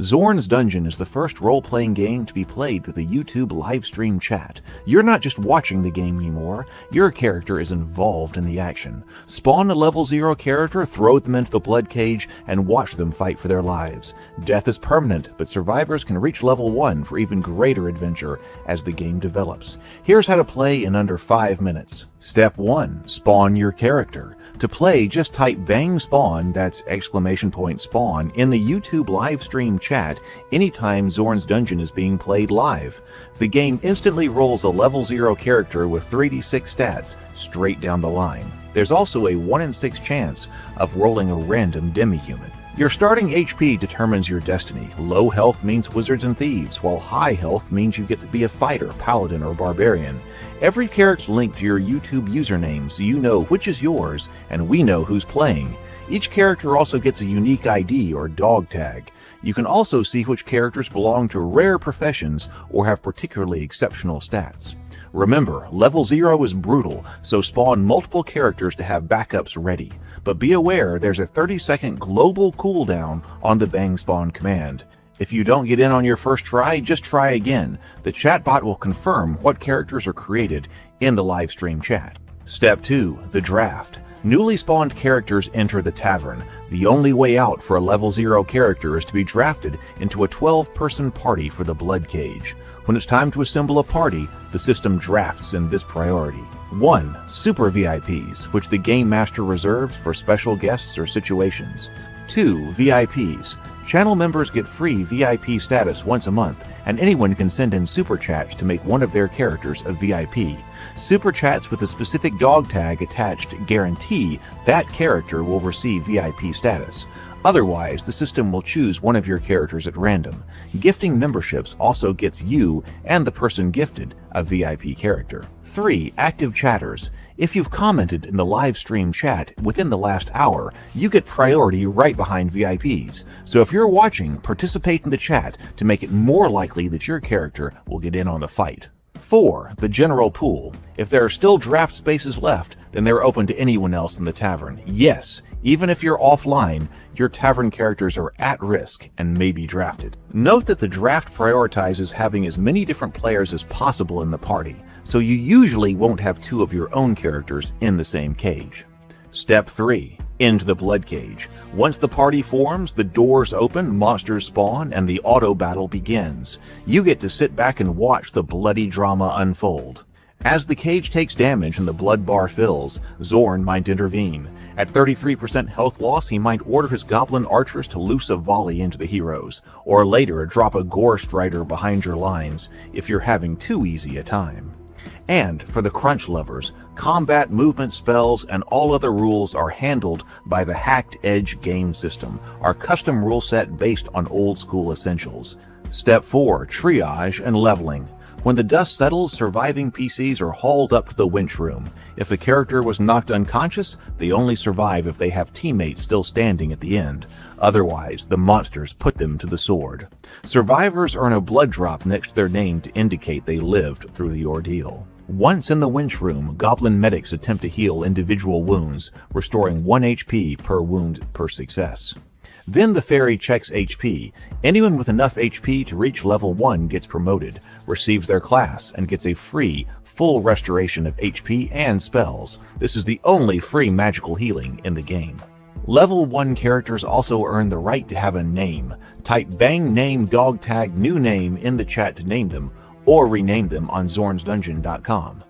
Zorn's Dungeon is the first role-playing game to be played through the YouTube livestream chat. You're not just watching the game anymore, your character is involved in the action. Spawn a level 0 character, throw them into the Bloodcage, and watch them fight for their lives. Death is permanent, but survivors can reach level 1 for even greater adventure as the game develops. Here's how to play in under 5 minutes. Step 1. Spawn your character. To play, just type bang spawn, that's !spawn, in the YouTube livestream chat anytime Zorn's Dungeon is being played live. The game instantly rolls a level 0 character with 3d6 stats straight down the line. There's also a 1 in 6 chance of rolling a random demi-human. Your starting HP determines your destiny. Low health means wizards and thieves, while high health means you get to be a fighter, paladin, or barbarian. Every character's linked to your YouTube username, so you know which is yours, and we know who's playing. Each character also gets a unique ID or dog tag. You can also see which characters belong to rare professions or have particularly exceptional stats. Remember, level 0 is brutal, so spawn multiple characters to have backups ready. But be aware there's a 30-second global cooldown on the bang spawn command. If you don't get in on your first try, just try again. The chatbot will confirm what characters are created in the livestream chat. Step 2. The draft. Newly spawned characters enter the tavern. The only way out for a level 0 character is to be drafted into a 12-person party for the Bloodcage. When it's time to assemble a party, the system drafts in this priority. 1. Super VIPs, which the Game Master reserves for special guests or situations. 2. VIPs. Channel members get free VIP status once a month, and anyone can send in super chats to make one of their characters a VIP. Super chats with a specific dog tag attached guarantee that character will receive VIP status. Otherwise, the system will choose one of your characters at random. Gifting memberships also gets you and the person gifted a VIP character. 3. Active chatters. If you've commented in the live stream chat within the last hour, you get priority right behind VIPs. So if you're watching, participate in the chat to make it more likely that your character will get in on the fight. 4. The general pool. If there are still draft spaces left, then they're open to anyone else in the tavern. Yes, even if you're offline, your tavern characters are at risk and may be drafted. Note that the draft prioritizes having as many different players as possible in the party, so you usually won't have 2 of your own characters in the same cage. Step 3. Into the Bloodcage. Once the party forms, the doors open, monsters spawn, and the auto battle begins. You get to sit back and watch the bloody drama unfold. As the cage takes damage and the blood bar fills, Zorn might intervene. At 33% health loss, he might order his goblin archers to loose a volley into the heroes, or later drop a gore strider behind your lines if you're having too easy a time. And for the crunch lovers, combat, movement, spells, and all other rules are handled by the Hacked Edge game system, our custom rule set based on old school essentials. Step 4. Triage and leveling. When the dust settles, surviving PCs are hauled up to the winch room. If a character was knocked unconscious, they only survive if they have teammates still standing at the end. Otherwise, the monsters put them to the sword. Survivors earn a blood drop next to their name to indicate they lived through the ordeal. Once in the winch room, goblin medics attempt to heal individual wounds, restoring 1 HP per wound per success. Then the fairy checks HP. Anyone with enough HP to reach level 1 gets promoted, receives their class, and gets a free, full restoration of HP and spells. This is the only free magical healing in the game. Level 1 characters also earn the right to have a name. Type bang name dog tag new name in the chat to name them, or rename them on zornsdungeon.com.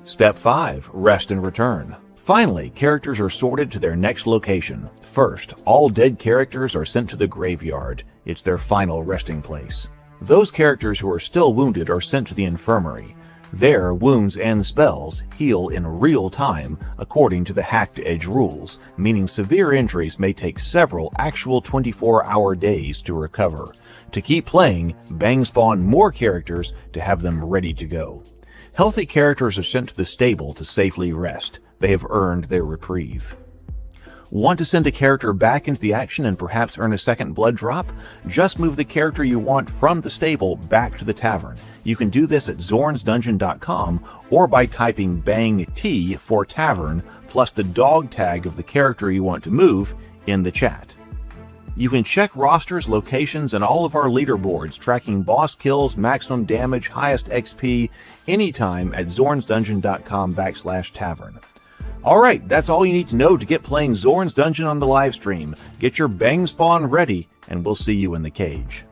Step 5. Rest and return. Finally, characters are sorted to their next location. First, all dead characters are sent to the graveyard. It's their final resting place. Those characters who are still wounded are sent to the infirmary. There, wounds and spells heal in real time according to the Hacked Edge rules, meaning severe injuries may take several actual 24-hour days to recover. To keep playing, bang spawn more characters to have them ready to go. Healthy characters are sent to the stable to safely rest. They have earned their reprieve. Want to send a character back into the action and perhaps earn a second blood drop? Just move the character you want from the stable back to the tavern. You can do this at zornsdungeon.com or by typing bang T for tavern plus the dog tag of the character you want to move in the chat. You can check rosters, locations, and all of our leaderboards, tracking boss kills, maximum damage, highest XP, anytime at zornsdungeon.com/tavern. Alright, that's all you need to know to get playing Zorn's Dungeon on the live stream. Get your bang spawn ready, and we'll see you in the cage.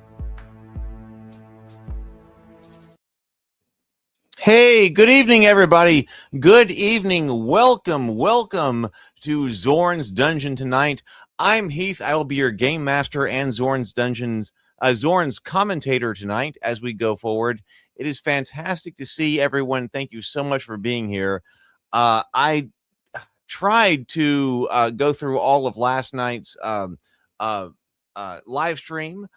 Hey, good evening, everybody. Good evening. Welcome to Zorn's Dungeon tonight. I'm Heath. I will be your game master and Zorn's commentator tonight as we go forward. It is fantastic to see everyone. Thank you so much for being here. I tried to go through all of last night's live stream,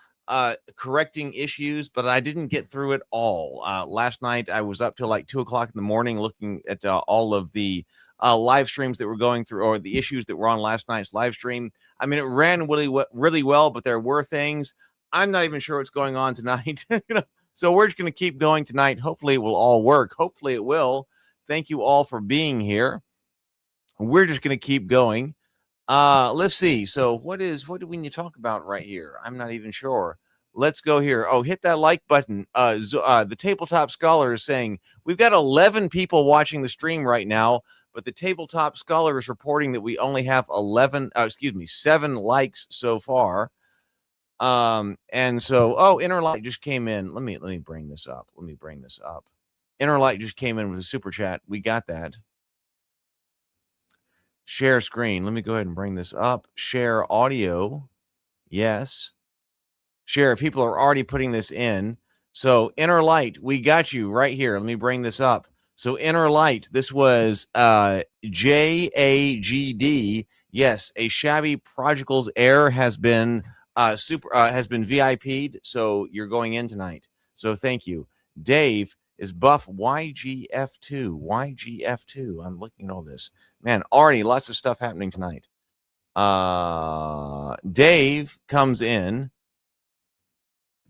correcting issues, but I didn't get through it all. Last night I was up till like 2 o'clock in the morning looking at all of the live streams that were going through, or the issues that were on last night's live stream. I mean, it ran really well, but there were things. I'm not even sure what's going on tonight. So we're just going to keep going tonight. Hopefully it will all work. Hopefully it will. Thank you all for being here. We're just going to keep going. Let's see. So what do we need to talk about right here? I'm not even sure. Let's go here. Oh, hit that like button. The Tabletop Scholar is saying we've got 11 people watching the stream right now, but the Tabletop Scholar is reporting that we only have 7 likes so far. And so, Inner Light just came in. Let me bring this up. Inner Light just came in with a super chat. We got that. Share screen. Let me go ahead and bring this up. Share audio. Yes. Share. People are already putting this in. So Inner Light, we got you right here. Let me bring this up. So Inner Light, this was JAGD. Yes, a shabby prodigals heir has been VIP'd. So you're going in tonight. So thank you. Dave is buff YGF2. I'm looking at all this. Man, already lots of stuff happening tonight. Dave comes in.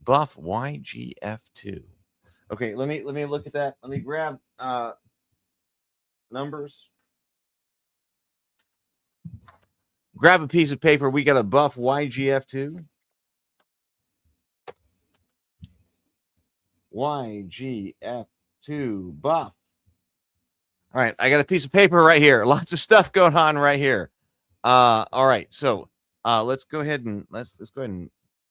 Buff YGF2. Okay, let me look at that. Let me grab numbers. Grab a piece of paper. We got a buff YGF2. YGF2 buff. All right, I got a piece of paper right here. Lots of stuff going on right here. All right, so let's go ahead and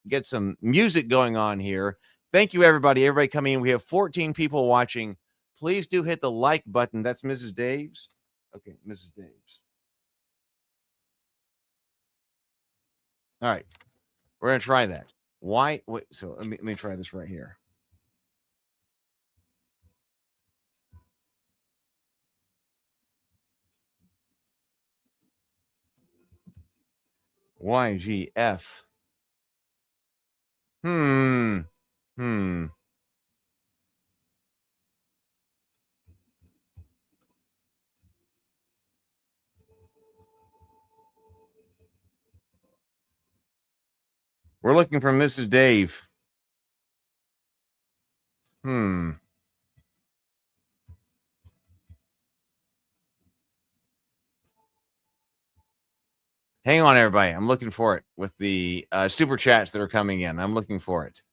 get some music going on here. Thank you, everybody. Everybody coming in. We have 14 people watching. Please do hit the like button. That's Mrs. Daves. Okay, Mrs. Daves. All right, we're gonna try that. Wait, so let me try this right here. YGF. We're looking for Mrs. Dave. Hang on, everybody. I'm looking for it with the super chats that are coming in. I'm looking for it.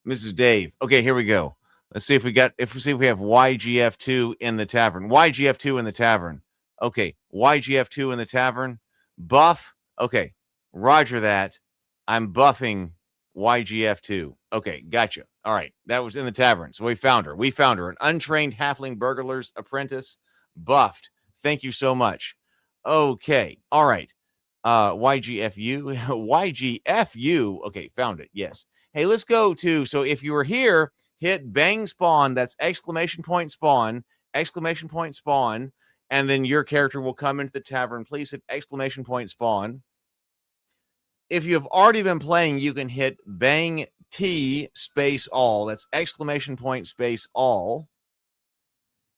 Mrs. Dave. Okay, here we go. Let's see if we have YGF2 in the tavern. YGF2 in the tavern. Okay, YGF2 in the tavern. Buff. Okay, roger that. I'm buffing YGF2. Okay, gotcha. All right, that was in the tavern. So we found her. An untrained halfling burglar's apprentice, buffed. Thank you so much. Okay, all right. YGFU. YGFU. Okay, found it. Yes. Hey, let's go to, so if you were here, hit bang spawn. That's exclamation point spawn, and then your character will come into the tavern. Please hit exclamation point spawn. If you have already been playing, you can hit bang T space all. That's exclamation point space all.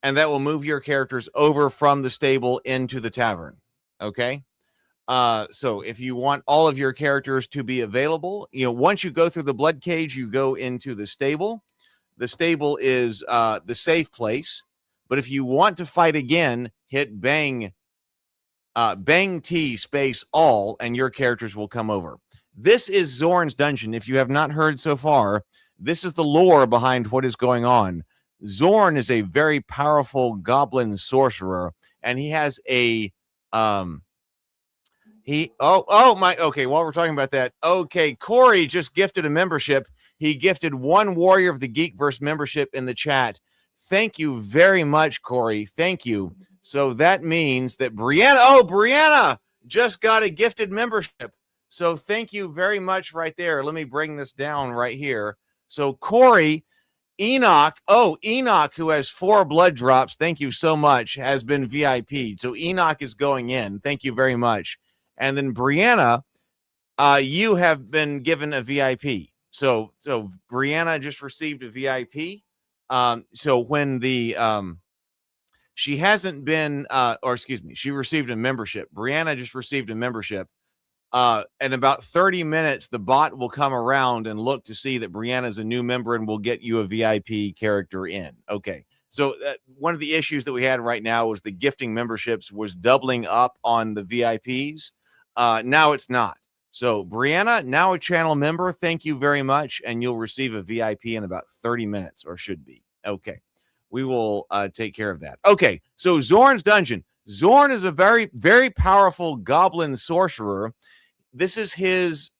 And that will move your characters over from the stable into the tavern. Okay. So if you want all of your characters to be available, once you go through the Bloodcage, you go into the stable. The stable is the safe place. But if you want to fight again, hit bang bang T space all, and your characters will come over. This is Zorn's dungeon. If you have not heard so far, this is the lore behind what is going on. Zorn is a very powerful goblin sorcerer, and he has a okay, while we're talking about that, okay, Corey just gifted a membership. He gifted one Warrior of the Geekverse membership in the chat. Thank you very much, Corey. Thank you. So that means that Brianna just got a gifted membership. So thank you very much right there. Let me bring this down right here. So Corey, Enoch, who has 4 blood drops, thank you so much, has been VIP'd. So Enoch is going in. Thank you very much. And then Brianna, you have been given a VIP. So Brianna just received a VIP. So when the she hasn't been she received a membership. Brianna just received a membership. In about 30 minutes, the bot will come around and look to see that Brianna's a new member and will get you a VIP character in. Okay. So one of the issues that we had right now was the gifting memberships was doubling up on the VIPs. Now it's not. So Brianna, now a channel member, thank you very much. And you'll receive a VIP in about 30 minutes, or should be. Okay. We will take care of that. Okay. So Zorn's dungeon. Zorn is a very, very powerful goblin sorcerer. This is his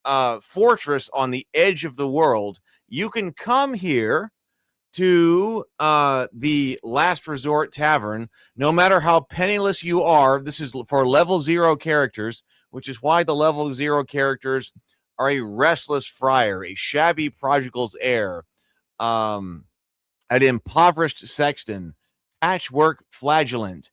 fortress on the edge of the world. You can come here to the Last Resort Tavern, no matter how penniless you are. This is for level 0 characters, which is why the level 0 characters are a restless friar, a shabby prodigal's heir, an impoverished sexton, patchwork flagellant,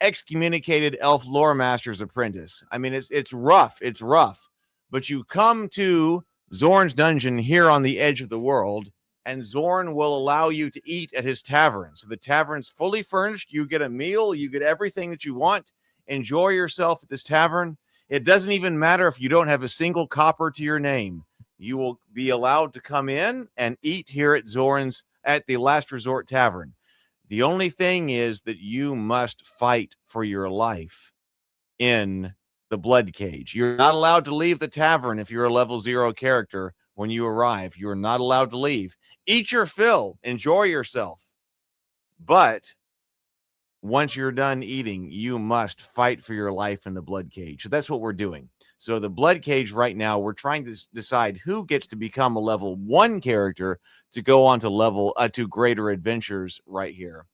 excommunicated elf lore master's apprentice. I mean, it's rough. It's rough. But you come to Zorn's dungeon here on the edge of the world, and Zorn will allow you to eat at his tavern. So the tavern's fully furnished. You get a meal. You get everything that you want. Enjoy yourself at this tavern. It doesn't even matter if you don't have a single copper to your name. You will be allowed to come in and eat here at Zorn's at the Last Resort Tavern. The only thing is that you must fight for your life in the Bloodcage. You're not allowed to leave the tavern if you're a level 0 character when you arrive. You are not allowed to leave. Eat your fill. Enjoy yourself. But once you're done eating, you must fight for your life in the Bloodcage. So that's what we're doing. So the Bloodcage right now, we're trying to decide who gets to become a level 1 character to go on to to greater adventures right here.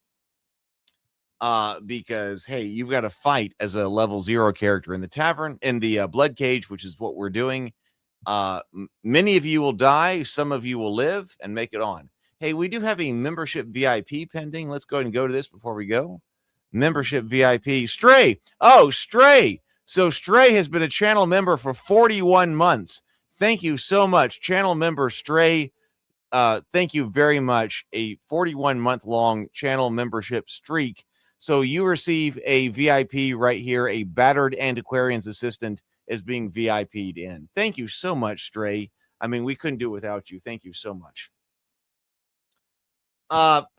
Because, hey, you've got to fight as a level 0 character in the tavern, in the Bloodcage, which is what we're doing. Many of you will die. Some of you will live and make it on. Hey, we do have a membership VIP pending. Let's go ahead and go to this before we go. Membership VIP. Stray. Oh, Stray. So Stray has been a channel member for 41 months. Thank you so much. Channel member Stray. Thank you very much. A 41-month-long channel membership streak. So you receive a VIP right here. A battered antiquarian's assistant is being VIP'd in. Thank you so much, Stray. I mean, we couldn't do it without you. Thank you so much.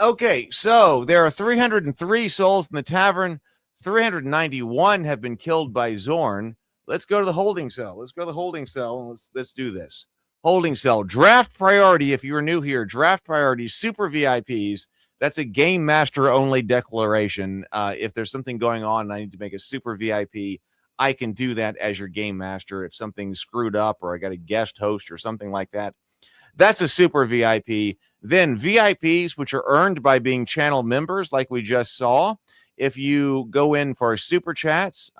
Okay, so there are 303 souls in the tavern. 391 have been killed by Zorn. Let's go to the holding cell. Let's go to the holding cell. And let's do this. Holding cell. Draft priority. If you're new here, draft priority. Super VIPs. That's a game master only declaration. If there's something going on and I need to make a super VIP, I can do that as your game master. If something's screwed up or I got a guest host or something like that, that's a super VIP. Then VIPs, which are earned by being channel members, like we just saw. If you go in for super chats,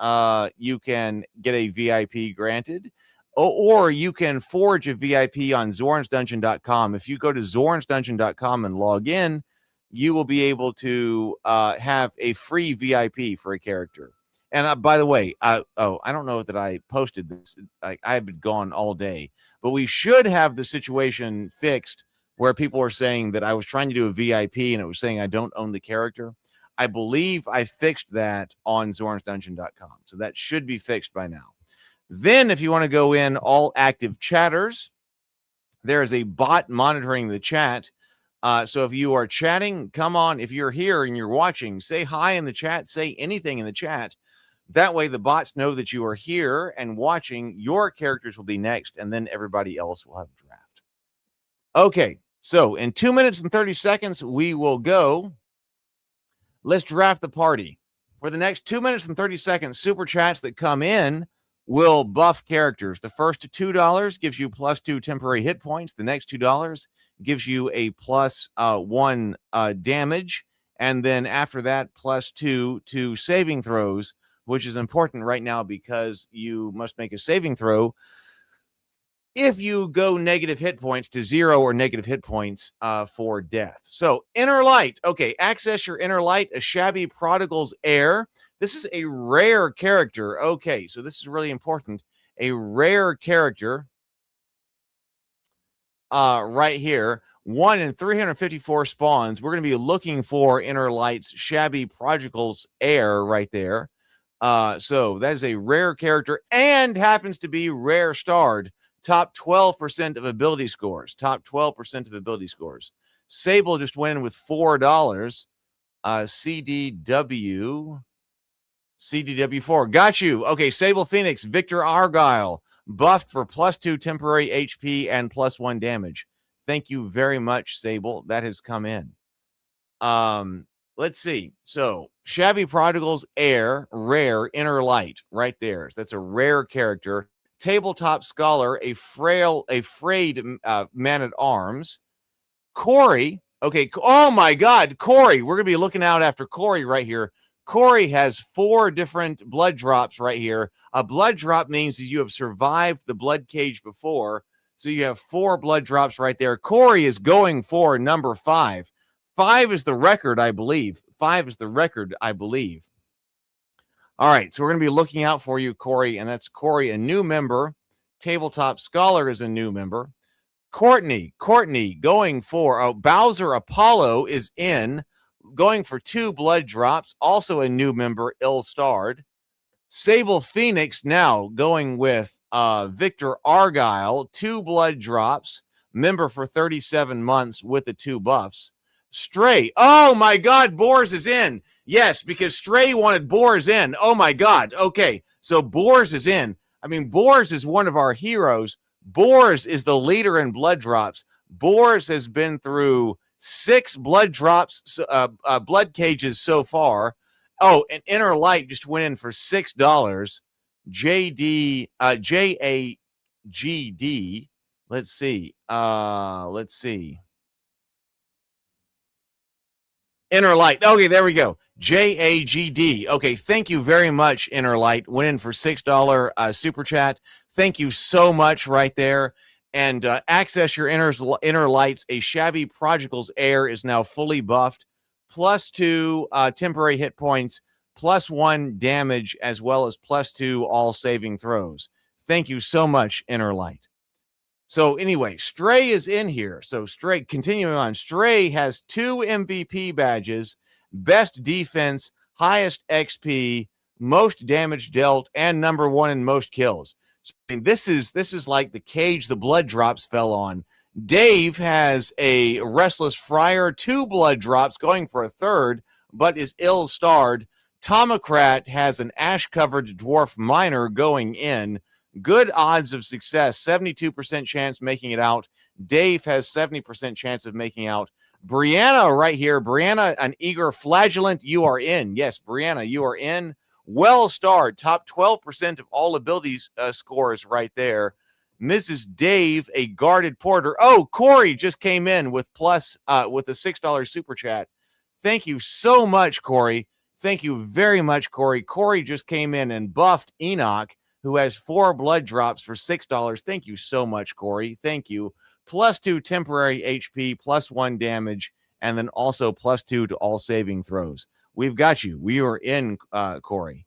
you can get a VIP granted, or you can forge a VIP on zornsdungeon.com. If you go to zornsdungeon.com and log in, you will be able to have a free VIP for a character. And by the way, I don't know that I posted this. I've been gone all day, but we should have the situation fixed where people are saying that I was trying to do a VIP and it was saying I don't own the character. I believe I fixed that on zornsdungeon.com. So that should be fixed by now. Then if you want to go in all active chatters, there is a bot monitoring the chat. So if you are chatting, come on. If you're here and you're watching, say hi in the chat, say anything in the chat. That way the bots know that you are here and watching. Your characters will be next, and then everybody else will have a draft. Okay, so in 2 minutes and 30 seconds, we will go. Let's draft the party. For the next 2 minutes and 30 seconds, super chats that come in will buff characters. The first $2 gives you +2 temporary hit points. The next $2 gives you a +1 damage. And then after that, +2 to saving throws, which is important right now because you must make a saving throw if you go negative hit points to 0 or negative hit points for death. So inner light. Okay, access your inner light, a shabby prodigal's heir. This is a rare character. Okay, so this is really important. A rare character right here. 1 in 354 spawns. We're going to be looking for inner light's shabby prodigal's heir right there. So that is a rare character and happens to be rare starred. Top 12% of ability scores. Top 12% of ability scores. Sable just went in with $4. CDW4. Got you. Okay, Sable Phoenix, Victor Argyle, buffed for +2 temporary HP and +1 damage. Thank you very much, Sable. That has come in. Let's see. So, Shabby Prodigal's heir, rare, inner light, right there. That's a rare character. Tabletop Scholar, a frayed man at arms. Corey, okay. Oh my God, Corey. We're gonna be looking out after Corey right here. Corey has 4 different blood drops right here. A blood drop means that you have survived the blood cage before, so you have 4 blood drops right there. Corey is going for number 5. 5 is the record, I believe. 5 is the record, I believe. All right, so we're going to be looking out for you, Corey, and that's Corey, a new member. Tabletop Scholar is a new member. Courtney going for Bowser Apollo is in, going for 2 blood drops, also a new member, ill-starred. Sable Phoenix now going with Victor Argyle, 2 blood drops, member for 37 months with the 2 buffs. Stray. Oh my God, Boars is in. Yes, because Stray wanted Boars in. Oh my God. Okay, so Boars is in. I mean, Boars is one of our heroes. Boars is the leader in blood drops. Boars has been through 6 blood drops, blood cages so far. Oh, and Inner Light just went in for $6. JAGD. Let's see. Inner Light. Okay, there we go. JAGD. Okay, thank you very much, Inner Light. Went in for $6 super chat. Thank you so much right there. And access your inner lights. A Shabby Prodigal's heir is now fully buffed. +2 temporary hit points, +1 damage, as well as +2 all saving throws. Thank you so much, Inner Light. So anyway, Stray is in here. So Stray, continuing on, Stray has 2 MVP badges, best defense, highest XP, most damage dealt, and number 1 in most kills. So, I mean, this is like the cage the blood drops fell on. Dave has a Restless Friar, 2 blood drops, going for a 3rd, but is ill-starred. Tomocrat has an ash-covered dwarf miner going in. Good odds of success, 72% chance making it out. Dave has 70% chance of making out. Brianna right here. Brianna, an eager flagellant. You are in. Yes, Brianna, you are in. Well-starred. Top 12% of all abilities scores right there. Mrs. Dave, a guarded porter. Oh, Corey just came in with a $6 super chat. Thank you so much, Corey. Thank you very much, Corey. Corey just came in and buffed Enoch, who has 4 blood drops for $6. Thank you so much, Corey. Thank you. +2 temporary HP, +1 damage, and then also +2 to all saving throws. We've got you. We are in, Corey.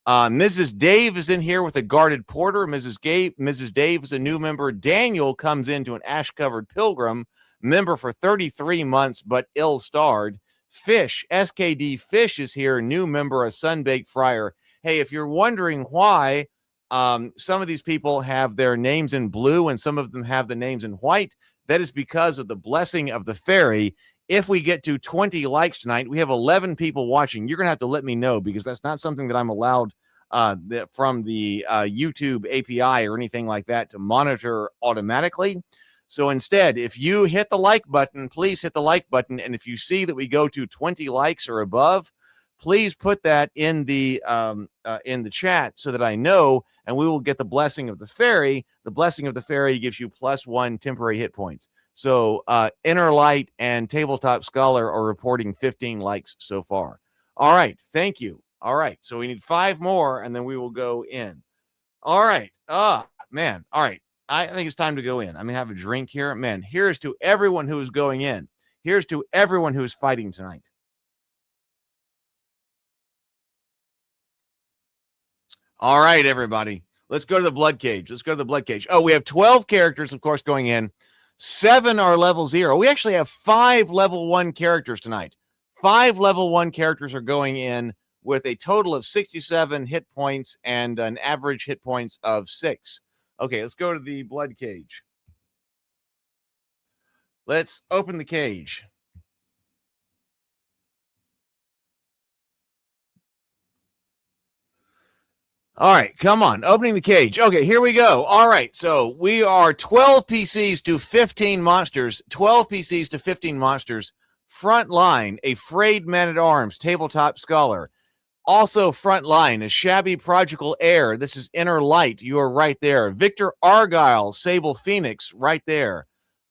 Mrs. Dave is in here with a guarded porter. Mrs. Dave is a new member. Daniel comes into an ash-covered pilgrim, member for 33 months, but ill-starred. Fish, SKD Fish is here, new member, a Sunbaked Friar. Hey, if you're wondering why some of these people have their names in blue and some of them have the names in white, that is because of the blessing of the fairy. If we get to 20 likes tonight, we have 11 people watching. You're going to have to let me know because that's not something that I'm allowed from the YouTube API or anything like that to monitor automatically. So instead, if you hit the like button, please hit the like button. And if you see that we go to 20 likes or above, please put that in the chat so that I know, and we will get the blessing of the fairy. The blessing of the fairy gives you +1 temporary hit points. So Inner Light and Tabletop Scholar are reporting 15 likes so far. All right, thank you. All right, so we need 5 more, and then we will go in. All right. Man. All right. I think it's time to go in. I'm going to have a drink here. Man, here's to everyone who is going in. Here's to everyone who's fighting tonight. All right, everybody. Let's go to the Bloodcage. Let's go to the Bloodcage. Oh, we have 12 characters, of course, going in. 7 are level 0. We actually have 5 level 1 characters tonight. 5 level 1 characters are going in with a total of 67 hit points and an average hit points of 6. Okay, let's go to the Bloodcage. Let's open the cage. All right, come on, opening the cage. Okay, here we go. All right, so we are 12 PCs to 15 monsters. 12 PCs to 15 monsters. Front line, a frayed man-at-arms, Tabletop Scholar. Also front line, a shabby prodigal heir. This is Inner Light. You are right there. Victor Argyle, Sable Phoenix, right there.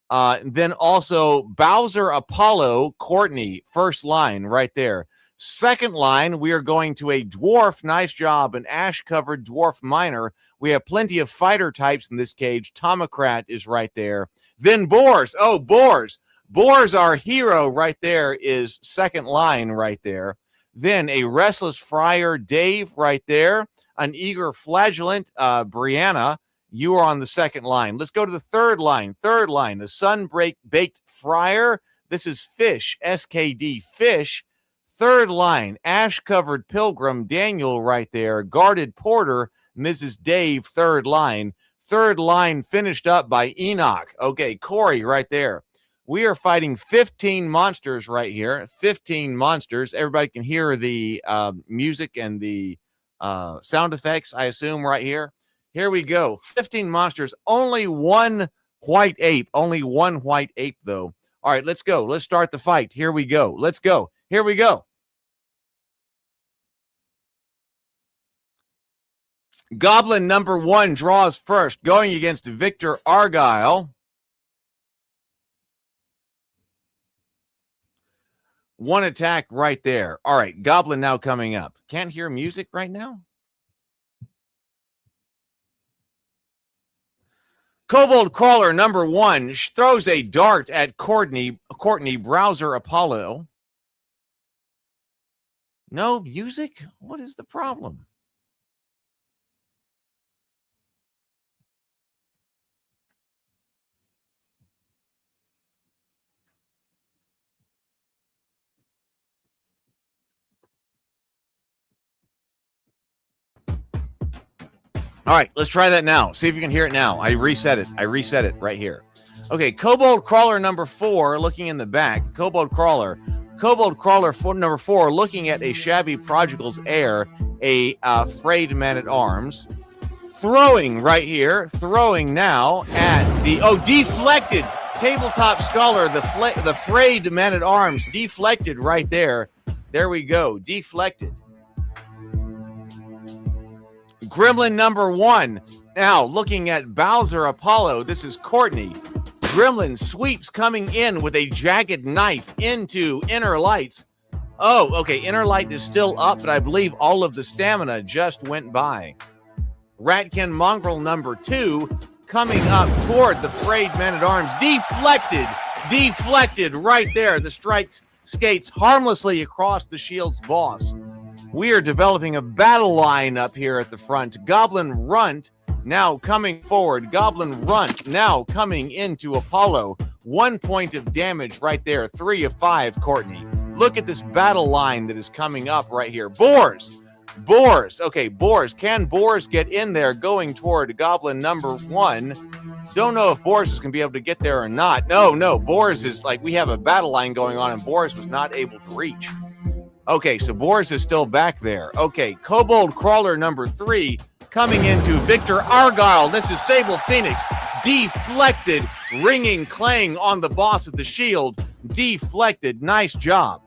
Then also Bowser Apollo, Courtney, first line, right there. Second line, we are going to a dwarf. Nice job. An ash-covered dwarf miner. We have plenty of fighter types in this cage. Tomocrat is right there. Then Boars. Oh, Boars. Boars, our hero right there, is second line right there. Then a restless friar, Dave, right there. An eager flagellant, Brianna. You are on the second line. Let's go to the third line. Third line, a sun-baked friar. This is Fish, SKD, Fish. Third line, ash-covered pilgrim, Daniel, right there. Guarded porter, Mrs. Dave, third line. Third line finished up by Enoch. Okay, Corey, right there. We are fighting 15 monsters right here. 15 monsters. Everybody can hear the music and the sound effects, I assume, right here. Here we go. 15 monsters. Only one white ape. Only one white ape, though. All right, let's go. Let's start the fight. Here we go. Let's go. Here we go. Goblin number 1 draws first, going against Victor Argyle. One attack right there. All right, Goblin now coming up. Can't hear music right now? Kobold Crawler number 1 throws a dart at Courtney Browser Apollo. No music? What is the problem? All right, let's try that now. See if you can hear it now. I reset it. Right here. Okay, Kobold Crawler number 4, looking in the back. Kobold Crawler number 4, looking at a shabby prodigal's heir, a frayed man-at-arms. Throwing right here. Throwing now at the... Oh, deflected. Tabletop Scholar, the frayed man-at-arms, deflected right there. There we go. Deflected. Gremlin number 1. Now, looking at Bowser Apollo, this is Courtney. Gremlin sweeps coming in with a jagged knife into Inner Light's. Oh, okay, Inner Light is still up, but I believe all of the stamina just went by. Ratkin Mongrel number 2 coming up toward the frayed man-at-arms. Deflected right there. The strike skates harmlessly across the shield's boss. We are developing a battle line up here at the front. Goblin Runt now coming forward. Goblin Runt now coming into Apollo. 1 point of damage right there. 3 of 5, Courtney. Look at this battle line that is coming up right here. Boars. Okay, Boars. Can Boars get in there going toward Goblin number 1? Don't know if Boars is going to be able to get there or not. No. Boars is like, we have a battle line going on, and Boars was not able to reach. Okay, so Boris is still back there. Okay, Kobold Crawler number 3 coming into Victor Argyle. This is Sable Phoenix. Deflected, ringing clang on the boss of the shield. Deflected. Nice job.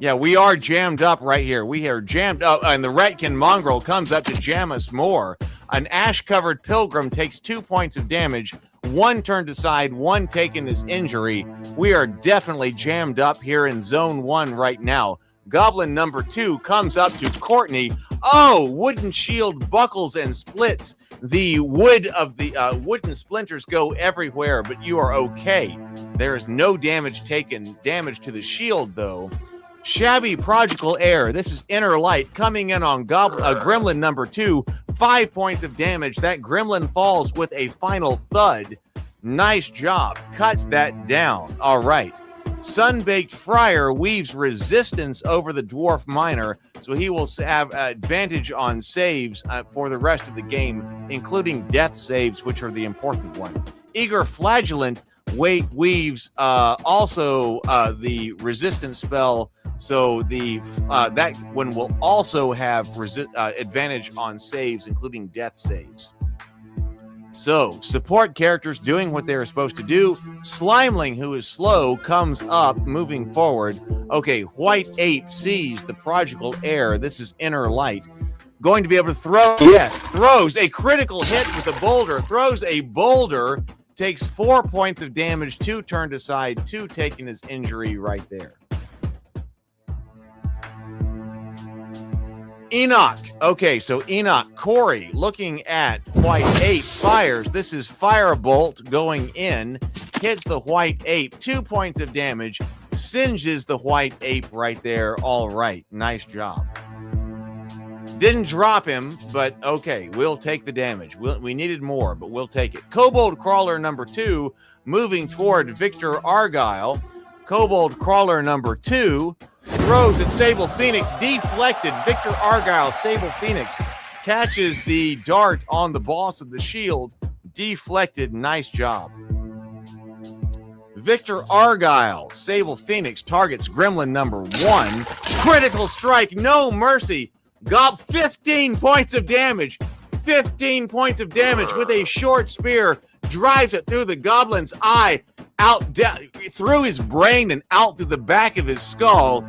Yeah, we are jammed up right here. We are jammed up, and the Retkin Mongrel comes up to jam us more. An ash-covered pilgrim takes 2 points of damage, 1 turned aside, 1 taken as injury. We are definitely jammed up here in Zone 1 right now. Goblin number 2 comes up to Courtney. Oh, wooden shield buckles and splits. The wood of the wooden splinters go everywhere, but you are okay. There is no damage taken. Damage to the shield, though. Shabby Prodigal Air. This is Inner Light coming in on Gremlin number 2. 5 points of damage. That Gremlin falls with a final thud. Nice job. Cuts that down. All right. Sunbaked Friar weaves resistance over the Dwarf Miner, so he will have advantage on saves for the rest of the game, including death saves, which are the important one. Eager Flagellant weaves also the resistance spell, so the that one will also have advantage on saves, including death saves. So, support characters doing what they're supposed to do. Slimeling, who is slow, comes up, moving forward. Okay, White Ape sees the Prodigal Air. This is Inner Light. Going to be able to throw. Yes, throws a critical hit with a boulder. Throws a boulder. Takes 4 points of damage, 2 turned aside, 2 taken as injury right there. Enoch. Okay, so Enoch, Corey, looking at White Ape, fires. This is Firebolt going in, hits the White Ape, 2 points of damage, singes the White Ape right there. All right, nice job. Didn't drop him, but okay, we'll take the damage. We needed more, but we'll take it. Kobold Crawler number 2, moving toward Victor Argyle. Kobold Crawler number 2 throws at Sable Phoenix, deflected. Victor Argyle, Sable Phoenix, catches the dart on the boss of the shield, deflected. Nice job. Victor Argyle, Sable Phoenix, targets Gremlin number 1. Critical strike, no mercy. Got 15 points of damage. 15 points of damage with a short spear. Drives it through the goblin's eye, through his brain and out through the back of his skull.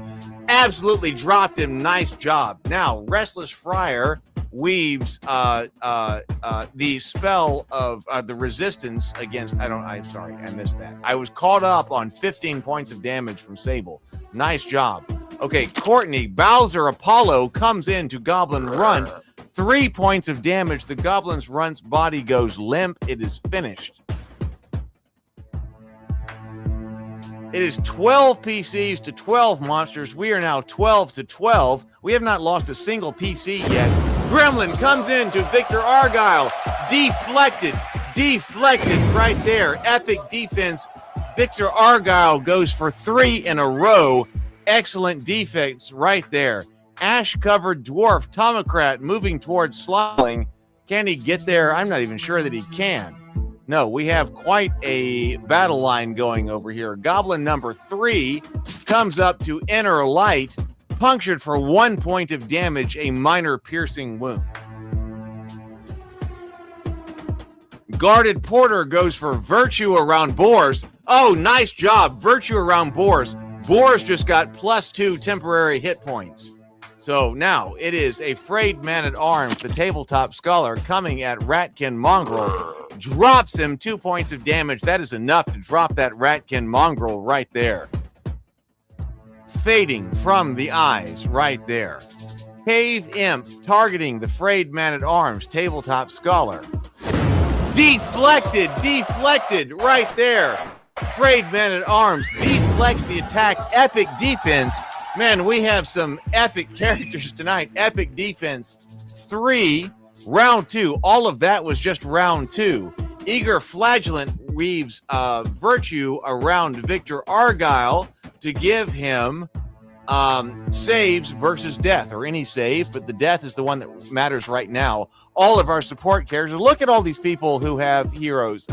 Absolutely dropped him. Nice job. Now, Restless Friar weaves the spell of the resistance against. I'm sorry, I missed that. I was caught up on 15 points of damage from Sable. Nice job. Okay, Courtney, Bowser Apollo comes into Goblin Runt. 3 points of damage. The Goblin's Runt's body goes limp. It is finished. It is 12 PCs to 12 monsters. We are now 12 to 12. We have not lost a single PC yet. Gremlin comes in to Victor Argyle. Deflected right there. Epic defense. Victor Argyle goes for 3 in a row. Excellent defense right there. Ash-covered dwarf Tomocrat moving towards Slimeling. Can he get there? I'm not even sure that he can. No, we have quite a battle line going over here. Goblin number 3 comes up to Inner Light, punctured for 1 point of damage, a minor piercing wound. Guarded Porter goes for Virtue around Boars. Oh, nice job. Virtue around Boars. Boars just got +2 temporary hit points. So now it is a frayed man-at-arms, the tabletop scholar, coming at Ratkin Mongrel. Drops him 2 points of damage. That is enough to drop that Ratkin Mongrel right there. Fading from the eyes right there. Cave Imp targeting the frayed man-at-arms, tabletop scholar. Deflected right there. Frayed man-at-arms deflects the attack. Epic defense. Man, we have some epic characters tonight. Epic defense. 3. Round 2. All of that was just round 2. Eager Flagellant weaves Virtue around Victor Argyle to give him saves versus death, or any save, but the death is the one that matters right now. All of our support characters. Look at all these people who have heroes.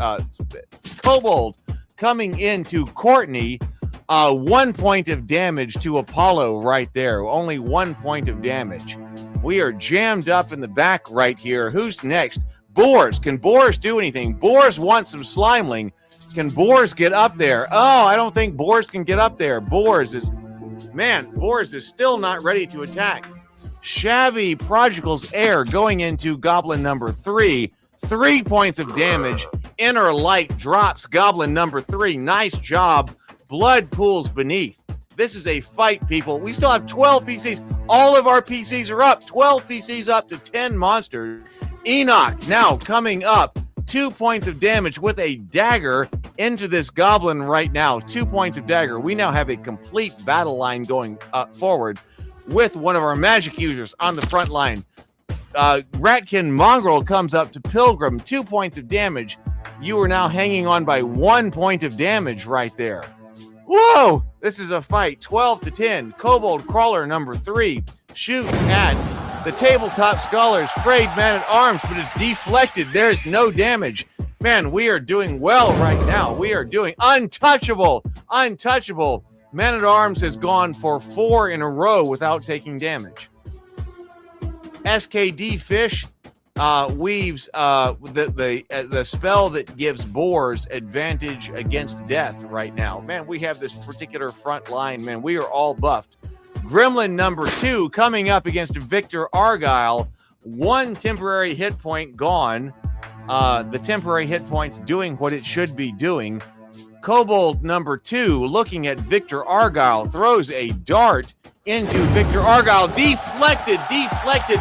Kobold coming into Courtney. 1 point of damage to Apollo right there. Only 1 point of damage. We are jammed up in the back right here. Who's next? Boars. Can Boars do anything? Boars want some Slimeling. Can Boars get up there? Oh, I don't think Boars can get up there. Boars is still not ready to attack. Shabby Prodigal's Heir going into Goblin number 3. 3 points of damage. Inner Light drops Goblin number 3. Nice job. Blood pools beneath. This is a fight, people. We still have 12 PCs. All of our PCs are up. 12 PCs up to 10 monsters. Enoch now coming up. 2 points of damage with a dagger into this goblin right now. 2 points of dagger. We now have a complete battle line going forward with one of our magic users on the front line. Ratkin Mongrel comes up to Pilgrim. 2 points of damage. You are now hanging on by 1 point of damage right there. Whoa! This is a fight. 12 to 10. Kobold Crawler number 3 shoots at the Tabletop Scholar's Frayed Man-at-Arms, but is deflected. There is no damage. Man, we are doing well right now. We are doing untouchable. Untouchable. Man-at-Arms has gone for 4 in a row without taking damage. SKD Fish weaves the spell that gives boars advantage against death right now. Man, we have this particular front line. Man, we are all buffed. Gremlin number 2 coming up against Victor Argyle. 1 temporary hit point gone. The temporary hit point's doing what it should be doing. Kobold number 2 looking at Victor Argyle throws a dart into Victor Argyle. Deflected.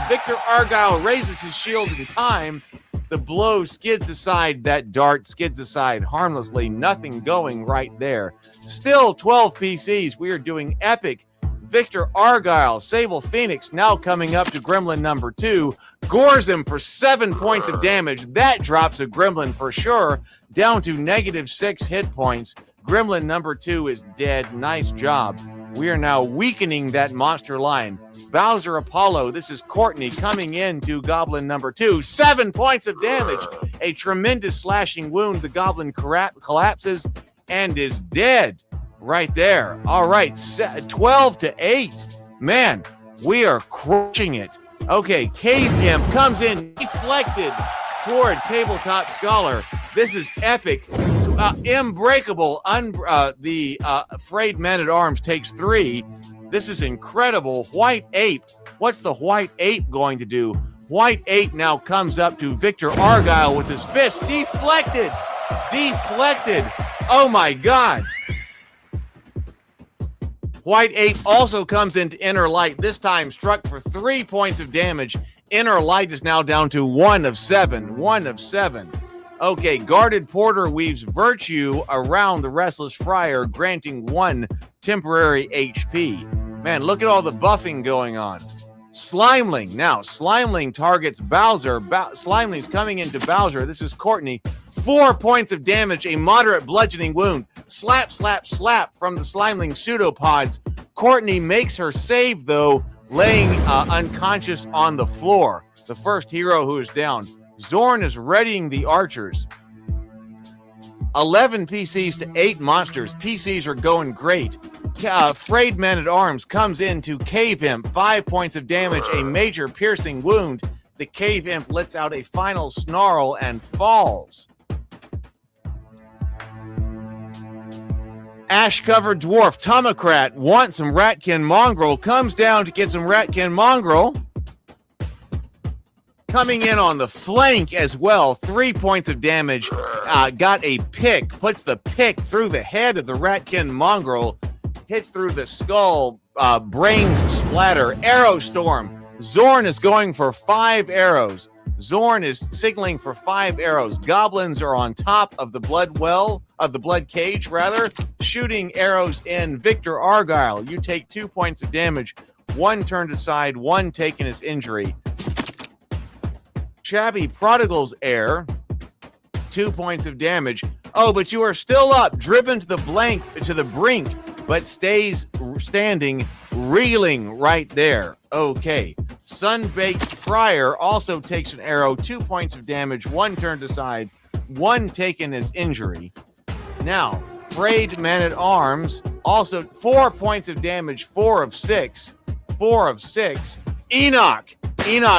Victor Argyle raises his shield in time. The blow skids aside. That dart skids aside harmlessly. Nothing going right there. Still 12 PCs. We are doing epic. Victor Argyle, Sable Phoenix now coming up to Gremlin number 2. Gores him for 7 points of damage. That drops a Gremlin for sure down to -6 hit points. Gremlin number 2 is dead. Nice job. We are now weakening that monster line. Bowser Apollo, this is Courtney coming in to Goblin number 2. 7 points of damage. A tremendous slashing wound. The Goblin collapses and is dead right there. All right, 12 to 8. Man, we are crushing it. Okay, Cave Imp comes in, deflected toward Tabletop Scholar. This is epic. Unbreakable. The Frayed Man-at-Arms takes 3. This is incredible. White Ape. What's the White Ape going to do? White Ape now comes up to Victor Argyle with his fist. Deflected. Oh my God. White Ape also comes into Inner Light, this time struck for 3 points of damage. Inner Light is now down to 1 of 7. Okay, Guarded Porter weaves Virtue around the Restless Friar, granting 1 temporary HP. Man, look at all the buffing going on. Slimeling. Now, Slimeling targets Bowser. Slimeling's coming into Bowser. This is Courtney. 4 points of damage, a moderate bludgeoning wound. Slap from the Slimeling pseudopods. Courtney makes her save, though, laying unconscious on the floor. The first hero who is down. Zorn is readying the archers. 11 PCs to 8 monsters. PCs are going great. Frayed Man-at-Arms comes into Cave Imp. 5 points of damage, a major piercing wound. The Cave Imp lets out a final snarl and falls. Ash-covered dwarf Tomocrat wants some Ratkin Mongrel. Comes down to get some Ratkin Mongrel. Coming in on the flank as well. 3 points of damage. Got a pick. Puts the pick through the head of the Ratkin Mongrel. Hits through the skull. Brains splatter. Arrow Storm. Zorn is going for 5 arrows. Zorn is signaling for 5 arrows. Goblins are on top of the blood cage, shooting arrows in Victor Argyle. You take 2 points of damage. 1 turned aside, 1 taken as injury. Shabby Prodigal's Heir, 2 points of damage. Oh, but you are still up, driven to the brink, but stays standing, reeling right there. Okay. Sunbaked Friar also takes an arrow, 2 points of damage, 1 turned aside, 1 taken as injury. Now, Frayed Man-at-Arms Also, 4 points of damage, 4 of 6. 4 of 6. Enoch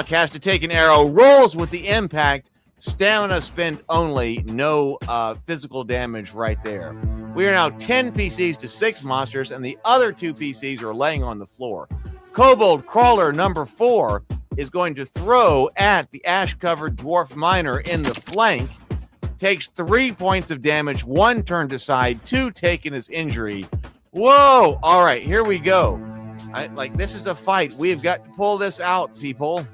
has to take an arrow, rolls with the impact. Stamina spent only, no physical damage right there. We are now 10 PCs to 6 monsters, and the other 2 PCs are laying on the floor. Kobold Crawler number 4 is going to throw at the ash-covered dwarf miner in the flank. Takes 3 points of damage, 1 turned aside, 2 taken as injury. Whoa! All right, here we go. This is a fight. We have got to pull this out, people.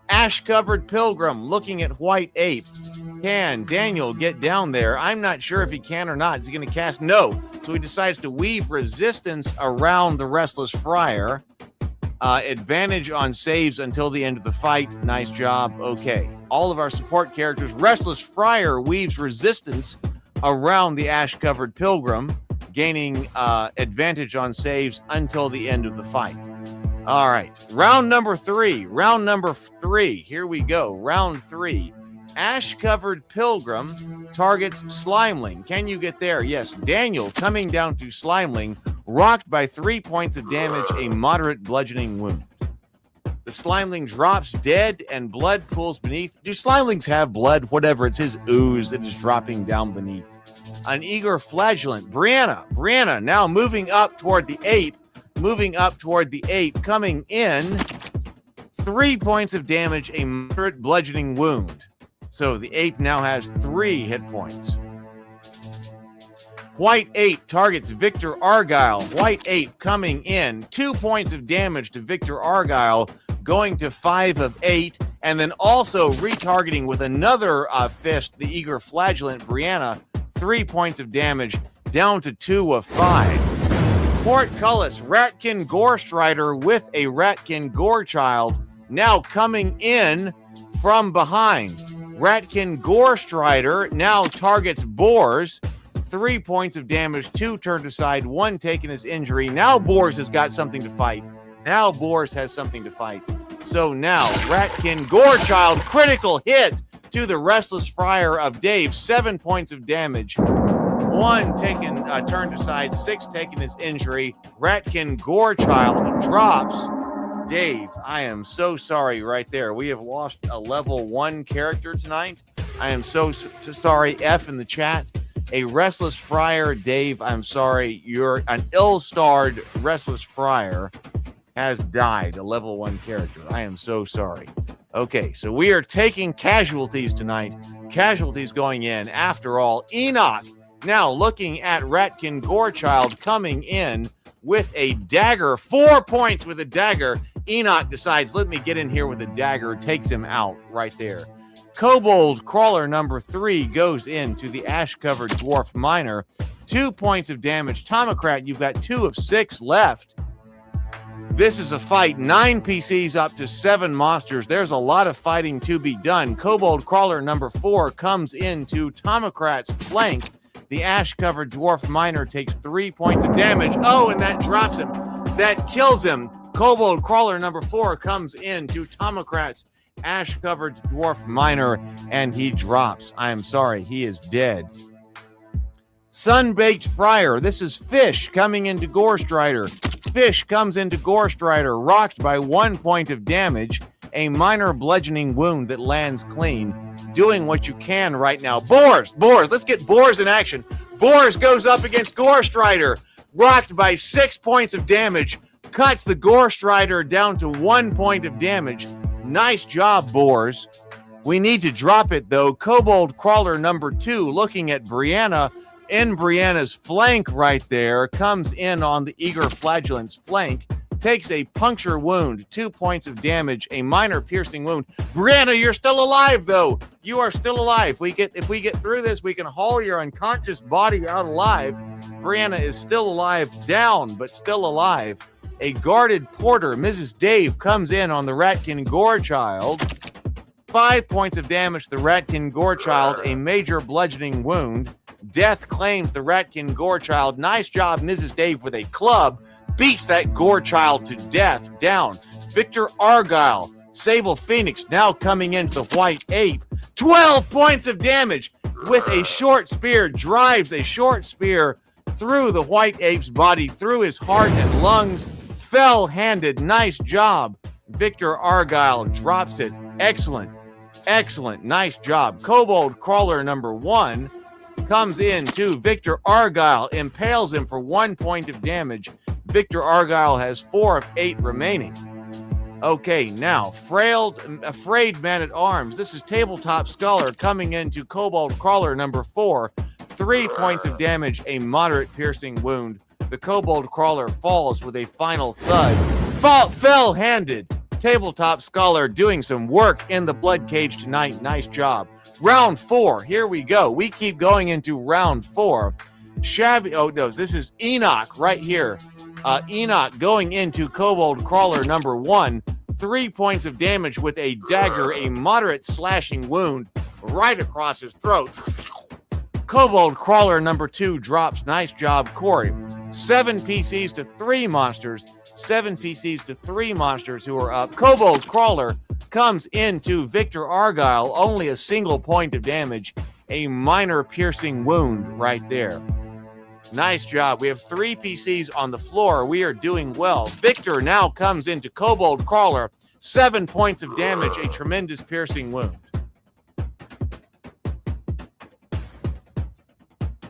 Ash-covered pilgrim looking at white ape. Can Daniel get down there? I'm not sure if he can or not. Is he going to cast? No. So he decides to weave resistance around the restless friar. Advantage on saves until the end of the fight. Nice job. Okay. All of our support characters. Restless friar weaves resistance around the ash-covered pilgrim, gaining advantage on saves until the end of the fight. All right. Round number 3. Here we go. Round 3. Ash-covered pilgrim targets Slimeling. Can you get there? Yes. Daniel coming down to Slimeling, rocked by 3 points of damage, a moderate bludgeoning wound. The Slimeling drops dead and blood pools beneath. Do Slimelings have blood? Whatever. It's his ooze that is dropping down beneath. An eager flagellant. Brianna now moving up toward the ape. Coming in. 3 points of damage, a moderate bludgeoning wound. So the ape now has 3 hit points. White ape targets Victor Argyle. White ape coming in. 2 points of damage to Victor Argyle, going to 5 of 8, and then also retargeting with another fist, the eager flagellant Brianna. 3 points of damage, down to 2 of 5. Portcullis, Ratkin Gore Strider with a Ratkin Gore Child, now coming in from behind. Ratkin Gore Strider now targets Boars. 3 points of damage, 2 turned aside, 1 taken as injury. Now Boars has got something to fight. So now Ratkin Gore Child, critical hit to the Restless Friar of Dave. 7 points of damage. 1 taken, turned aside, 6 taken as injury. Ratkin Gore Child drops. Dave, I am so sorry right there. We have lost a level 1 character tonight. I am so sorry. F in the chat. A Restless Friar, Dave, I'm sorry. You're an ill-starred Restless Friar has died, a level 1 character. I am so sorry. Okay, so we are taking casualties tonight. Casualties going in. After all, Enoch now looking at Ratkin Gorechild coming in with a dagger. 4 points with a dagger. Enoch decides, let me get in here with a dagger. Takes him out right there. Kobold Crawler number 3 goes into the ash-covered dwarf miner. 2 points of damage. Tomocrat, you've got 2 of 6 left. This is a fight. 9 PCs up to 7 monsters. There's a lot of fighting to be done. Kobold Crawler number 4 comes into Tomocrat's flank. The ash-covered dwarf miner takes 3 points of damage. Oh, and that drops him. That kills him. Kobold Crawler number 4 comes into Tomocrat's ash-covered dwarf miner, and he drops. I am sorry, he is dead. Sun-baked friar. This is Fish coming into Gore Strider. Fish comes into Gore Strider, rocked by 1 point of damage, a minor bludgeoning wound that lands clean. Doing what you can right now. Boars. Let's get Boars in action. Boars goes up against Gore Strider, rocked by 6 points of damage, cuts the Gore Strider down to 1 point of damage. Nice job, Boars. We need to drop it, though. Kobold Crawler number 2, looking at Brianna in Brianna's flank right there, comes in on the eager flagellant's flank, takes a puncture wound, 2 points of damage, a minor piercing wound. Brianna, you're still alive, though. You are still alive. If we get through this, we can haul your unconscious body out alive. Brianna is still alive, down, but still alive. A guarded porter, Mrs. Dave, comes in on the Ratkin Gorechild. 5 points of damage to the Ratkin Gorechild, a major bludgeoning wound. Death claims the Ratkin Gorechild. Nice job, Mrs. Dave, with a club. Beats that Gorechild to death. Down. Victor Argyle, Sable Phoenix, now coming into the white ape. 12 points of damage with a short spear. Drives a short spear through the white ape's body, through his heart and lungs. Fell-handed. Nice job. Victor Argyle drops it. Excellent. Excellent. Nice job. Kobold Crawler number 1 comes in to Victor Argyle, impales him for 1 point of damage. Victor Argyle has 4 of 8 remaining. Okay, now, Afraid Man-at-Arms. This is Tabletop Scholar coming into Kobold Crawler number 4. 3 points of damage, a moderate piercing wound. The Kobold Crawler falls with a final thud. Fell-handed. Tabletop Scholar doing some work in the Bloodcage tonight. Nice job. Round 4. Here we go. We keep going into round 4. This is Enoch right here. Enoch going into Kobold Crawler number 1. 3 points of damage with a dagger, a moderate slashing wound right across his throat. Kobold Crawler number 2 drops. Nice job, Corey. 7 PCs to 3 monsters. 7 PCs to 3 monsters who are up. Kobold Crawler comes into Victor Argyle. Only a single point of damage. A minor piercing wound right there. Nice job. We have 3 PCs on the floor. We are doing well. Victor now comes into Kobold Crawler. 7 points of damage. A tremendous piercing wound.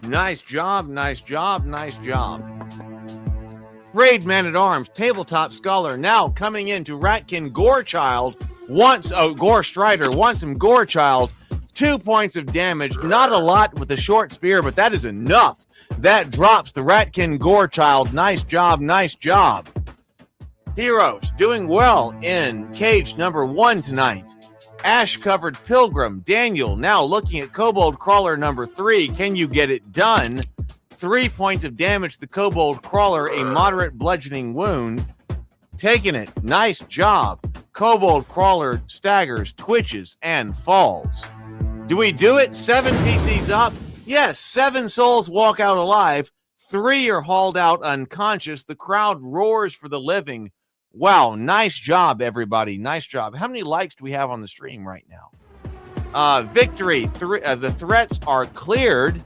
Nice job, nice job, nice job. Afraid Man-at-Arms, Tabletop Scholar, now coming into Ratkin Gorechild. Gore Strider wants him Gorechild. 2 points of damage. Not a lot with the short spear, but that is enough. That drops the Ratkin Gorechild. Nice job, nice job. Heroes doing well in cage number 1 tonight. Ash-covered Pilgrim, Daniel, now looking at Kobold Crawler number 3. Can you get it done? 3 points of damage to the Kobold Crawler, a moderate bludgeoning wound. Taking it. Nice job. Kobold Crawler staggers, twitches, and falls. Do we do it? 7 PCs up? Yes, 7 souls walk out alive. 3 are hauled out unconscious. The crowd roars for the living. Wow, nice job, everybody. Nice job. How many likes do we have on the stream right now? Victory. The threats are cleared.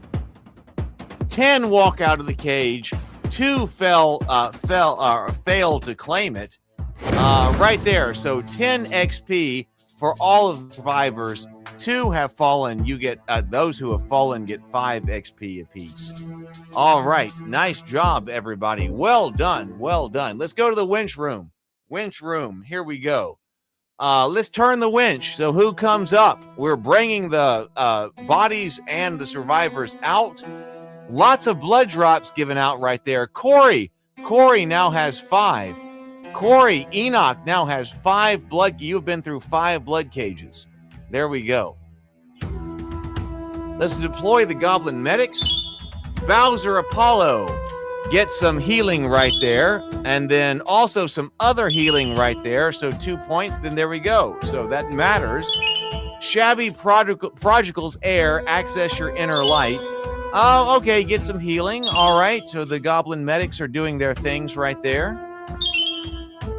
10 walk out of the cage. 2 fail to claim it. Right there. So 10 XP for all of the survivors. 2 have fallen. You get those who have fallen get 5 XP apiece. All right. Nice job, everybody. Well done. Well done. Let's go to the winch room. Winch room. Here we go. Let's turn the winch. So who comes up? We're bringing the bodies and the survivors out. Lots of blood drops given out right there. Corey now has 5. Corey, Enoch now has 5 blood. You've been through 5 blood cages. There we go. Let's deploy the Goblin Medics. Bowser Apollo gets some healing right there. And then also some other healing right there. So 2 points. Then there we go. So that matters. Shabby Prodigal's Heir, access your inner light. Oh, okay. Get some healing. All right. So the Goblin Medics are doing their things right there.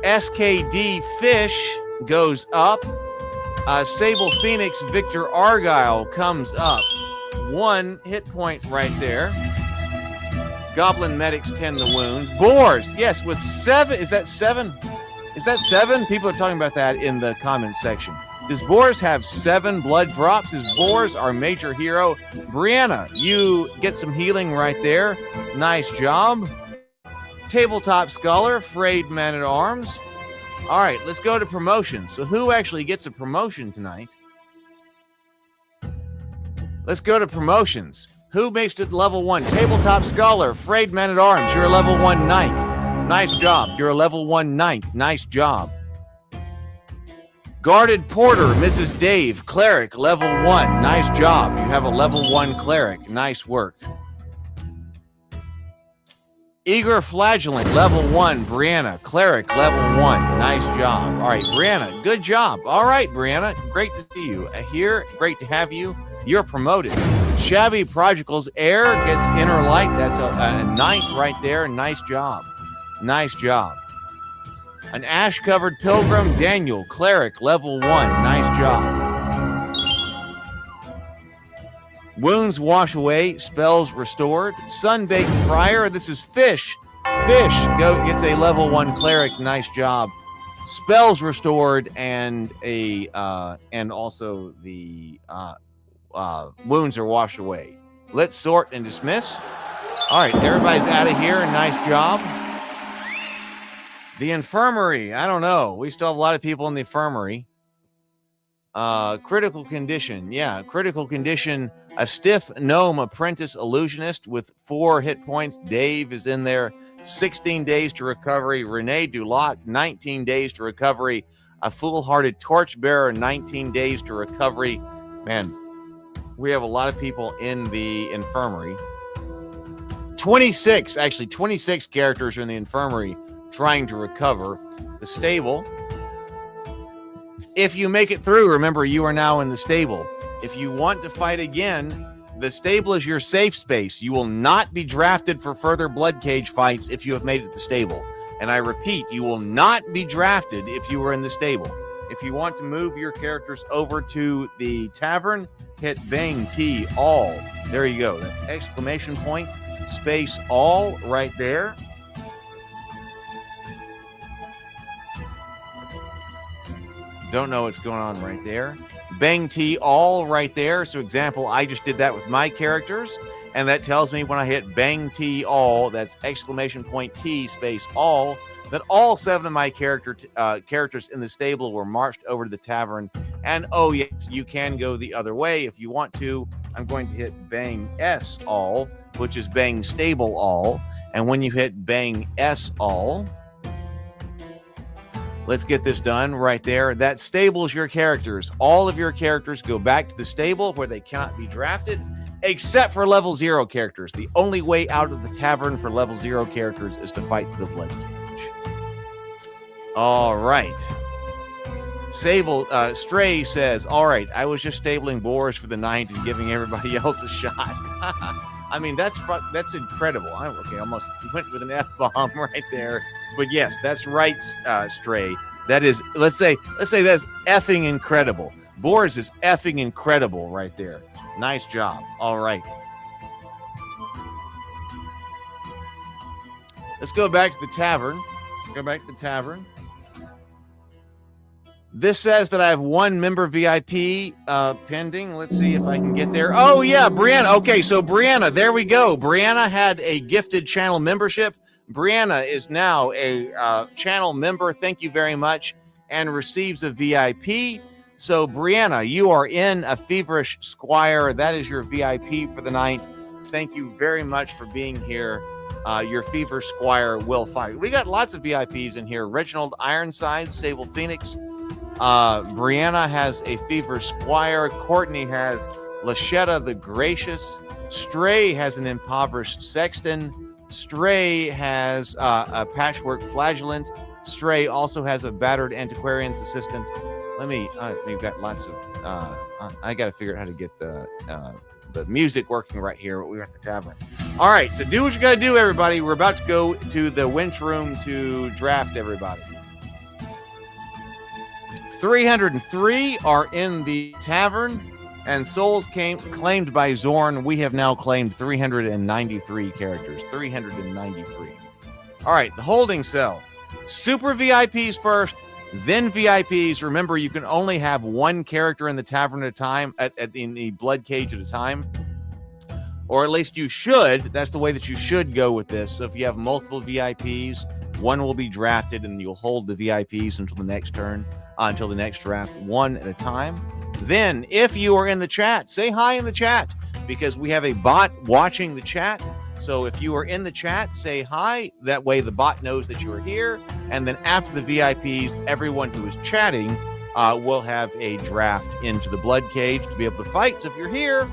SKD Fish goes up. Sable Phoenix Victor Argyle comes up. 1 hit point right there. Goblin Medics tend the wounds. Boars, yes, with 7. Is that 7? Is that 7? People are talking about that in the comments section. Does Boars have 7 blood drops? Is Boars our major hero? Brianna, you get some healing right there. Nice job. Tabletop Scholar, Afraid Man-at-Arms. All right, let's go to promotions. So who actually gets a promotion tonight? Let's go to promotions. Who makes it level 1? Tabletop Scholar, Afraid Man-at-Arms. You're a level 1 knight. Nice job. You're a level 1 knight. Nice job. Guarded Porter, Mrs. Dave, Cleric, level 1. Nice job. You have a level 1 Cleric. Nice work. Eager Flagellant, level 1. Brianna, Cleric, level 1. Nice job. All right, Brianna, good job. All right, Brianna, great to see you here. Great to have you. You're promoted. Shabby Prodigal's Heir gets inner light. That's a knight right there. Nice job. Nice job. An ash-covered pilgrim, Daniel, Cleric, level 1. Nice job. Wounds wash away, spells restored. Sunbaked Friar, this is Fish. Fish gets a level 1 cleric. Nice job. Spells restored and also the wounds are washed away. Let's sort and dismiss. All right, everybody's out of here. Nice job. The infirmary. I don't know. We still have a lot of people in the infirmary. Critical condition. Yeah, critical condition. A stiff gnome apprentice illusionist with 4 hit points. Dave is in there. 16 days to recovery. Renee Dulac, 19 days to recovery. A foolhardy torchbearer, 19 days to recovery. Man, we have a lot of people in the infirmary. 26 characters are in the infirmary trying to recover. The stable. If you make it through, remember, you are now in the stable. If you want to fight again, the stable is your safe space. You will not be drafted for further Bloodcage fights if you have made it to the stable. And I repeat, you will not be drafted if you are in the stable. If you want to move your characters over to the tavern, hit Bang T all. There you go. That's exclamation point, space all right there. Don't know what's going on right there. Bang T all right there. So example, I just did that with my characters, and that tells me when I hit Bang T all, that's exclamation point T space all, that all 7 of my characters in the stable were marched over to the tavern. And oh yes, you can go the other way if you want to. I'm going to hit Bang S all, which is Bang Stable all. And when you hit Bang S all, let's get this done right there. That stables your characters. All of your characters go back to the stable where they cannot be drafted, except for level 0 characters. The only way out of the tavern for level 0 characters is to fight the Bloodcage. All right. Stray says, all right, I was just stabling boars for the night and giving everybody else a shot. I mean, that's incredible. Okay, almost went with an F-bomb right there. But yes, that's right, Stray. That is, let's say that's effing incredible. Boars is effing incredible right there. Nice job. All right. Let's go back to the tavern. This says that I have 1 member VIP pending. Let's see if I can get there. Oh, yeah, Brianna. Okay, so Brianna, there we go. Brianna had a gifted channel membership. Brianna is now a channel member. Thank you very much. And receives a VIP. So, Brianna, you are in a Feverish Squire. That is your VIP for the night. Thank you very much for being here. Your Feverish Squire will fight. We got lots of VIPs in here. Reginald Ironside, Sable Phoenix. Brianna has a Feverish Squire. Courtney has Lashetta the Gracious. Stray has an Impoverished Sexton. Stray has a Patchwork Flagellant. Stray also has a Battered Antiquarian's Assistant. We've got lots of, I got to figure out how to get the music working right here. We're at the tavern. All right, so do what you got to do, everybody. We're about to go to the winch room to draft everybody. 303 are in the tavern, and souls claimed by Zorn. We have now claimed 393 characters. 393. All right, the holding cell. Super VIPs first, then VIPs. Remember, you can only have 1 character in the tavern at a time, in the Bloodcage at a time. Or at least you should. That's the way that you should go with this. So if you have multiple VIPs, 1 will be drafted, and you'll hold the VIPs until the next turn. Until the next draft, 1 at a time. Then, if you are in the chat, say hi in the chat, because we have a bot watching the chat. So if you are in the chat, say hi. That way the bot knows that you are here. And then after the VIPs, everyone who is chatting will have a draft into the Bloodcage to be able to fight. So if you're here,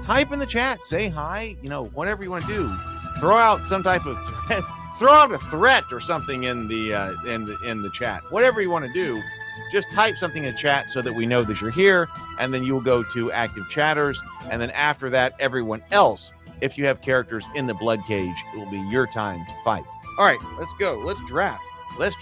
type in the chat, say hi, whatever you want to do. Throw out some type of threat. Throw out a threat or something in the chat. Whatever you want to do. Just type something in chat so that we know that you're here, and then you'll go to active chatters. And then after that, everyone else, if you have characters in the Bloodcage, it will be your time to fight. All right, let's go. Let's draft. And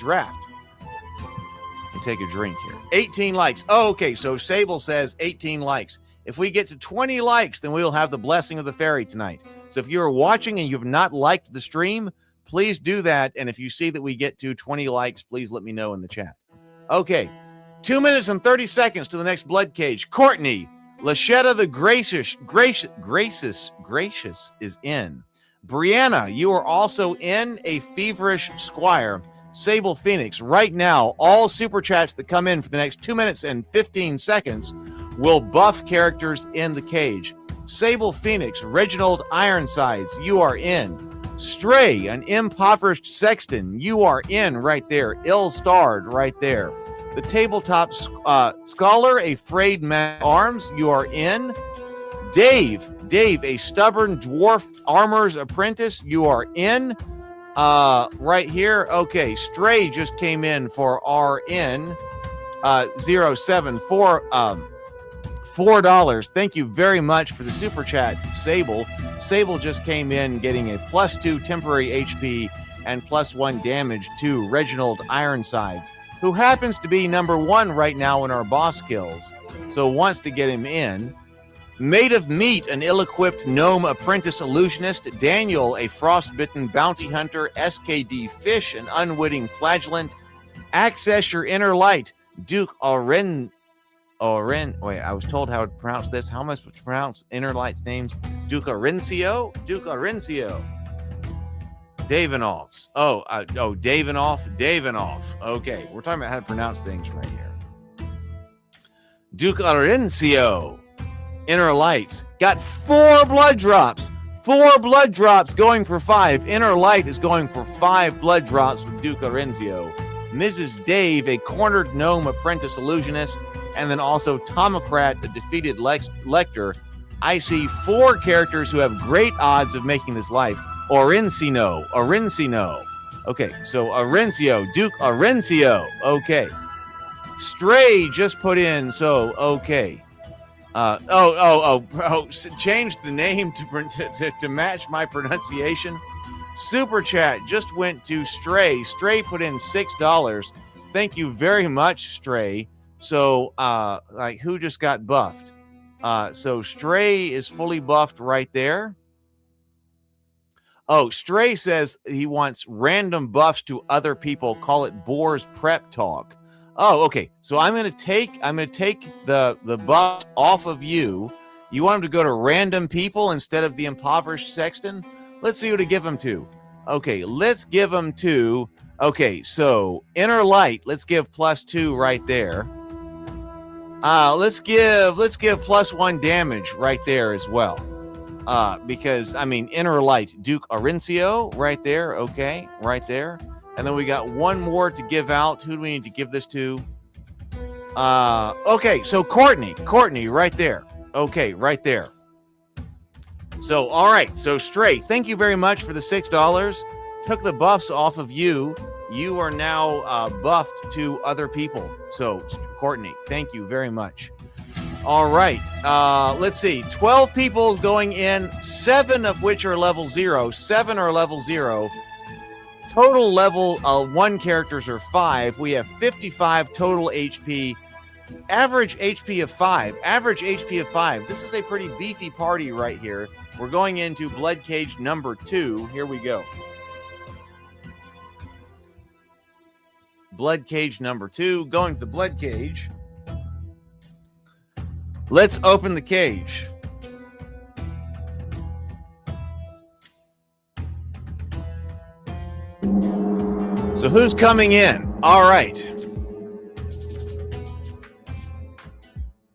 take a drink here. 18 likes. Oh, okay. So Sable says 18 likes. If we get to 20 likes, then we will have the blessing of the fairy tonight. So if you are watching and you've not liked the stream, please do that. And if you see that we get to 20 likes, please let me know in the chat. Okay, 2 minutes and 30 seconds to the next Bloodcage. Courtney, Lashetta the Gracious is in. Brianna, you are also in. A Feverish Squire. Sable Phoenix, right now, all super chats that come in for the next 2 minutes and 15 seconds will buff characters in the cage. Sable Phoenix, Reginald Ironsides, you are in. Stray, an impoverished sexton, you are in right there. Ill-starred right there. The tabletop scholar, a frayed man at arms, you are in. Dave, a stubborn dwarf armor's apprentice, you are in. Right here. Okay, Stray just came in for RN 074 $4. Thank you very much for the super chat, Sable. Sable just came in getting a +2 temporary HP and +1 damage to Reginald Ironsides, who happens to be number 1 right now in our boss kills, so wants to get him in. Made of Meat, an ill-equipped gnome apprentice illusionist. Daniel, a frostbitten bounty hunter. SKD Fish, an unwitting flagellant. Access your inner light. Duke Wait, I was told how to pronounce this. How am I supposed to pronounce inner light's names? Duke Orencio? Davinoffs. Davinoff. Okay, we're talking about how to pronounce things right here. Duke Orencio. Inner Light got 4 blood drops. 4 blood drops going for 5. Inner Light is going for 5 blood drops with Duke Orenzio. Mrs. Dave, a cornered gnome apprentice illusionist. And then also Tomocrat, a defeated lector. I see 4 characters who have great odds of making this life. Orencino. Okay, so Orencio, Duke Orencio. Okay. Stray just put in, so okay. Changed the name to match my pronunciation. Super chat just went to Stray. Stray put in $6. Thank you very much, Stray. So, who just got buffed? So Stray is fully buffed right there. Oh, Stray says he wants random buffs to other people. Call it Boar's Prep Talk. Oh, okay. So I'm gonna take the buff off of you. You want him to go to random people instead of the impoverished sexton? Let's see who to give him to. Okay, let's give him to. Okay, so Inner Light. Let's give +2 right there. Let's give +1 damage right there as well. Because I mean Inner Light, Duke Orencio right there. Okay, right there. And then we got one more to give out. Who do we need to give this to? Okay, so Courtney, right there. Okay, right there. So, all right. So, Stray, thank you very much for the $6. Took the buffs off of you. You are now buffed to other people. So, Courtney, thank you very much. All right. Let's see. 12 people going in, 7 of which are level 0. 7 are level 0. Total level 1 characters are 5. We have 55 total HP. Average HP of 5. This is a pretty beefy party right here. We're going into Bloodcage number 2. Here we go. Bloodcage number 2. Going to the Bloodcage. Let's open the cage. So who's coming in? All right.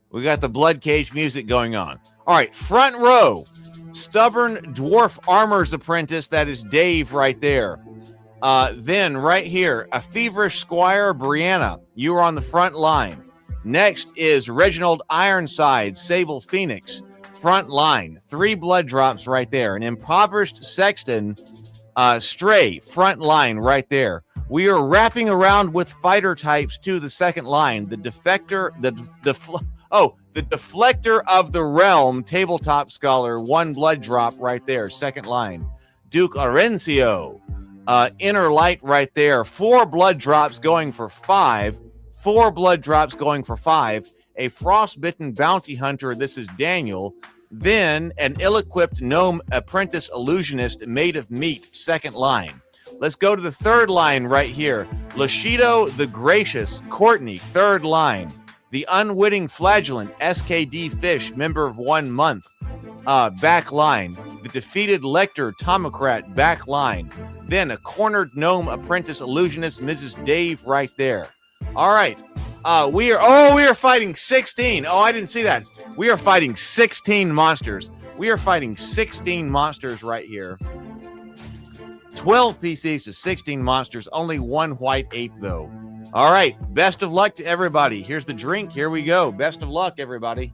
We got the Bloodcage music going on. All right, front row. Stubborn dwarf armor's apprentice. That is Dave right there. Then right here, a feverish squire, Brianna. You are on the front line. Next is Reginald Ironside, Sable Phoenix. Front line. 3 blood drops right there. An impoverished sexton, Stray. Front line right there. We are wrapping around with fighter types to the second line. The defector, the deflector of the realm, tabletop scholar, 1 blood drop right there, second line. Duke Orencio, inner light right there, 4 blood drops going for 5. 4 blood drops going for 5. a frostbitten bounty hunter. This is Daniel. Then an ill-equipped gnome apprentice illusionist made of meat, second line. Let's go to the third line right here. Lashido the Gracious, Courtney, third line. The unwitting flagellant, SKD Fish, member of 1 month, back line. The defeated lector, Tomocrat, back line. Then a cornered gnome apprentice illusionist, Mrs. Dave, right there. All right. We are fighting 16. Oh, I didn't see that. We are fighting 16 monsters. We are fighting 16 monsters right here. 12 PCs to 16 monsters. Only 1 white ape, though. All right. Best of luck to everybody. Here's the drink. Here we go. Best of luck, everybody.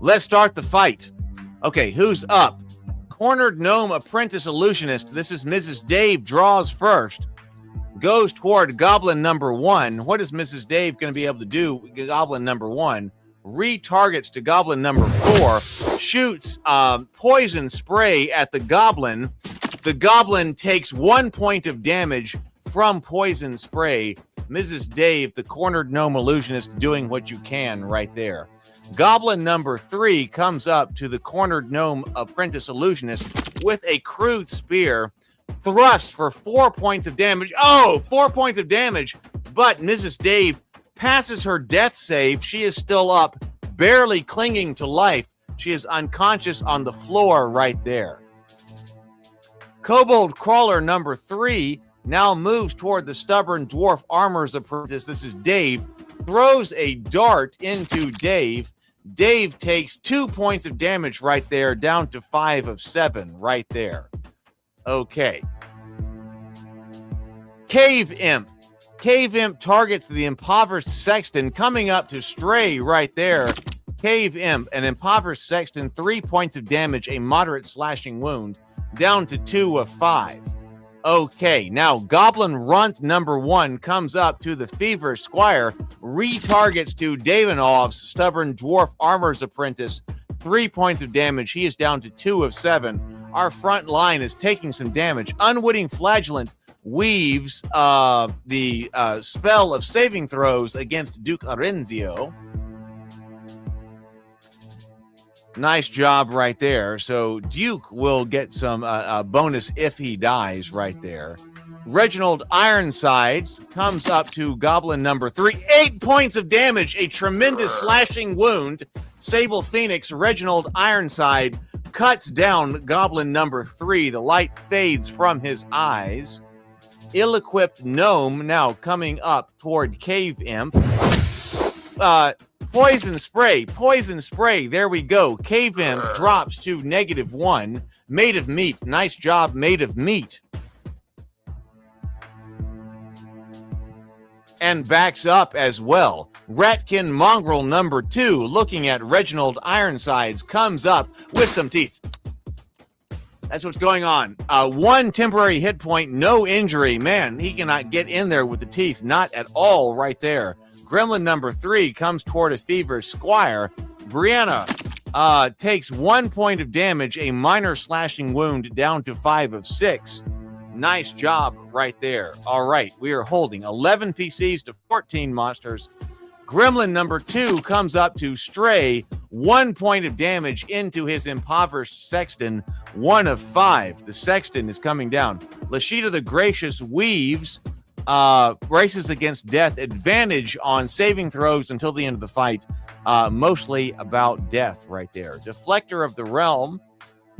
Let's start the fight. Okay, who's up? Cornered gnome apprentice illusionist. This is Mrs. Dave. Draws first. Goes toward goblin number 1. What is Mrs. Dave going to be able to do? Goblin number 1. Retargets to goblin number 4. Shoots poison spray at the goblin. The goblin takes 1 point of damage from poison spray. Mrs. Dave, the cornered gnome illusionist, doing what you can right there. Goblin number 3 comes up to the cornered gnome apprentice illusionist with a crude spear, thrust for 4 points of damage. Oh, 4 points of damage, but Mrs. Dave passes her death save. She is still up, barely clinging to life. She is unconscious on the floor right there. Kobold crawler number 3 now moves toward the stubborn dwarf armor's apprentice. This is Dave. Throws a dart into Dave. Dave takes 2 points of damage right there, down to 5 of 7 right there. Okay. Cave Imp. Cave Imp targets the impoverished sexton, coming up to Stray right there. Cave Imp, an impoverished sexton, 3 points of damage, a moderate slashing wound, down to 2 of 5. Okay, now Goblin Runt number 1 comes up to the feverish squire, retargets to Davinov's stubborn dwarf armor's apprentice, 3 points of damage. He is down to 2 of 7. Our front line is taking some damage. Unwitting flagellant weaves the spell of saving throws against Duke Arenzio. Nice job right there. So Duke will get some bonus if he dies right there. Reginald Ironsides comes up to goblin number 3. 8 points of damage, a tremendous slashing wound. Sable Phoenix, Reginald Ironside, cuts down goblin number 3. The light fades from his eyes. Ill-equipped gnome now coming up toward Cave Imp. Poison spray. There we go. Cave Imp drops to -1. Made of meat. Nice job, made of meat. And backs up as well. Ratkin Mongrel number 2, looking at Reginald Ironsides, comes up with some teeth. That's what's going on. 1 temporary hit point, no injury. Man, he cannot get in there with the teeth. Not at all right there. Gremlin number 3 comes toward a feverish squire. Brianna takes 1 point of damage, a minor slashing wound, down to 5 of 6. Nice job right there. All right, we are holding 11 PCs to 14 monsters. Gremlin number 2 comes up to Stray, 1 point of damage into his impoverished sexton, 1 of 5. The sexton is coming down. Lashida the Gracious weaves, races against death, advantage on saving throws until the end of the fight, mostly about death right there. Deflector of the Realm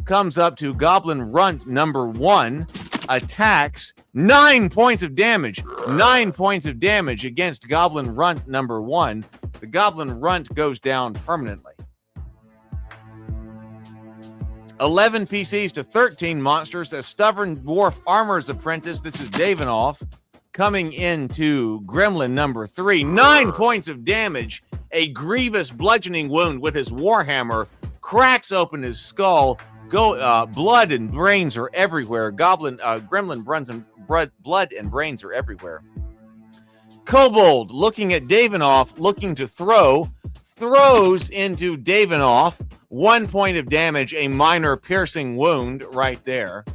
comes up to Goblin Runt number 1, attacks, 9 points of damage. 9 points of damage against Goblin Runt number 1. The Goblin Runt goes down permanently. 11 PCs to 13 monsters. A stubborn dwarf armor's apprentice. This is Davinoff coming into Gremlin number 3. 9 points of damage. A grievous bludgeoning wound with his warhammer. Cracks open his skull. Blood and brains are everywhere. Gremlin blood and brains are everywhere. Kobold looking at Davinoff, looking to throw. Throws into Davinoff. 1 point of damage, a minor piercing wound right there.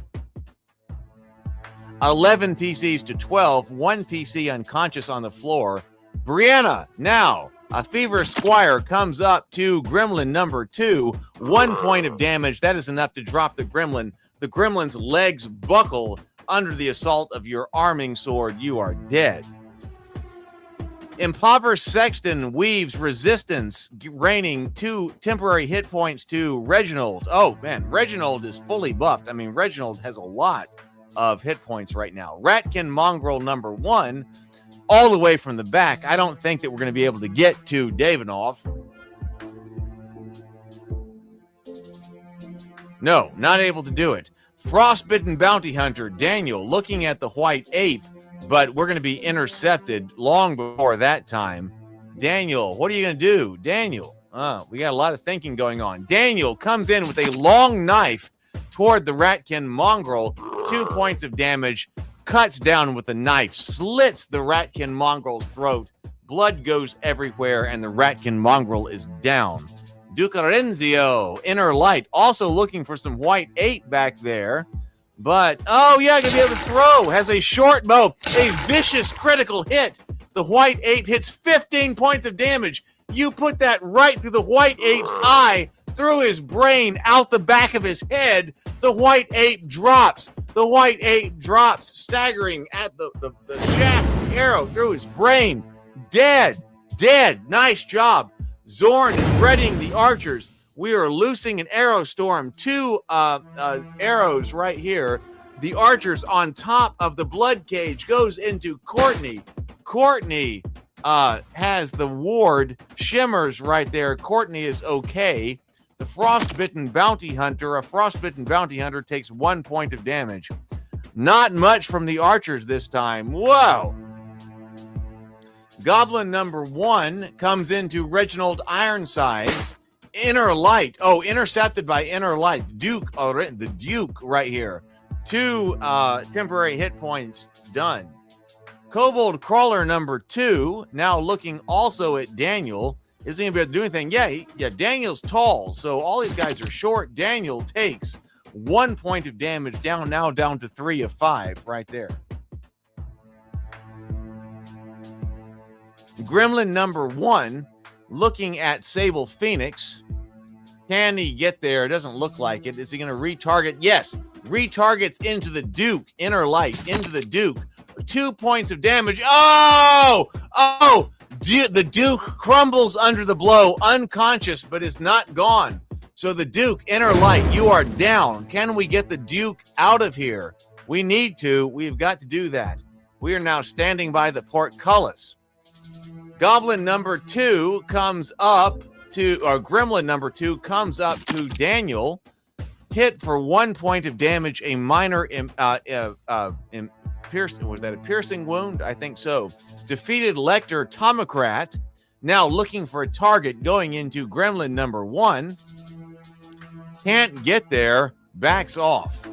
11 PCs to 12, 1 PC unconscious on the floor. Brianna, now, a Fever Squire comes up to Gremlin number 2. 1 point of damage. That is enough to drop the Gremlin. The Gremlin's legs buckle under the assault of your arming sword. You are dead. Impoverished Sexton weaves resistance, raining 2 temporary hit points to Reginald. Oh, man, Reginald is fully buffed. I mean, Reginald has a lot of hit points right now. Ratkin Mongrel number 1, all the way from the back. I don't think that we're going to be able to get to Davinov. No, not able to do it. Frostbitten Bounty Hunter, Daniel, looking at the white ape, but we're going to be intercepted long before that time. Daniel, what are you going to do? Daniel, we got a lot of thinking going on. Daniel comes in with a long knife toward the Ratkin Mongrel. 2 points of damage, cuts down with the knife, slits the Ratkin Mongrel's throat. Blood goes everywhere, and the Ratkin Mongrel is down. Ducarenzio, Inner Light, also looking for some white 8 back there. But, oh yeah, gonna be able to throw. Has a short bow. A vicious critical hit. The white ape hits 15 points of damage. You put that right through the white ape's eye, through his brain, out the back of his head. The white ape drops. The white ape drops, staggering at the shaft of the arrow through his brain. Dead. Dead. Nice job. Zorn is readying the archers. We are loosing an arrow storm. 2 arrows right here. The archers on top of the Bloodcage goes into Courtney. Courtney has the ward. Shimmers right there. Courtney is okay. The Frostbitten Bounty Hunter. A Frostbitten Bounty Hunter takes 1 point of damage. Not much from the archers this time. Whoa. Goblin number 1 comes into Reginald Ironsides. Inner Light. Oh, intercepted by Inner Light. Duke, the Duke right here. 2 temporary hit points done. Kobold Crawler number 2, now looking also at Daniel. Is he going to be able to do anything? Yeah, Daniel's tall, so all these guys are short. Daniel takes 1 point of damage, down to 3 of 5 right there. Gremlin number 1, looking at Sable Phoenix. Can he get there? It doesn't look like it. Is he going to retarget? Yes. Retargets into the Duke. Inner Light into the Duke. 2 points of damage. Oh! The Duke crumbles under the blow, unconscious, but is not gone. So the Duke, Inner Light, you are down. Can we get the Duke out of here? We need to. We've got to do that. We are now standing by the portcullis. Goblin number 2 comes up to, or Gremlin number 2 comes up to Daniel, hit for 1 point of damage, a minor piercing. Was that a piercing wound? I think so. Defeated Lecter Tomocrat, now looking for a target, going into Gremlin number 1. Can't get there, backs off.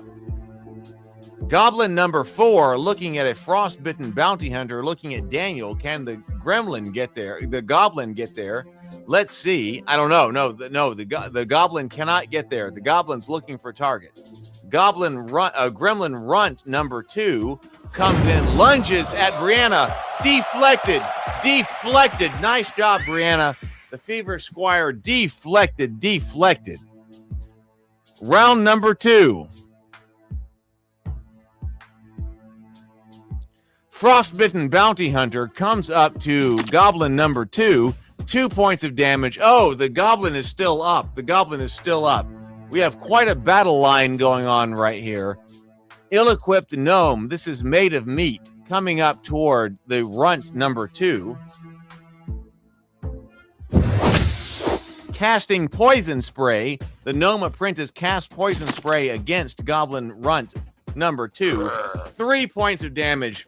Goblin number 4, looking at a Frostbitten Bounty Hunter, looking at Daniel. Can the Gremlin get there? The Goblin get there? Let's see. I don't know. The Goblin cannot get there. The Goblin's looking for a target. Gremlin Runt number 2 comes in, lunges at Brianna. Deflected. Nice job, Brianna. The Fever Squire deflected. Round number 2. Frostbitten Bounty Hunter comes up to Goblin number 2. 2 points of damage. Oh, the Goblin is still up. We have quite a battle line going on right here. Ill-equipped Gnome. This is made of meat. Coming up toward the Runt number 2. Casting Poison Spray. The Gnome Apprentice casts Poison Spray against Goblin Runt number 2. 3 points of damage.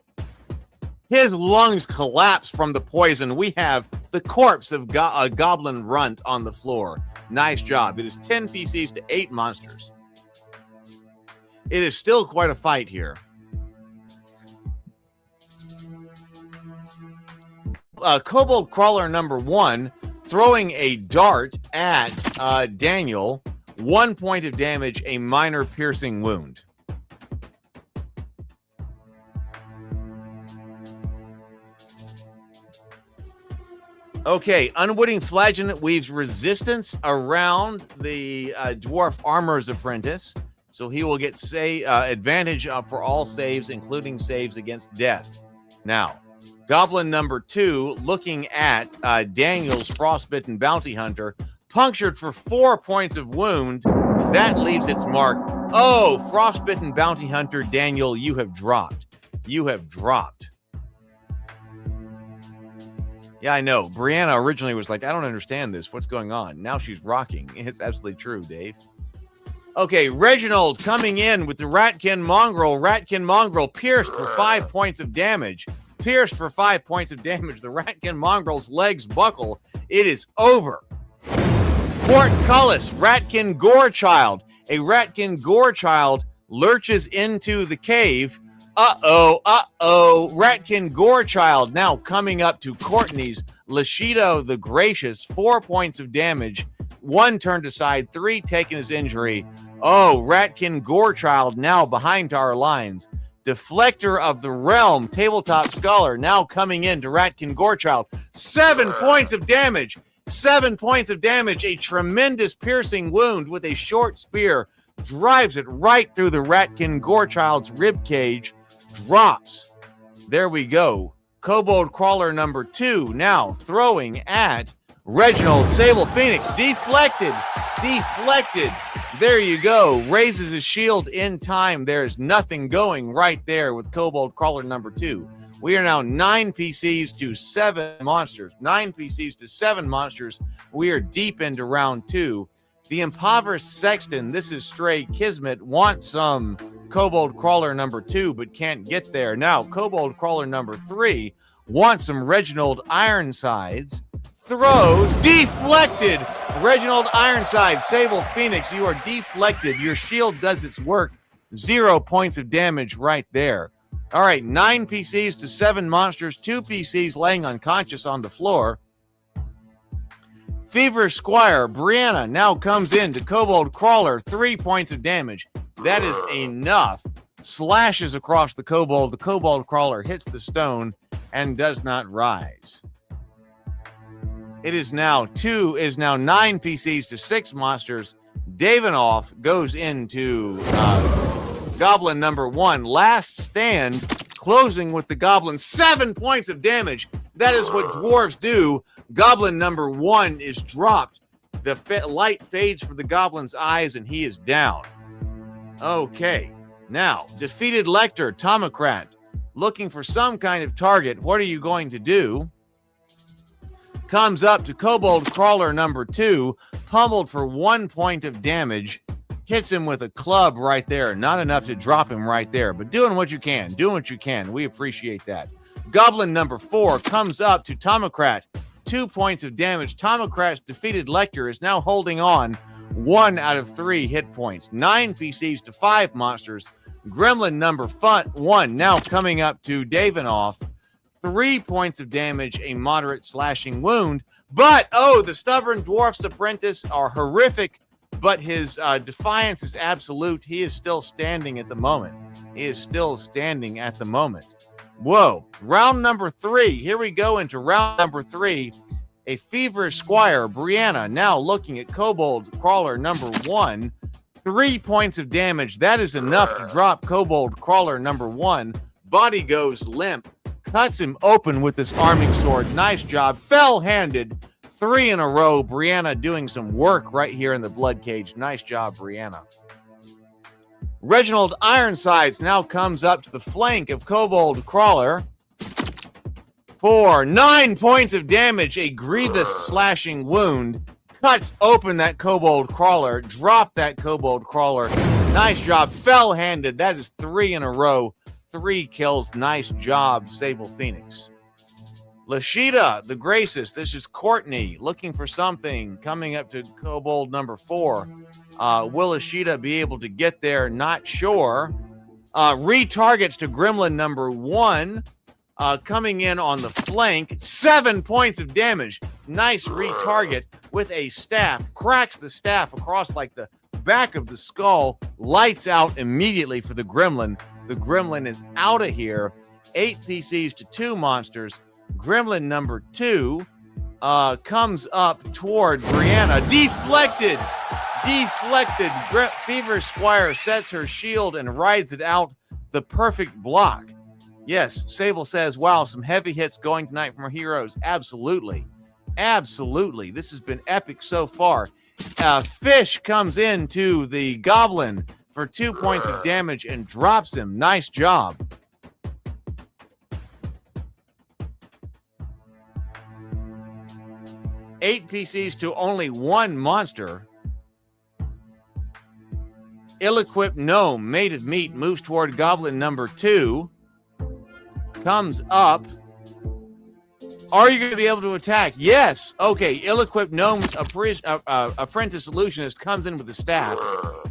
His lungs collapse from the poison. We have the corpse of a Goblin Runt on the floor. Nice job. It is 10 PCs to 8 monsters. It is still quite a fight here. Kobold Crawler number 1 throwing a dart at Daniel. 1 point of damage, a minor piercing wound. Okay, Unwitting Flagellant weaves resistance around the Dwarf Armorer's Apprentice, so he will get advantage for all saves, including saves against death. Now, Goblin number 2, looking at Daniel's Frostbitten Bounty Hunter, punctured for 4 points of wound. That leaves its mark. Oh, Frostbitten Bounty Hunter, Daniel, you have dropped. You have dropped. Yeah, I know. Brianna originally was like, I don't understand this. What's going on? Now she's rocking. It's absolutely true, Dave. Okay, Reginald coming in with the Ratkin Mongrel. Ratkin Mongrel pierced for 5 points of damage. Pierced for 5 points of damage. The Ratkin Mongrel's legs buckle. It is over. Portcullis, Ratkin Gorechild. A Ratkin Gorechild lurches into the cave. Ratkin Gorechild now coming up to Courtney's Lashido the Gracious. 4 points of damage. 1 turned aside, 3 taken as injury. Oh, Ratkin Gorechild now behind our lines. Deflector of the Realm, Tabletop Scholar now coming in to Ratkin Gorechild. 7 points of damage. 7 points of damage. A tremendous piercing wound with a short spear. Drives it right through the Ratkin Gorechild's rib cage. Drops. There we go. Kobold Crawler number 2 now throwing at Reginald Sable Phoenix. Deflected. Deflected. There you go. Raises his shield in time. There's nothing going right there with Kobold Crawler number 2. We are now 9 PCs to 7 monsters. 9 PCs to 7 monsters. We are deep into round 2. The Impoverished Sexton, this is Stray Kismet, wants some Kobold Crawler number 2, but can't get there. Now, Kobold Crawler number 3 wants some Reginald Ironsides. Throws, deflected. Reginald Ironsides, Sable Phoenix, you are deflected. Your shield does its work. 0 points of damage right there. All right, 9 PCs to 7 monsters, 2 PCs laying unconscious on the floor. Fever Squire, Brianna now comes in to Kobold Crawler, 3 points of damage. That is enough. Slashes across the Kobold. The Kobold Crawler hits the stone and does not rise. It is now 9 PCs to 6 monsters. Davinoff goes into Goblin number 1. Last stand, closing with the Goblin. 7 points of damage. That is what dwarves do. Goblin number 1 is dropped. The light fades from the Goblin's eyes, and he is down. Okay. Now, defeated Lector, Tomocrat, looking for some kind of target. What are you going to do? Comes up to Kobold Crawler number 2, pummeled for 1 point of damage. Hits him with a club right there. Not enough to drop him right there, but doing what you can. Doing what you can. We appreciate that. Goblin number 4 comes up to Tomocrat. 2 points of damage. Tomocrat's defeated Lector is now holding on 1 out of 3 hit points. 9 PCs to 5 monsters. Gremlin number 1 now coming up to Davinoff. 3 points of damage, a moderate slashing wound. But, the Stubborn Dwarf's Apprentice are horrific, but his defiance is absolute. He is still standing at the moment. Whoa. Round number 3. Here we go into round number 3. A Feverish Squire, Brianna, now looking at Kobold Crawler number 1. 3 points of damage. That is enough to drop Kobold Crawler number 1. Body goes limp. Cuts him open with this arming sword. Nice job. Fell-handed. 3 in a row. Brianna doing some work right here in the Bloodcage. Nice job, Brianna. Reginald Ironsides now comes up to the flank of Kobold Crawler for 9 points of damage. A grievous slashing wound. Cuts open that Kobold Crawler. Drop that Kobold Crawler. Nice job. Fell-handed. That is 3 in a row. 3 kills. Nice job, Sable Phoenix. Lashida, the Gracious. This is Courtney looking for something. Coming up to Kobold number 4. Will Lashida be able to get there? Not sure. Retargets to Gremlin number 1. Coming in on the flank. 7 points of damage. Nice retarget with a staff. Cracks the staff across like the back of the skull. Lights out immediately for the Gremlin. The Gremlin is out of here. 8 PCs to 2 monsters. Gremlin number 2 comes up toward Brianna. Deflected. Fever Squire sets her shield and rides it out. The perfect block. Yes, Sable says, wow, some heavy hits going tonight from our heroes. Absolutely. This has been epic so far. Fish comes into the goblin for 2 points of damage and drops him. Nice job. Eight PCs to only one monster. Ill-equipped gnome made of meat moves toward goblin number 2. Comes up. Are you going to be able to attack? Yes. Okay. Ill-equipped gnome apprentice illusionist comes in with the staff.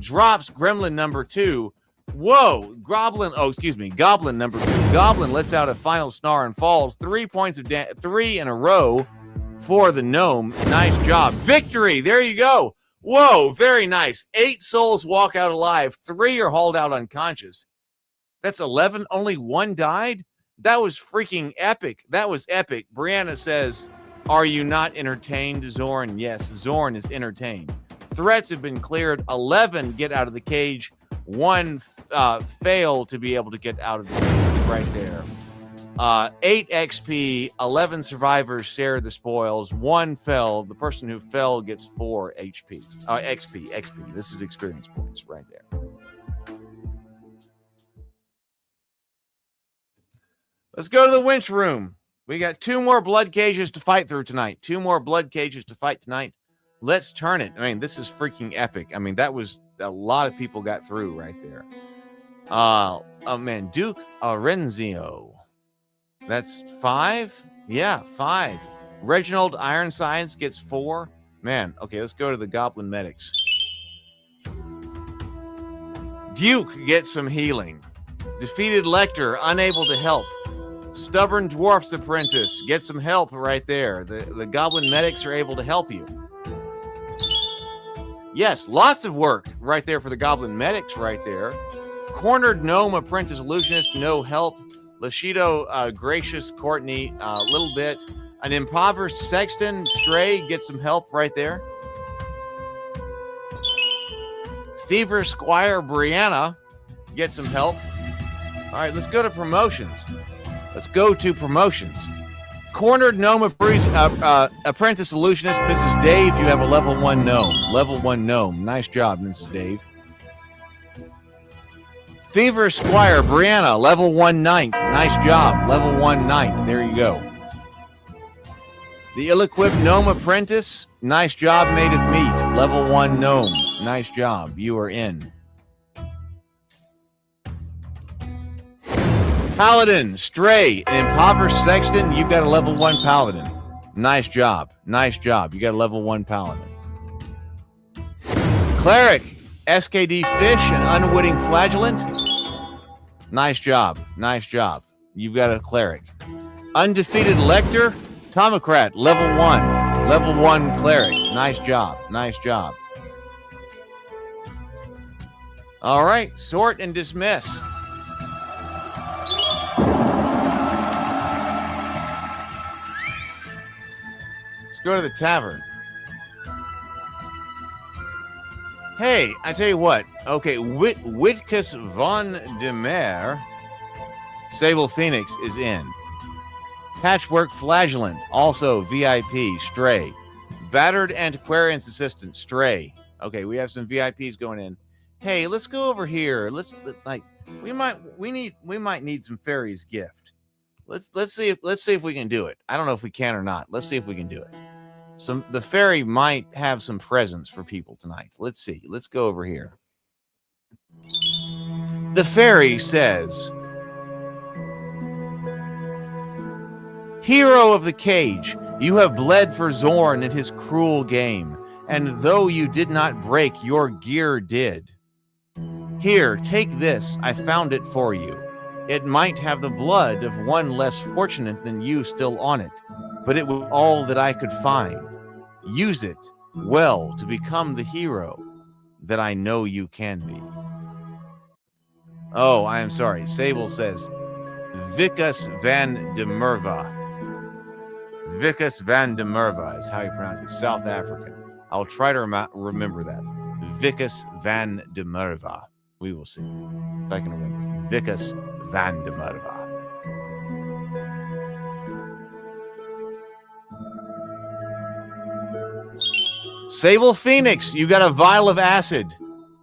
Drops gremlin number 2. Whoa. Goblin number 2. Goblin lets out a final snarl and falls. 3 points of damage. 3 in a row for the gnome. Nice job. Victory. There you go. Whoa, very nice. 8 souls walk out alive. 3 are hauled out unconscious. That's 11. Only 1 died? That was freaking epic. That was epic. Brianna says, are you not entertained, Zorn? Yes, Zorn is entertained. Threats have been cleared. 11 get out of the cage. 1 fail to be able to get out of the cage right there. 8 XP, 11 survivors share the spoils, 1 fell. The person who fell gets 4 XP. This is experience points right there. Let's go to the winch room. We got 2 more blood cages to fight through tonight. 2 more blood cages to fight tonight. Let's turn it. I mean, this is freaking epic. I mean, that was a lot of people got through right there. Oh man, Duke Arenzio. That's 5? Yeah, 5. Reginald Ironsides gets 4. Man, okay, let's go to the Goblin Medics. Duke gets some healing. Defeated Lecter, unable to help. Stubborn Dwarf's Apprentice, get some help right there. The Goblin Medics are able to help you. Yes, lots of work right there for the Goblin Medics right there. Cornered Gnome Apprentice Illusionist, no help. Lashido, Gracious, Courtney, a little bit. An Impoverished Sexton, Stray, get some help right there. Fever Squire, Brianna, get some help. All right, let's go to promotions. Cornered Gnome Apprentice Illusionist, Mrs. Dave, you have a level 1 gnome. Level 1 gnome. Nice job, Mrs. Dave. Fever Squire, Brianna, level 1 knight. Nice job. Level 1 knight. There you go. The Ill-equipped Gnome Apprentice, nice job, made of meat. Level 1 gnome. Nice job. You are in. Paladin, Stray, an Impoverished Sexton, you've got a level 1 Paladin. Nice job. You got a level 1 Paladin. Cleric, SKD Fish, an Unwitting Flagellant. Nice job. You've got a Cleric. Undefeated Lecter, Tomocrat, level 1. Level 1 Cleric. Nice job. All right, sort and dismiss. Let's go to the tavern. Hey, I tell you what. Okay, Witkus von de Meer, Sable Phoenix is in. Patchwork Flagellant, also VIP, Stray. Battered Antiquarian's Assistant, Stray. Okay, we have some VIPs going in. Hey, let's go over here. We might need some fairy's gift. Let's see if we can do it. I don't know if we can or not. Let's see if we can do it. The fairy might have some presents for people tonight. Let's see. Let's go over here. The fairy says, Hero of the cage, you have bled for Zorn in his cruel game, and though you did not break, your gear did. Here, take this. I found it for you. It might have the blood of one less fortunate than you still on it, but it was all that I could find. Use it well to become the hero that I know you can be. Oh, I am sorry. Sable says, Vicus van de Merva. Vickers van der Merwe is how you pronounce it. South African. I'll try to remember that. Vickers van der Merwe. We will see if I can remember. Vickers van der Merwe. Sable Phoenix, you got a vial of acid.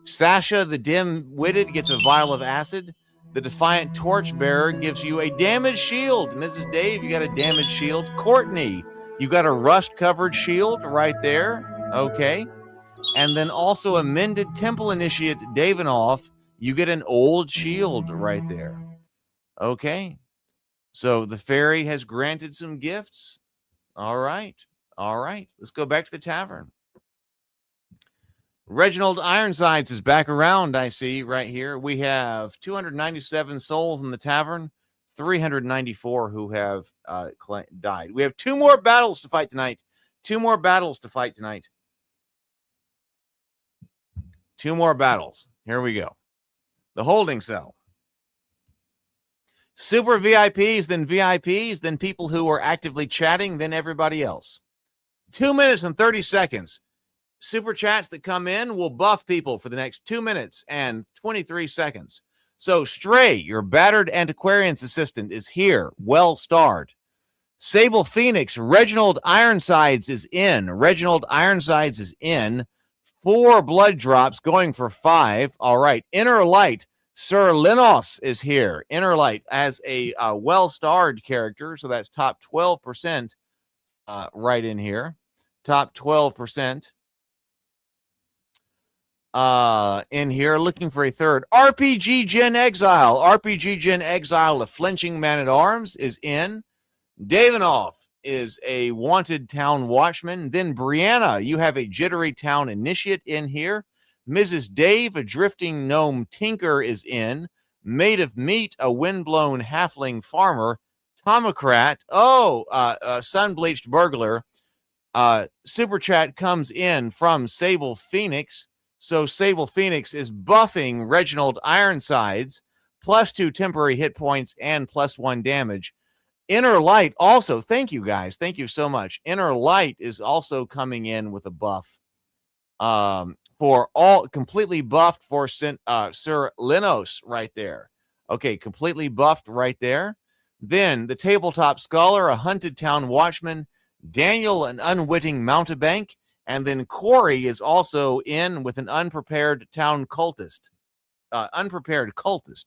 Sasha, the dim-witted, gets a vial of acid. The Defiant Torchbearer gives you a damaged shield. Mrs. Dave, you got a damaged shield. Courtney, you got a rust-covered shield right there. Okay. And then also a Mended Temple Initiate, Davinoff, you get an old shield right there. Okay. So the fairy has granted some gifts. All right. All right. Let's go back to the tavern. Reginald Ironsides is back around, I see, right here. We have 297 souls in the tavern, 394 who have died. We have 2 more battles to fight tonight. 2 more battles to fight tonight. 2 more battles. Here we go. The holding cell. Super VIPs, then people who are actively chatting, then everybody else. 2 minutes and 30 seconds. Super chats that come in will buff people for the next 2 minutes and 23 seconds. So Stray, your battered antiquarian's assistant, is here. Well starred. Sable Phoenix, Reginald Ironsides is in. Reginald Ironsides is in. 4 blood drops going for 5. All right. Inner Light, Sir Linos is here. Inner Light as a well-starred character. So that's top 12% right in here. Top 12%. In here, looking for a third. RPG Gen Exile. RPG Gen Exile, a flinching man-at-arms, is in. Davinoff is a wanted town watchman. Then Brianna, you have a jittery town initiate in here. Mrs. Dave, a drifting gnome tinker, is in. Maid of Meat, a windblown halfling farmer. Tomocrat, sun-bleached burglar. Super chat comes in from Sable Phoenix. So Sable Phoenix is buffing Reginald Ironsides, +2 temporary hit points and +1 damage. Inner Light also, thank you guys. Thank you so much. Inner Light is also coming in with a buff. For all completely buffed for Sir Linos right there. Okay, completely buffed right there. Then the Tabletop Scholar, a hunted town watchman. Daniel, an unwitting mountebank. And then Corey is also in with an unprepared town cultist. Unprepared cultist.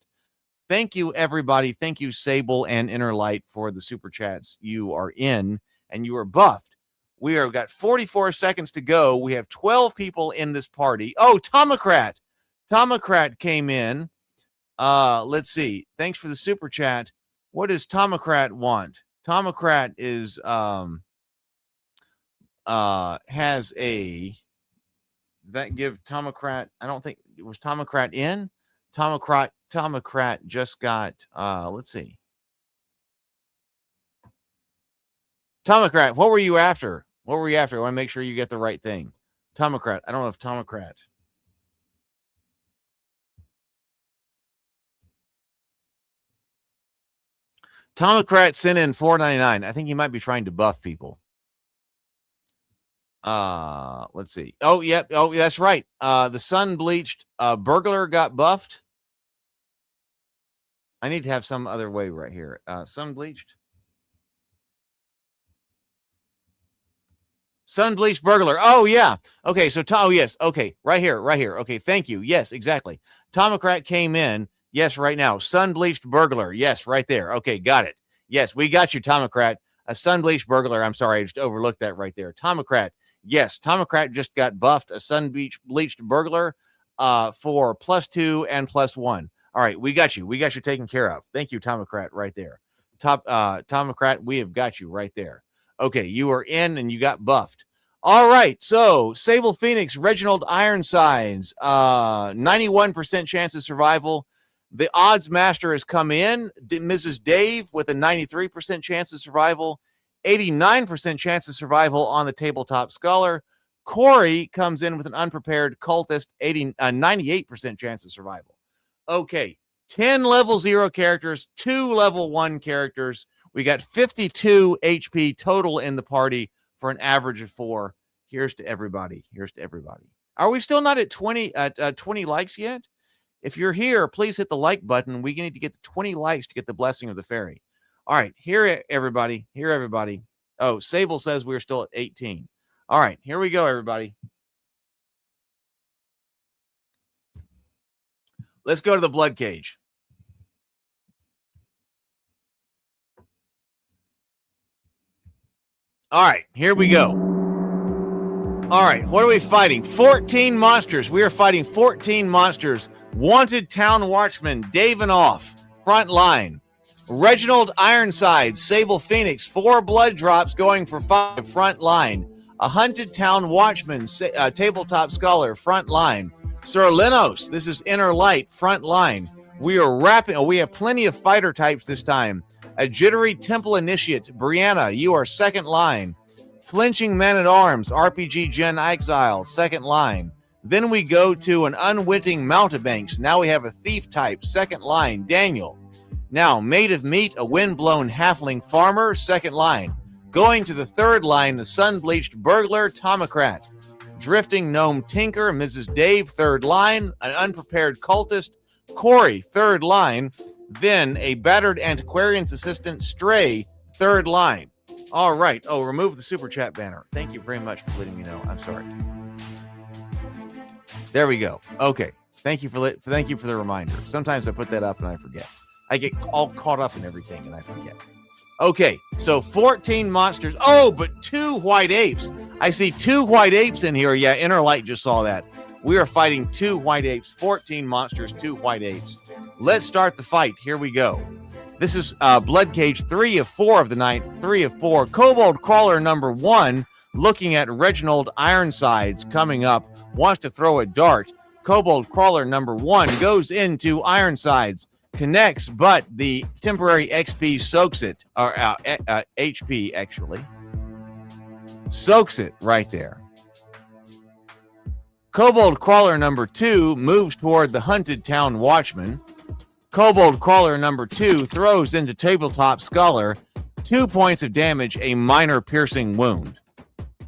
Thank you, everybody. Thank you, Sable and Inner Light, for the super chats. You are in and you are buffed. We are got 44 seconds to go. We have 12 people in this party. Oh, Tomocrat. Tomocrat came in. Let's see. Thanks for the super chat. What does Tomocrat want? Tomocrat is has a that give Tomocrat, I don't think it was Tomocrat in. Tomocrat just got let's see. Tomocrat, what were you after? What were you after? I want to make sure you get the right thing. Tomocrat. I don't know if Tomocrat. Tomocrat sent in $4.99. I think he might be trying to buff people. Let's see. Oh, yep. Oh, that's right. The sun-bleached burglar got buffed. I need to have some other way right here. Sun-bleached. Sun-bleached burglar. Oh, yeah. Okay, so, yes. Okay, right here. Okay, thank you. Yes, exactly. Tomocrat came in. Yes, right now. Sun-bleached burglar. Yes, right there. Okay, got it. Yes, we got you, Tomocrat. A sun-bleached burglar. I'm sorry, I just overlooked that right there. Tomocrat. Yes, Tomocrat just got buffed. A sun-bleached burglar for +2 and +1. All right, we got you. We got you taken care of. Thank you, Tomocrat, right there. Tomocrat, we have got you right there. Okay, you are in and you got buffed. All right, so Sable Phoenix, Reginald Ironsides, 91% chance of survival. The Odds Master has come in. Mrs. Dave with a 93% chance of survival. 89% chance of survival on the Tabletop Scholar. Corey comes in with an unprepared cultist, 98% chance of survival. Okay, 10 level 0 characters, 2 level 1 characters. We got 52 HP total in the party for an average of 4. Here's to everybody. Here's to everybody. Are we still not at 20 likes yet? If you're here, please hit the like button. We need to get to 20 likes to get the blessing of the fairy. All right, here, everybody. Here, everybody. Oh, Sable says we're still at 18. All right, here we go, everybody. Let's go to the Bloodcage. All right, here we go. All right, what are we fighting? 14 monsters. We are fighting 14 monsters. Wanted Town Watchman, Davenoff, front line. Reginald Ironside, Sable Phoenix, 4 blood drops going for 5, front line. A Hunted Town Watchman, Tabletop Scholar, front line. Sir Linos, this is Inner Light, front line. We are wrapping, we have plenty of fighter types this time. A Jittery Temple Initiate, Brianna, you are second line. Flinching Man-at-Arms, RPG Gen Exile, second line. Then we go to an Unwitting Mountebanks. Now we have a Thief type, second line, Daniel. Now, Maid of Meat, a Windblown Halfling Farmer, second line. Going to the third line, the Sun-Bleached Burglar, Tomocrat. Drifting Gnome Tinker, Mrs. Dave, third line. An Unprepared Cultist, Corey, third line. Then a Battered Antiquarian's Assistant, Stray, third line. All right. Oh, remove the super chat banner. Thank you very much for letting me know. I'm sorry. There we go. Okay. Thank you for the reminder. Sometimes I put that up and I forget. I get all caught up in everything and I forget. Okay, so 14 monsters. Oh, but 2 white apes. I see 2 white apes in here. Yeah, Inner Light just saw that. We are fighting 2 white apes, 14 monsters, 2 white apes. Let's start the fight. Here we go. This is Bloodcage, 3 of 4 of the night, 3 of 4. Kobold Crawler number 1, looking at Reginald Ironsides coming up, wants to throw a dart. Kobold Crawler number 1 goes into Ironsides, connects, but the temporary XP soaks it, or HP actually. Soaks it right there. Kobold Crawler number 2 moves toward the Hunted Town Watchman. Kobold Crawler number 2 throws into Tabletop Scholar, 2 points of damage, a minor piercing wound.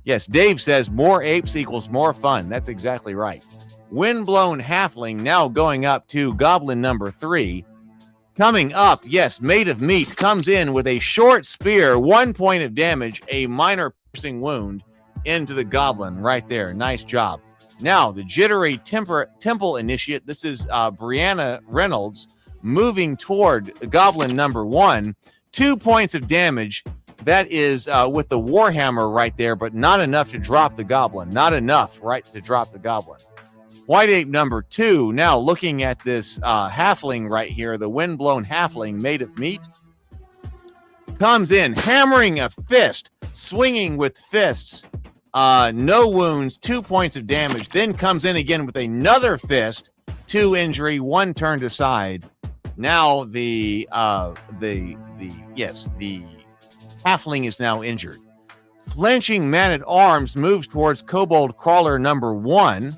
Yes, Dave says more apes equals more fun. That's exactly right. Windblown Halfling now going up to Goblin number 3. Coming up, yes, Maid of Meat comes in with a short spear, 1 point of damage, a minor piercing wound into the Goblin right there. Nice job. Now, the Jittery Temple Initiate, this is Brianna Reynolds, moving toward Goblin number 1. 2 points of damage. That is with the Warhammer right there, but not enough to drop the Goblin. Not enough, right, to drop the Goblin. White Ape number 2, now looking at this halfling right here, the Windblown Halfling, Maid of Meat, comes in, hammering a fist, swinging with fists, no wounds, 2 points of damage, then comes in again with another fist, 2 injury, 1 turned aside. Now the halfling is now injured. Flinching Man-at-Arms moves towards Kobold Crawler number 1.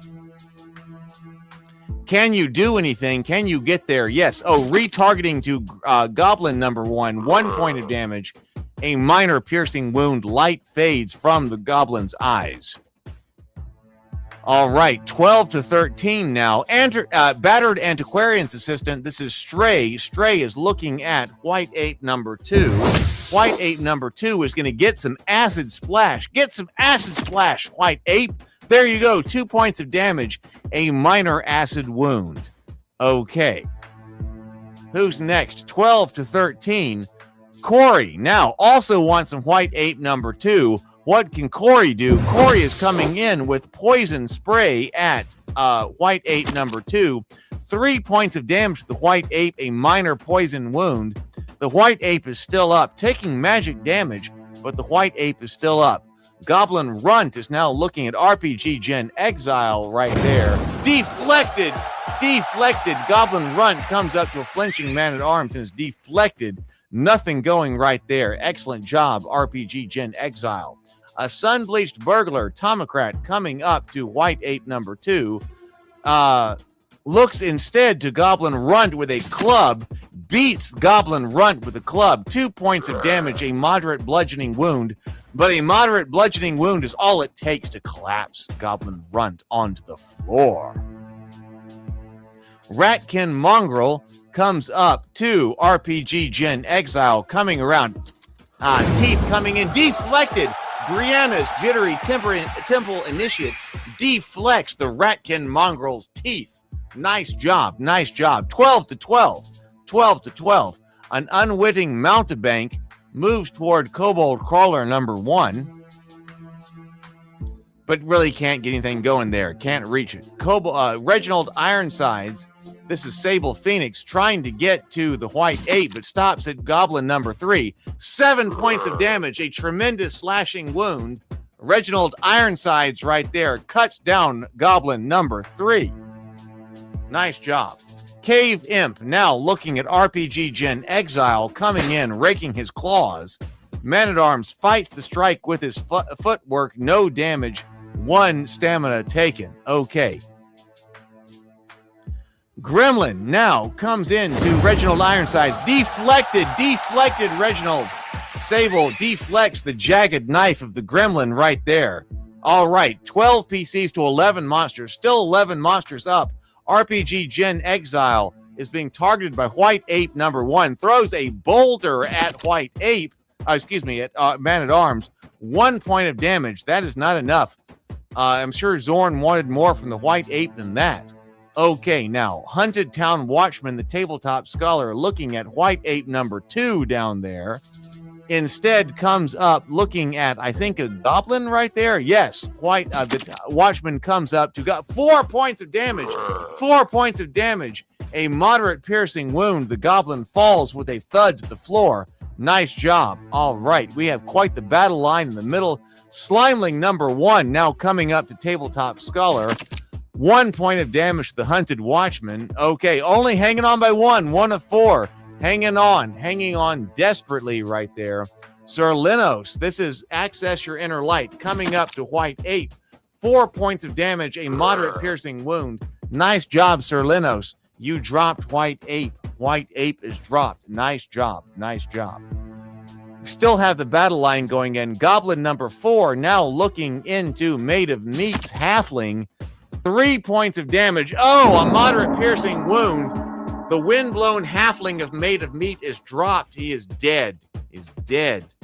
Can you do anything? Can you get there? Yes. Oh, retargeting to Goblin number 1. 1 point of damage. A minor piercing wound. Light fades from the Goblin's eyes. All right. 12 to 13 now. Battered Antiquarian's Assistant. This is Stray. Stray is looking at White Ape number 2. White Ape number 2 is going to get some acid splash. Get some acid splash, White Ape. There you go. 2 points of damage. A minor acid wound. Okay. Who's next? 12 to 13. Corey now also wants some White Ape number 2. What can Corey do? Corey is coming in with poison spray at White Ape number 2. 3 points of damage to the White Ape. A minor poison wound. The White Ape is still up, taking magic damage, but the White Ape is still up. Goblin Runt is now looking at RPG Gen Exile right there. Deflected. Goblin Runt comes up to a Flinching Man-at-Arms and is deflected. Nothing going right there. Excellent job, RPG Gen Exile. A Sun-Bleached Burglar, Tomocrat, coming up to White Ape number 2. looks instead to Goblin Runt with a club, beats Goblin Runt with a club. 2 points of damage, a moderate bludgeoning wound, but a moderate bludgeoning wound is all it takes to collapse Goblin Runt onto the floor. Ratkin Mongrel comes up to RPG Gen Exile, coming around. Teeth coming in, deflected. Brianna's Jittery Temple Initiate deflects the Ratkin Mongrel's teeth. Nice job, nice job. 12 to 12. 12 to 12. An unwitting mountebank moves toward Kobold Crawler number 1, but really can't get anything going there. Can't reach it. Reginald Ironsides, this is Sable Phoenix, trying to get to the White Ape, but stops at Goblin number 3. 7 points of damage, a tremendous slashing wound. Reginald Ironsides right there cuts down Goblin number 3. Nice job. Cave Imp now looking at RPG Gen Exile, coming in, raking his claws. Man-at-Arms fights the strike with his footwork, no damage, 1 stamina taken. Okay. Gremlin now comes into Reginald Ironsides. Deflected Reginald. Sable deflects the jagged knife of the Gremlin right there. All right, 12 PCs to 11 monsters. Still 11 monsters up. RPG Gen Exile is being targeted by White Ape number 1. Throws a boulder at White Ape. At Man-at-Arms. 1 point of damage. That is not enough. I'm sure Zorn wanted more from the White Ape than that. Okay, now, Hunted Town Watchman, the tabletop scholar, looking at White Ape number 2 down there, instead comes up looking at, I think, a goblin right there. Yes, the Watchman comes up to got 4 points of damage. 4 points of damage. A moderate piercing wound. The goblin falls with a thud to the floor. Nice job. All right, we have quite the battle line in the middle. Slimeling number 1 now coming up to tabletop scholar. 1 point of damage to the Hunted Watchman. Okay, only hanging on by 1 of 4. Hanging on desperately right there. Sir Linos, this is Access Your Inner Light, coming up to White Ape. 4 points of damage, a moderate piercing wound. Nice job, Sir Linos. You dropped White Ape. White Ape is dropped. Nice job. Nice job. We still have the battle line going in. Goblin number 4 now looking into Maid of Meat's Halfling. 3 points of damage. Oh, a moderate piercing wound. The windblown halfling of Maid of Meat is dropped. He is dead. He's dead.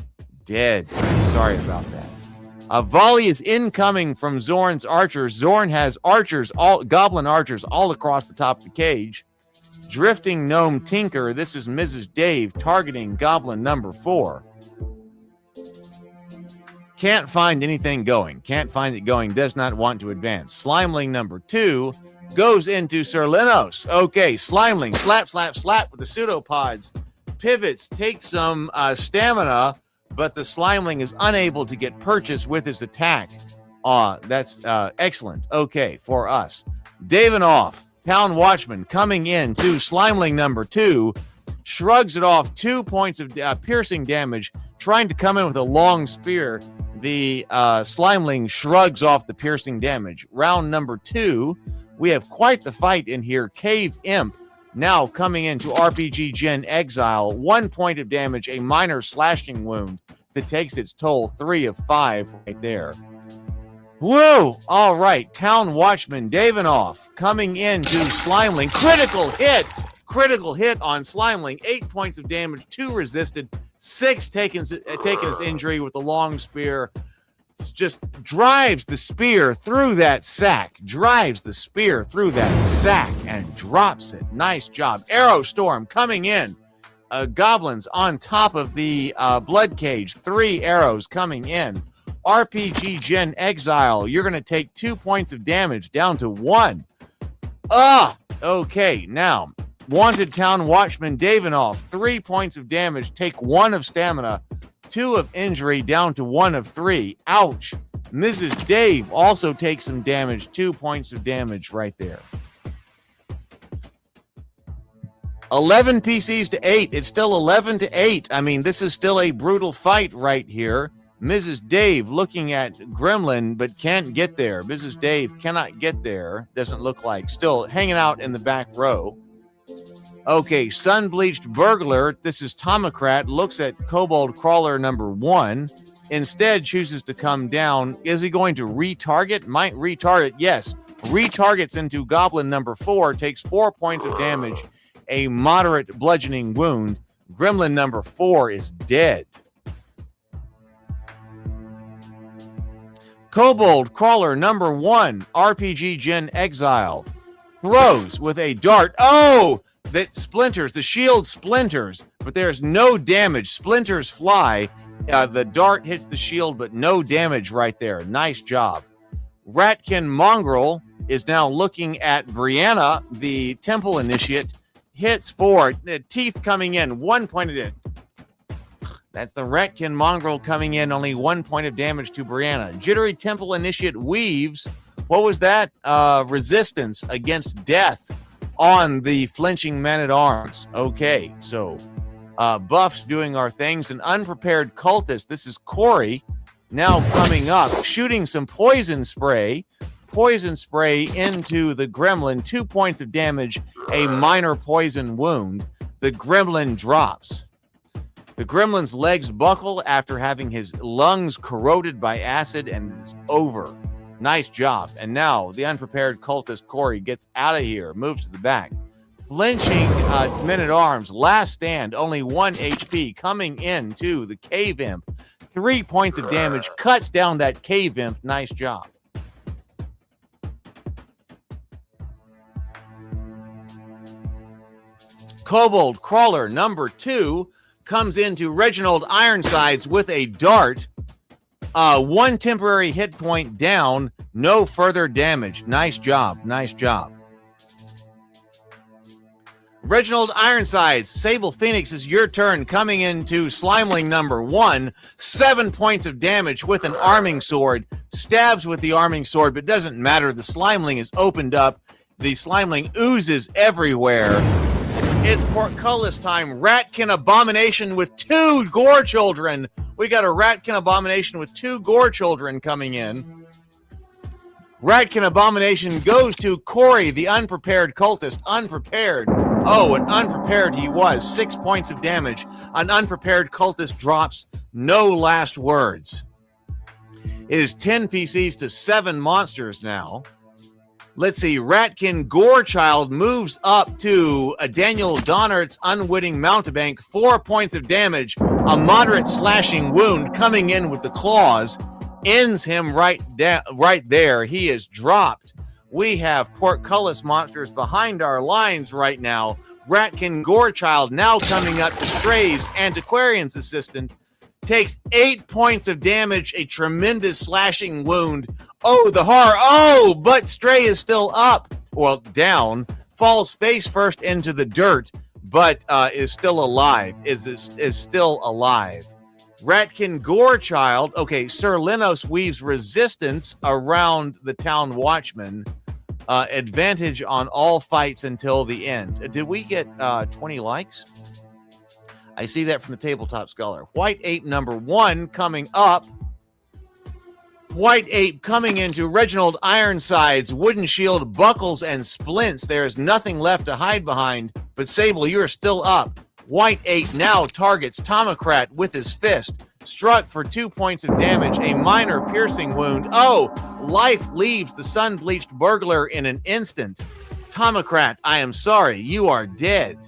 Dead. Sorry about that. A volley is incoming from Zorn's archers. Zorn has goblin archers all across the top of the cage. Drifting Gnome Tinker. This is Mrs. Dave targeting Goblin number 4. Can't find anything going. Can't find it going. Does not want to advance. Slimeling number 2 goes into Sir Linos. Okay, Slimeling. Slap with the pseudopods. Pivots, takes some stamina, but the Slimeling is unable to get purchase with his attack. That's excellent. Okay, for us. Davinoff, Town Watchman, coming in to Slimeling number 2. Shrugs it off. 2 points of piercing damage. Trying to come in with a long spear. The Slimeling shrugs off the piercing damage. Round number 2. We have quite the fight in here. Cave Imp now coming into RPG Gen Exile. 1 point of damage, a minor slashing wound that takes its toll. 3 of 5 right there. Whoa! All right. Town Watchman Davinoff coming into Slimeling. Critical hit on Slimeling. 8 points of damage, 2 resisted, 6 taken his injury with the long spear. Just drives the spear through that sack. And drops it. Nice job. Arrow Storm coming in. Goblins on top of the Bloodcage. 3 arrows coming in. RPG Gen Exile. You're going to take 2 points of damage down to 1. Okay, now. Wanted Town Watchman Davinoff. 3 points of damage. Take 1 of stamina. 2 of injury down to 1 of 3. Ouch. Mrs. Dave also takes some damage. 2 points of damage right there. 11 PCs to 8. It's still 11 to 8. I mean, this is still a brutal fight right here. Mrs. Dave looking at Gremlin, but can't get there. Mrs. Dave cannot get there. Doesn't look like. Still hanging out in the back row. Okay, sun-bleached burglar. This is Tomocrat. Looks at kobold crawler number 1. Instead, chooses to come down. Is he going to retarget? Might retarget. Yes. Retargets into goblin number 4. Takes 4 points of damage. A moderate bludgeoning wound. Gremlin number 4 is dead. Kobold Crawler number 1, RPG Gen Exile, throws with a dart. Oh, that splinters. The shield splinters, but there's no damage. Splinters fly. The dart hits the shield, but no damage right there. Nice job. Ratkin Mongrel is now looking at Brianna, the temple initiate. Hits for teeth coming in. 1 point of damage. That's the Ratkin Mongrel coming in. Only 1 point of damage to Brianna. Jittery Temple Initiate weaves. What was that? Resistance against death on the flinching man-at-arms. Okay, so buffs doing our things. An unprepared cultist. This is Corey now coming up, shooting some poison spray. Poison spray into the gremlin. 2 points of damage. A minor poison wound. The gremlin drops. The gremlin's legs buckle after having his lungs corroded by acid, and it's over. Nice job. And now the unprepared cultist Corey gets out of here, moves to the back. Flinching men-at-arms, last stand, only 1 HP, coming into the cave imp. 3 points of damage, cuts down that cave imp. Nice job. Kobold Crawler number 2 comes into Reginald Ironsides with a dart. 1 temporary hit point down. No further damage. Nice job. Nice job. Reginald Ironsides, Sable Phoenix, is your turn, coming into Slimeling number 1. 7 points of damage with an arming sword. Stabs with the arming sword, but doesn't matter. The Slimeling is opened up. The Slimeling oozes everywhere. It's portcullis time. Ratkin Abomination with 2 gore children. We got a Ratkin Abomination with 2 gore children coming in. Ratkin Abomination goes to Corey, the unprepared cultist. Unprepared. Oh, and unprepared he was. 6 points of damage. An unprepared cultist drops. No last words. It is 10 PCs to 7 monsters now. Let's see, Ratkin Gorechild moves up to Daniel Donnert's unwitting mountebank. 4 points of damage, a moderate slashing wound coming in with the claws, ends him right there. He is dropped. We have portcullis monsters behind our lines right now. Ratkin Gorechild now coming up to Stray's Antiquarian's assistant. Takes 8 points of damage, a tremendous slashing wound. Oh, the horror. Oh, but Stray is still up. Well, down. Falls face first into the dirt, but is still alive. Is still alive. Ratkin Gorechild. Okay, Sir Linos weaves resistance around the town watchman. Advantage on all fights until the end. Did we get 20 likes? I see that from the Tabletop Scholar. White Ape number 1 coming up. White Ape coming into Reginald Ironsides. Wooden shield buckles and splints. There is nothing left to hide behind. But Sable, you're still up. White Ape now targets Tomocrat with his fist. Struck for 2 points of damage. A minor piercing wound. Oh, life leaves the sun-bleached burglar in an instant. Tomocrat, I am sorry. You are dead.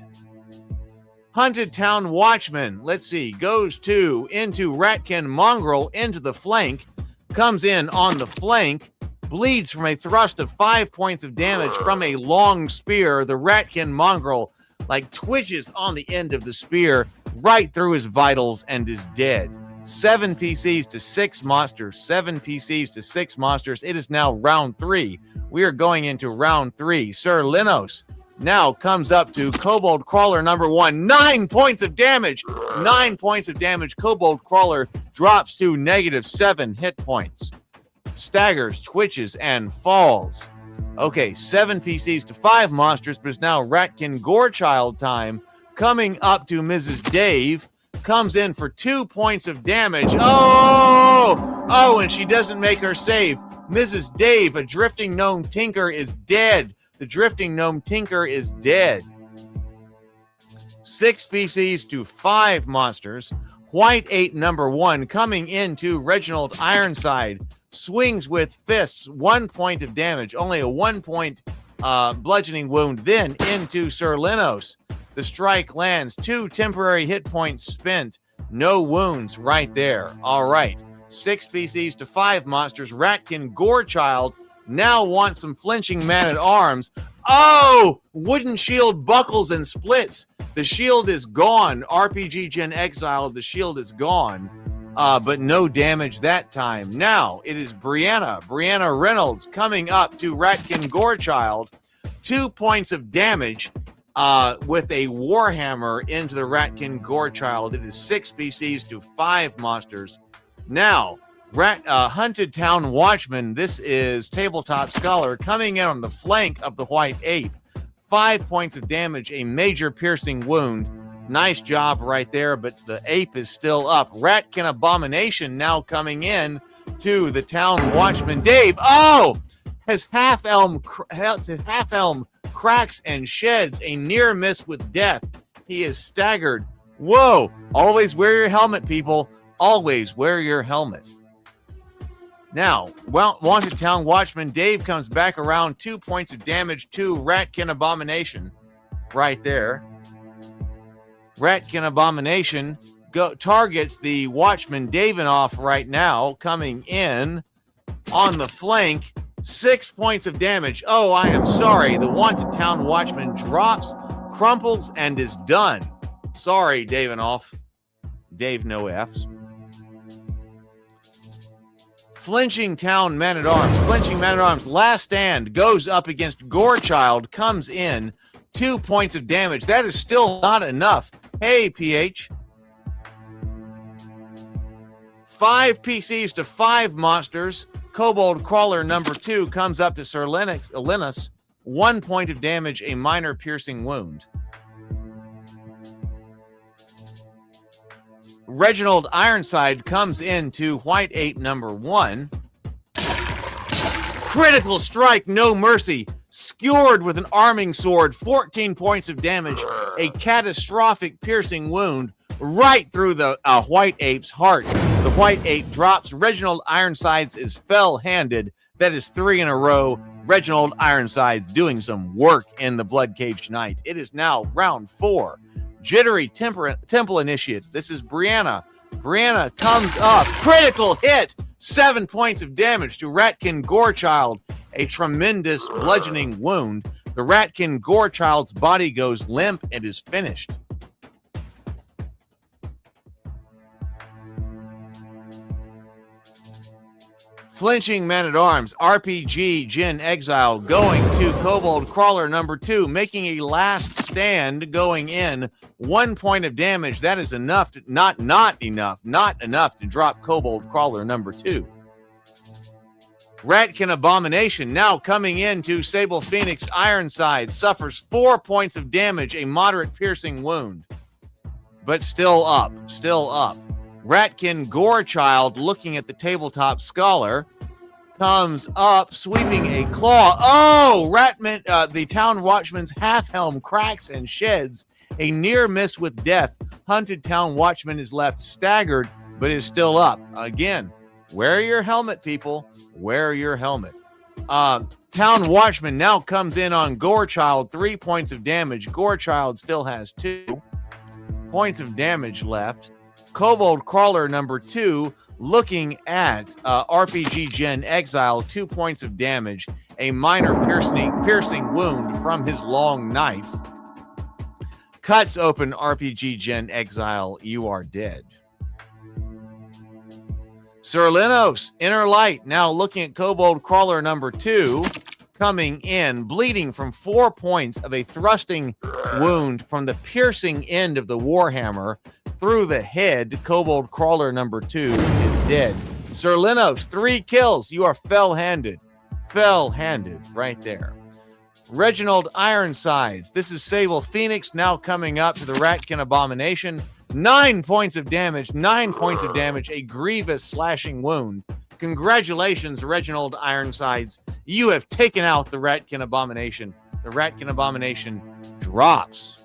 Hunted Town Watchman, let's see, goes into Ratkin Mongrel, into the flank, comes in on the flank, bleeds from a thrust of 5 points of damage from a long spear. The Ratkin Mongrel, twitches on the end of the spear right through his vitals and is dead. 7 PCs to 6 monsters. 7 PCs to 6 monsters. It is now round 3. We are going into round 3. Sir Linos now comes up to Kobold Crawler number 1. 9 points of damage. 9 points of damage. Kobold Crawler drops to -7 hit points. Staggers, twitches, and falls. Okay, 7 PCs to 5 monsters, but it's now Ratkin Gorechild time. Coming up to Mrs. Dave. Comes in for 2 points of damage. Oh! Oh, and she doesn't make her save. Mrs. Dave, a drifting gnome tinker, is dead. The drifting gnome tinker is dead. 6 species to 5 monsters. White Ape number 1 coming into Reginald Ironside. Swings with fists, 1 point of damage. Only a 1 point bludgeoning wound. Then into Sir Linos. The strike lands. 2 temporary hit points spent. No wounds right there. All right. 6 species to 5 monsters. Ratkin Gorechild now wants some flinching man-at-arms. Oh! Wooden shield buckles and splits. The shield is gone. RPG Gen Exile, the shield is gone. But no damage that time. Now, it is Brianna Reynolds coming up to Ratkin Gorechild. 2 points of damage with a Warhammer into the Ratkin Gorechild. It is 6 species to 5 monsters. Now, Hunted Town Watchman, this is Tabletop Scholar, coming in on the flank of the White Ape. 5 points of damage, a major piercing wound. Nice job right there, but the ape is still up. Ratkin Abomination now coming in to the Town Watchman. Dave, has Half Elm cracks and sheds, a near miss with death. He is staggered. Whoa, always wear your helmet, people. Always wear your helmet. Now, Wanted Town Watchman Dave comes back around. 2 points of damage to Ratkin Abomination. Right there. Ratkin Abomination targets the Watchman Davinoff right now, coming in on the flank. 6 points of damage. Oh, I am sorry. The Wanted Town Watchman drops, crumples, and is done. Sorry, Davinoff. Dave, no Fs. Flinching Town Man-at-Arms. Flinching Man-at-Arms, last stand, goes up against Gorechild, comes in. 2 points of damage. That is still not enough. Hey, PH. 5 PCs to 5 monsters. Kobold Crawler number 2 comes up to Sir Linus. 1 point of damage, a minor piercing wound. Reginald Ironside comes into White Ape number 1. Critical strike, no mercy. Skewered with an arming sword, 14 points of damage, a catastrophic piercing wound right through the White Ape's heart. The White Ape drops. Reginald Ironsides is fell-handed. That is 3 in a row. Reginald Ironsides doing some work in the Bloodcage tonight. It is now round 4. Jittery Temple Initiate. This is Brianna. Brianna comes up. Critical hit. 7 points of damage to Ratkin Gorechild. A tremendous bludgeoning wound. The Ratkin Gorechild's body goes limp and is finished. Flinching Man-at-Arms, RPG Gen Exile going to Kobold Crawler number 2, making a last stand, going in. 1 point of damage. That is enough to, not enough to drop Kobold Crawler number 2. Ratkin Abomination now coming into Sable Phoenix Ironside, suffers 4 points of damage, a moderate piercing wound, but still up. Ratkin Gorechild, looking at the Tabletop Scholar, comes up, sweeping a claw. Oh, the Town Watchman's half helm cracks and sheds, a near miss with death. Hunted Town Watchman is left staggered, but is still up. Again, wear your helmet, people. Wear your helmet. Town Watchman now comes in on Gorechild, 3 points of damage. Gorechild still has 2 points of damage left. Kobold Crawler number 2, looking at RPG Gen Exile, 2 points of damage, a minor piercing wound from his long knife. Cuts open RPG Gen Exile, you are dead. Sir Linos, Inner Light, now looking at Kobold Crawler number 2, coming in, bleeding from 4 points of a thrusting wound from the piercing end of the Warhammer through the head. Kobold Crawler number 2 is dead. Sir Linos, 3 kills. You are fell-handed. Fell-handed right there. Reginald Ironsides. This is Sable Phoenix now coming up to the Ratkin Abomination. 9 points of damage. 9 points of damage. A grievous slashing wound. Congratulations, Reginald Ironsides. You have taken out the Ratkin Abomination. The Ratkin Abomination drops.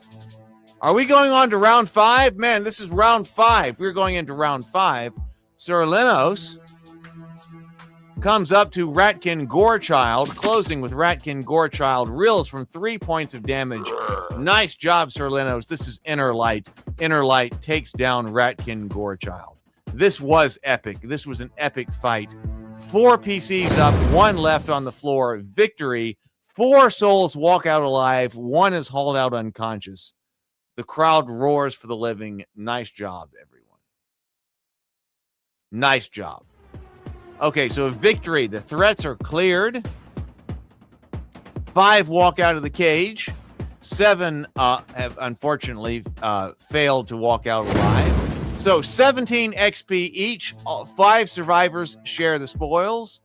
Are we going on to round 5? Man, this is round 5. We're going into round 5. Sir Lenos comes up to Ratkin Gorechild, closing with Ratkin Gorechild, reels from 3 points of damage. Nice job, Sir Lenos. This is Inner Light. Inner Light takes down Ratkin Gorechild. This was epic. This was an epic fight. 4 PCs up, 1 left on the floor. Victory. 4 souls walk out alive. 1 is hauled out unconscious. The crowd roars for the living. Nice job, everyone. Nice job. Okay, so victory. The threats are cleared. 5 walk out of the cage. 7 have unfortunately failed to walk out alive. So 17 XP each. 5 survivors share the spoils.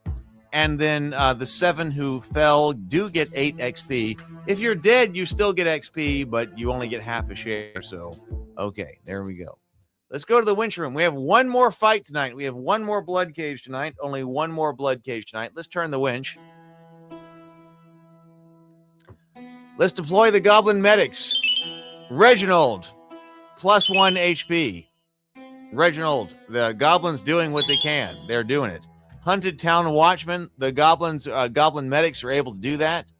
And then the 7 who fell do get 8 XP. If you're dead, you still get XP, but you only get half a share. So, okay, there we go. Let's go to the winch room. We have 1 more fight tonight. We have 1 more Bloodcage tonight. Only 1 more Bloodcage tonight. Let's turn the winch. Let's deploy the Goblin Medics. Reginald, +1 HP. Reginald, the Goblins doing what they can. They're doing it. Hunted Town Watchman, the Goblins, Goblin Medics are able to do that.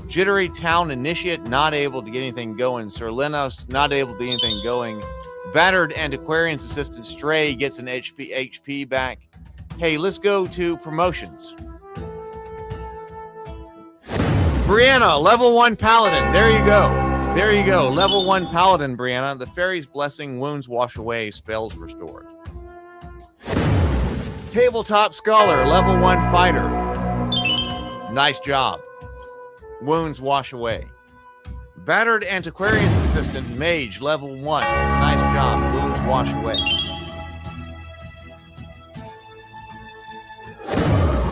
Jittery Town Initiate, not able to get anything going. Sir Lenos, not able to get anything going. Battered Antiquarian's Assistant Stray gets an HP back. Hey, let's go to promotions. Brianna, level 1 Paladin. There you go. There you go. Level 1 Paladin, Brianna. The Fairy's Blessing, wounds wash away, spells restored. Tabletop Scholar, level 1 Fighter. Nice job. Wounds wash away. Battered Antiquarian's Assistant, Mage, level 1. Nice job. Wounds wash away.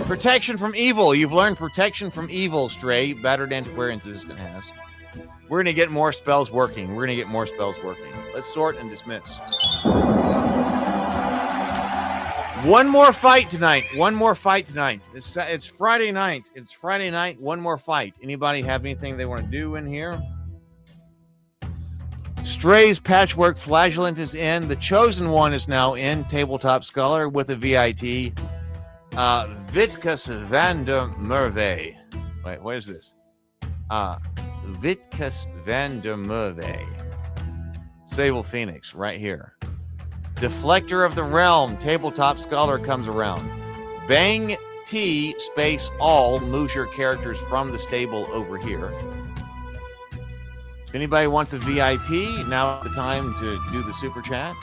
Protection from Evil. You've learned Protection from Evil, Stray. Battered Antiquarian's Assistant has. We're going to get more spells working. We're going to get more spells working. Let's sort and dismiss. 1 more fight tonight. 1 more fight tonight. It's Friday night. It's Friday night. 1 more fight. Anybody have anything they want to do in here? Stray's Patchwork Flagellant is in. The Chosen One is now in. Tabletop Scholar with a VIT. Vitkus van der Merwe. Wait, what is this? Vitkus van der Merwe. Sable Phoenix, right here. Deflector of the Realm, Tabletop Scholar comes around. Bang T space all moves your characters from the stable over here. If anybody wants a VIP, now is the time to do the super chat.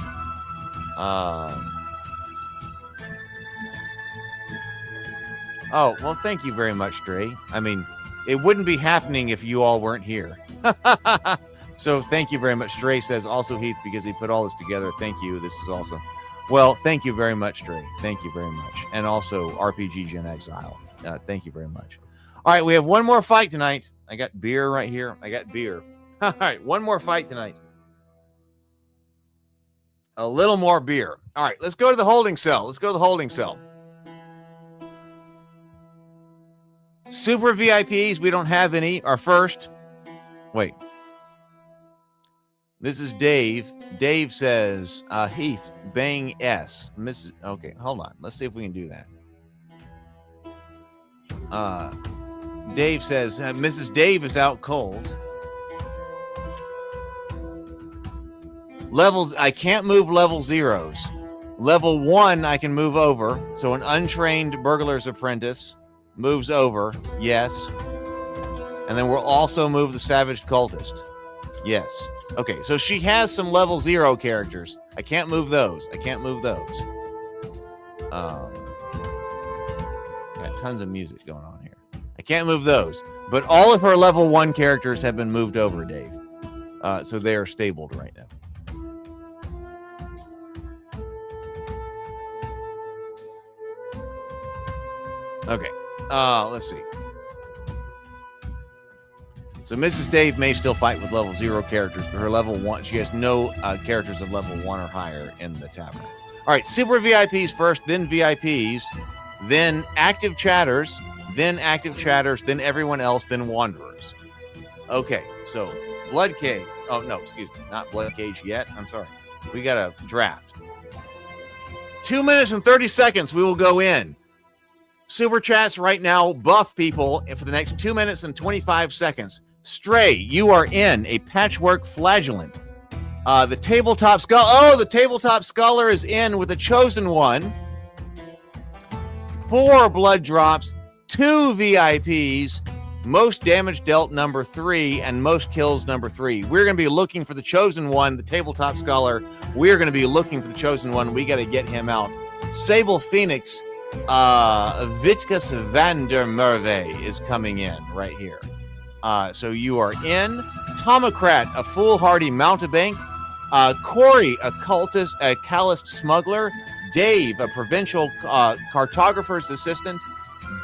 Oh, well, thank you very much, Stray. I mean, it wouldn't be happening if you all weren't here. So thank you very much. Stray says also Heath because he put all this together. Thank you. This is awesome. Well, thank you very much, Stray. Thank you very much. And also RPG Gen Exile. Thank you very much. All right, we have 1 more fight tonight. I got beer right here. I got beer. All right, 1 more fight tonight. A little more beer. All right, let's go to the holding cell. Let's go to the holding cell. Super VIPs, we don't have any. Our first. Wait. This is Dave. Dave says, Heath, bang S. Mrs. Okay, hold on. Let's see if we can do that. Dave says, Mrs. Dave is out cold. Levels, I can't move level 0s. Level 1, I can move over. So an untrained burglar's apprentice moves over. Yes. And then we'll also move the savage cultist. Yes. Okay, so she has some level 0 characters. I can't move those. I can't move those. Got tons of music going on here. I can't move those. But all of her level 1 characters have been moved over, Dave. So they are stabled right now. Okay. Let's see. So Mrs. Dave may still fight with level 0 characters, but her level 1, she has no characters of level 1 or higher in the tavern. All right, super VIPs first, then VIPs, then active chatters, then everyone else, then wanderers. Okay, so Bloodcage. Oh, no, excuse me. Not Bloodcage yet. I'm sorry. We got a draft. 2 minutes and 30 seconds, we will go in. Super chats right now, buff people for the next 2 minutes and 25 seconds. Stray, you are in a patchwork flagellant. The tabletop scholar. Oh, the tabletop scholar is in with the chosen one. 4 blood drops, 2 VIPs, most damage dealt number 3, and most kills number 3. We're going to be looking for the chosen one, the tabletop scholar. We're going to be looking for the chosen one. We got to get him out. Sable Phoenix, Vitkus van der Merve is coming in right here. So you are in. Tomocrat, a foolhardy mountebank. Corey, a cultist, a calloused smuggler. Dave, a provincial cartographer's assistant.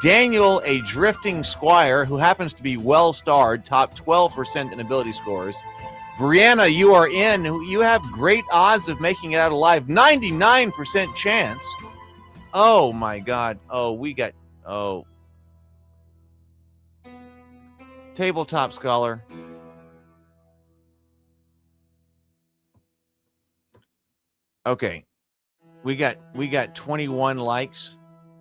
Daniel, a drifting squire who happens to be well-starred, top 12% in ability scores. Brianna, you are in. You have great odds of making it out alive. 99% chance. Oh, my God. Tabletop scholar. Okay. We got 21 likes.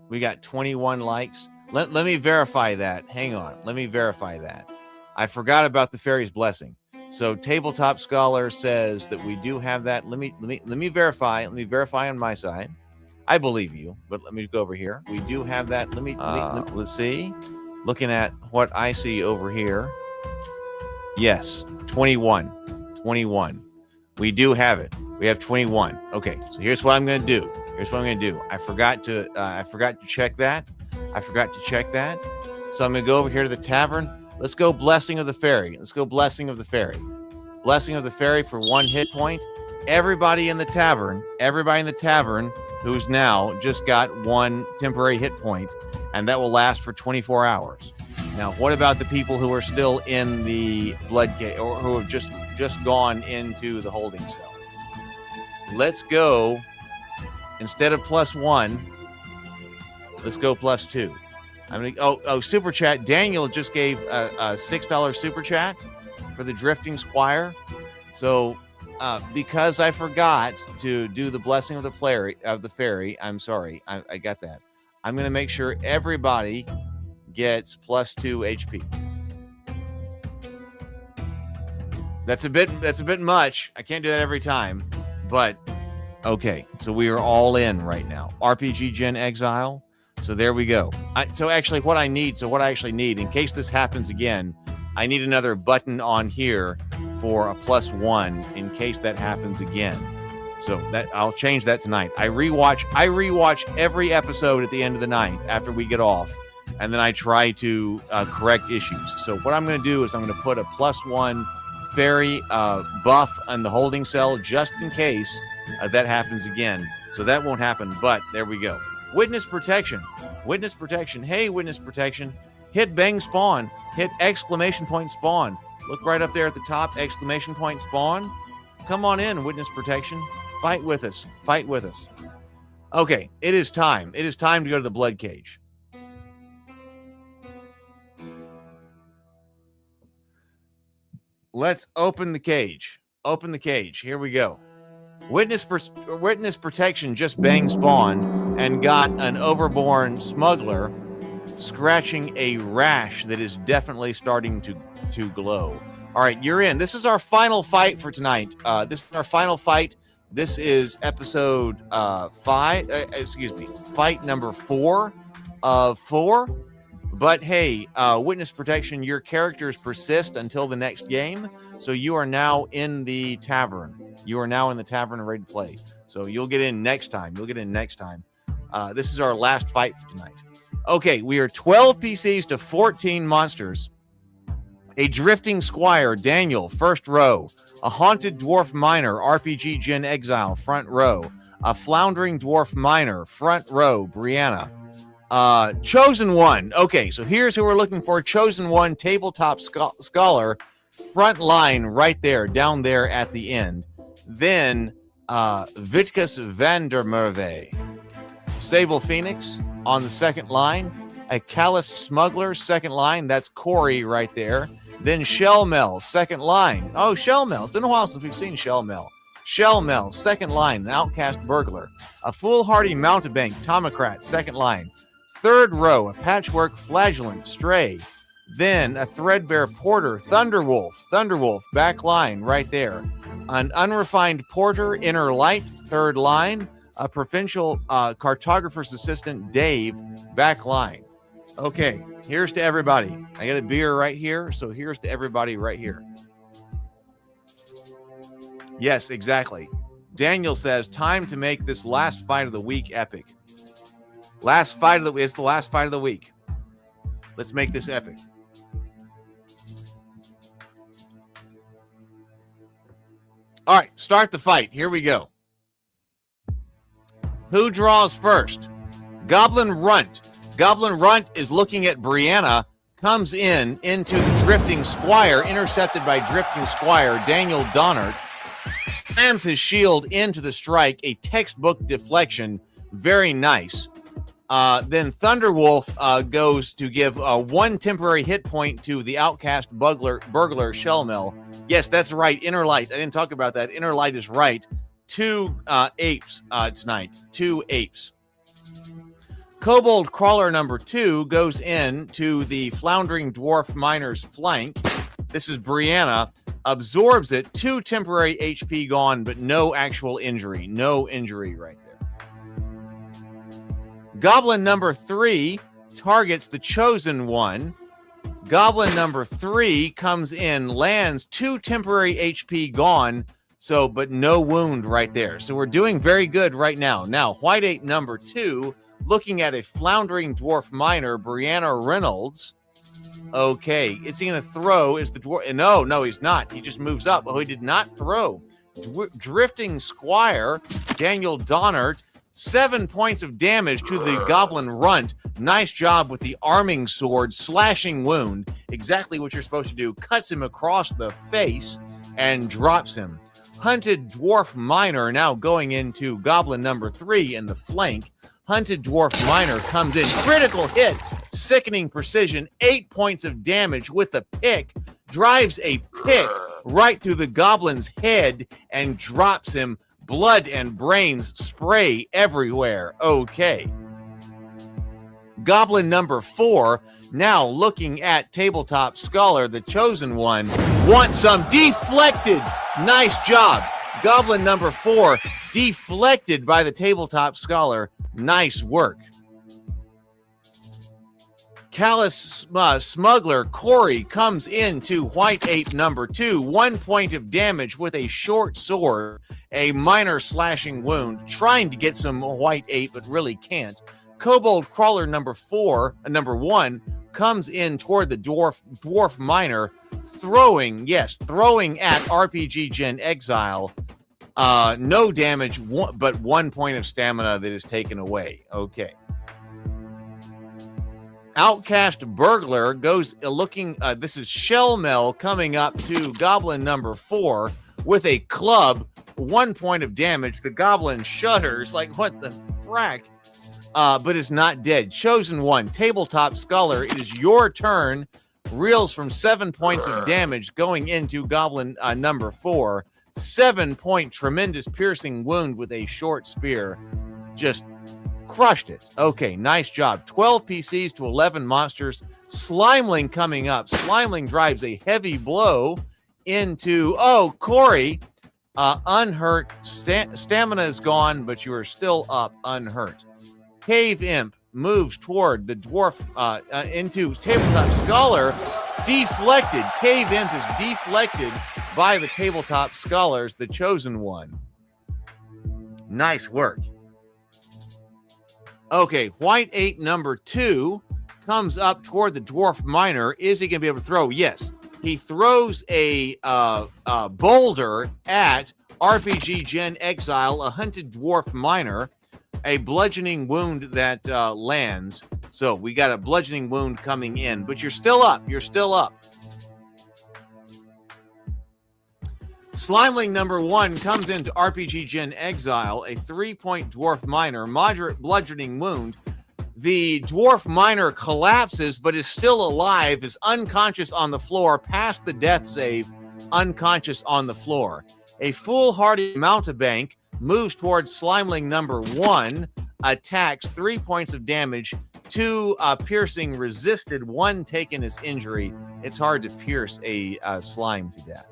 We got 21 likes. Let me verify that. Hang on. Let me verify that. I forgot about the fairy's blessing. So Tabletop Scholar says that we do have that. Let me verify. Let me verify on my side. I believe you, but let me go over here. We do have that. Let's see. Looking at what I see over here. Yes, 21. 21. We do have it. We have 21. Okay, so here's what I'm going to do. I forgot to check that. So I'm going to go over here to the tavern. Let's go Blessing of the Fairy. Blessing of the Fairy for 1 hit point. Everybody in the tavern who's now just got 1 temporary hit point, and that will last for 24 hours. Now, what about the people who are still in the Bloodcage or who have just gone into the holding cell? Let's go. Instead of +1, let's go +2. I'm gonna super chat. Daniel just gave a $6 super chat for the drifting squire. So because I forgot to do the blessing of the fairy, I'm sorry. I got that. I'm gonna make sure everybody gets +2 HP. That's a bit much. I can't do that every time, but okay. So we are all in right now. RPG Gen Exile. So there we go. So what I actually need in case this happens again, I need another button on here for a +1 in case that happens again. So that I'll change that tonight. I rewatch every episode at the end of the night after we get off, and then I try to correct issues. So what I'm going to do is I'm going to put a +1 fairy buff on the holding cell just in case that happens again. So that won't happen, but there we go. Witness protection. Hey, witness protection. Hit bang spawn. Hit exclamation point spawn. Look right up there at the top, exclamation point spawn. Come on in, witness protection. Fight with us. Okay, it is time. It is time to go to the Bloodcage. Let's open the cage. Here we go. Witness protection just banged spawn and got an overborn smuggler scratching a rash that is definitely starting to glow. All right, you're in. This is our final fight for tonight. This is episode 5. Fight number 4 of 4. But hey, witness protection, your characters persist until the next game. So you are now in the tavern. And ready to play. So you'll get in next time. This is our last fight for tonight. Okay, we are 12 PCs to 14 monsters. A drifting squire, Daniel, first row. A haunted dwarf miner, RPG Gen Exile, front row. A floundering dwarf miner, front row, Brianna. Chosen One. Okay, so here's who we're looking for. Chosen One, tabletop scholar, front line right there, down there at the end. Then Vitkus van der Merwe. Sable Phoenix on the second line. A calloused smuggler, second line. That's Corey right there. Then Shellmel, second line. Oh, Shellmel. It's been a while since we've seen Shellmel. Shellmel, second line. An outcast burglar. A foolhardy mountebank, Tomocrat, second line. Third row, a patchwork flagellant, stray. Then a threadbare porter, Thunderwolf, back line right there. An unrefined porter, inner light, third line. A provincial cartographer's assistant, Dave, back line. Okay, here's to everybody. I got a beer right here, so here's to everybody right here. Yes, exactly. Daniel says, time to make this last fight of the week epic. It's the last fight of the week. Let's make this epic. All right, start the fight. Here we go. Who draws first? Goblin Runt. Goblin Runt is looking at Brianna, comes into the Drifting Squire, intercepted by Drifting Squire, Daniel Donnert, slams his shield into the strike, a textbook deflection, very nice. Then Thunderwolf goes to give one temporary hit point to the outcast burglar Shellmel. Yes, that's right, Inner Light. I didn't talk about that. Inner Light is right. 2 apes tonight. 2 apes. Kobold Crawler number 2 goes in to the Floundering Dwarf Miner's flank. This is Brianna. Absorbs it. 2 temporary HP gone, but no actual injury. No injury right there. Goblin number 3 targets the Chosen One. Goblin number 3 comes in, lands 2 temporary HP gone, but no wound right there. So we're doing very good right now. Now, White Ape number 2, looking at a Floundering Dwarf Miner, Brianna Reynolds. Okay, is he going to throw? Is the dwarf? No, he's not. He just moves up. Oh, he did not throw. Drifting Squire, Daniel Donnert, 7 points of damage to the Goblin Runt. Nice job with the arming sword, slashing wound. Exactly what you're supposed to do. Cuts him across the face and drops him. Hunted Dwarf Miner now going into Goblin number 3 in the flank. Hunted Dwarf Miner comes in. Critical hit. Sickening precision. 8 points of damage with the pick. Drives a pick right through the Goblin's head and drops him. Blood and brains spray everywhere. Okay. Goblin number 4, now looking at Tabletop Scholar, the Chosen One, wants some. Deflected. Nice job. Goblin number 4 deflected by the Tabletop Scholar. Nice work. Callous Smuggler Corey comes into White Ape number 2. 1 point of damage with a short sword, a minor slashing wound, trying to get some White Ape, but really can't. Kobold Crawler number 1 comes in toward the dwarf miner, throwing at RPG Gen Exile. No damage, but 1 point of stamina that is taken away. Okay. Outcast Burglar goes looking. This is Shellmel coming up to Goblin number 4 with a club. 1 point of damage. The Goblin shudders like, what the frack? But is not dead. Chosen One, Tabletop Scholar. It is your turn. Reels from 7 points of damage going into Goblin number 4. 7 point tremendous piercing wound with a short spear. Just crushed it. Okay, nice job. 12 PCs to 11 monsters. Slimeling coming up. Slimeling drives a heavy blow into, Corey, unhurt. Stamina is gone, but you are still up, unhurt. Cave Imp moves toward the dwarf into Tabletop Scholar. Deflected. Cave Imp is deflected by the Tabletop Scholars, the Chosen One. Nice work. Okay, White Ape number 2 comes up toward the Dwarf Miner. Is he going to be able to throw? Yes. He throws a boulder at RPG Gen Exile, a Hunted Dwarf Miner. A bludgeoning wound that lands. So we got a bludgeoning wound coming in, but you're still up. You're still up. Slimeling number 1 comes into RPG Gen Exile, a 3-point dwarf miner, moderate bludgeoning wound. The dwarf miner collapses, but is still alive, is unconscious on the floor, past the death save, unconscious on the floor. A foolhardy mountebank moves towards Slimeling number 1, attacks, 3 points of damage, 2 piercing resisted, 1 taken as injury. It's hard to pierce a slime to death.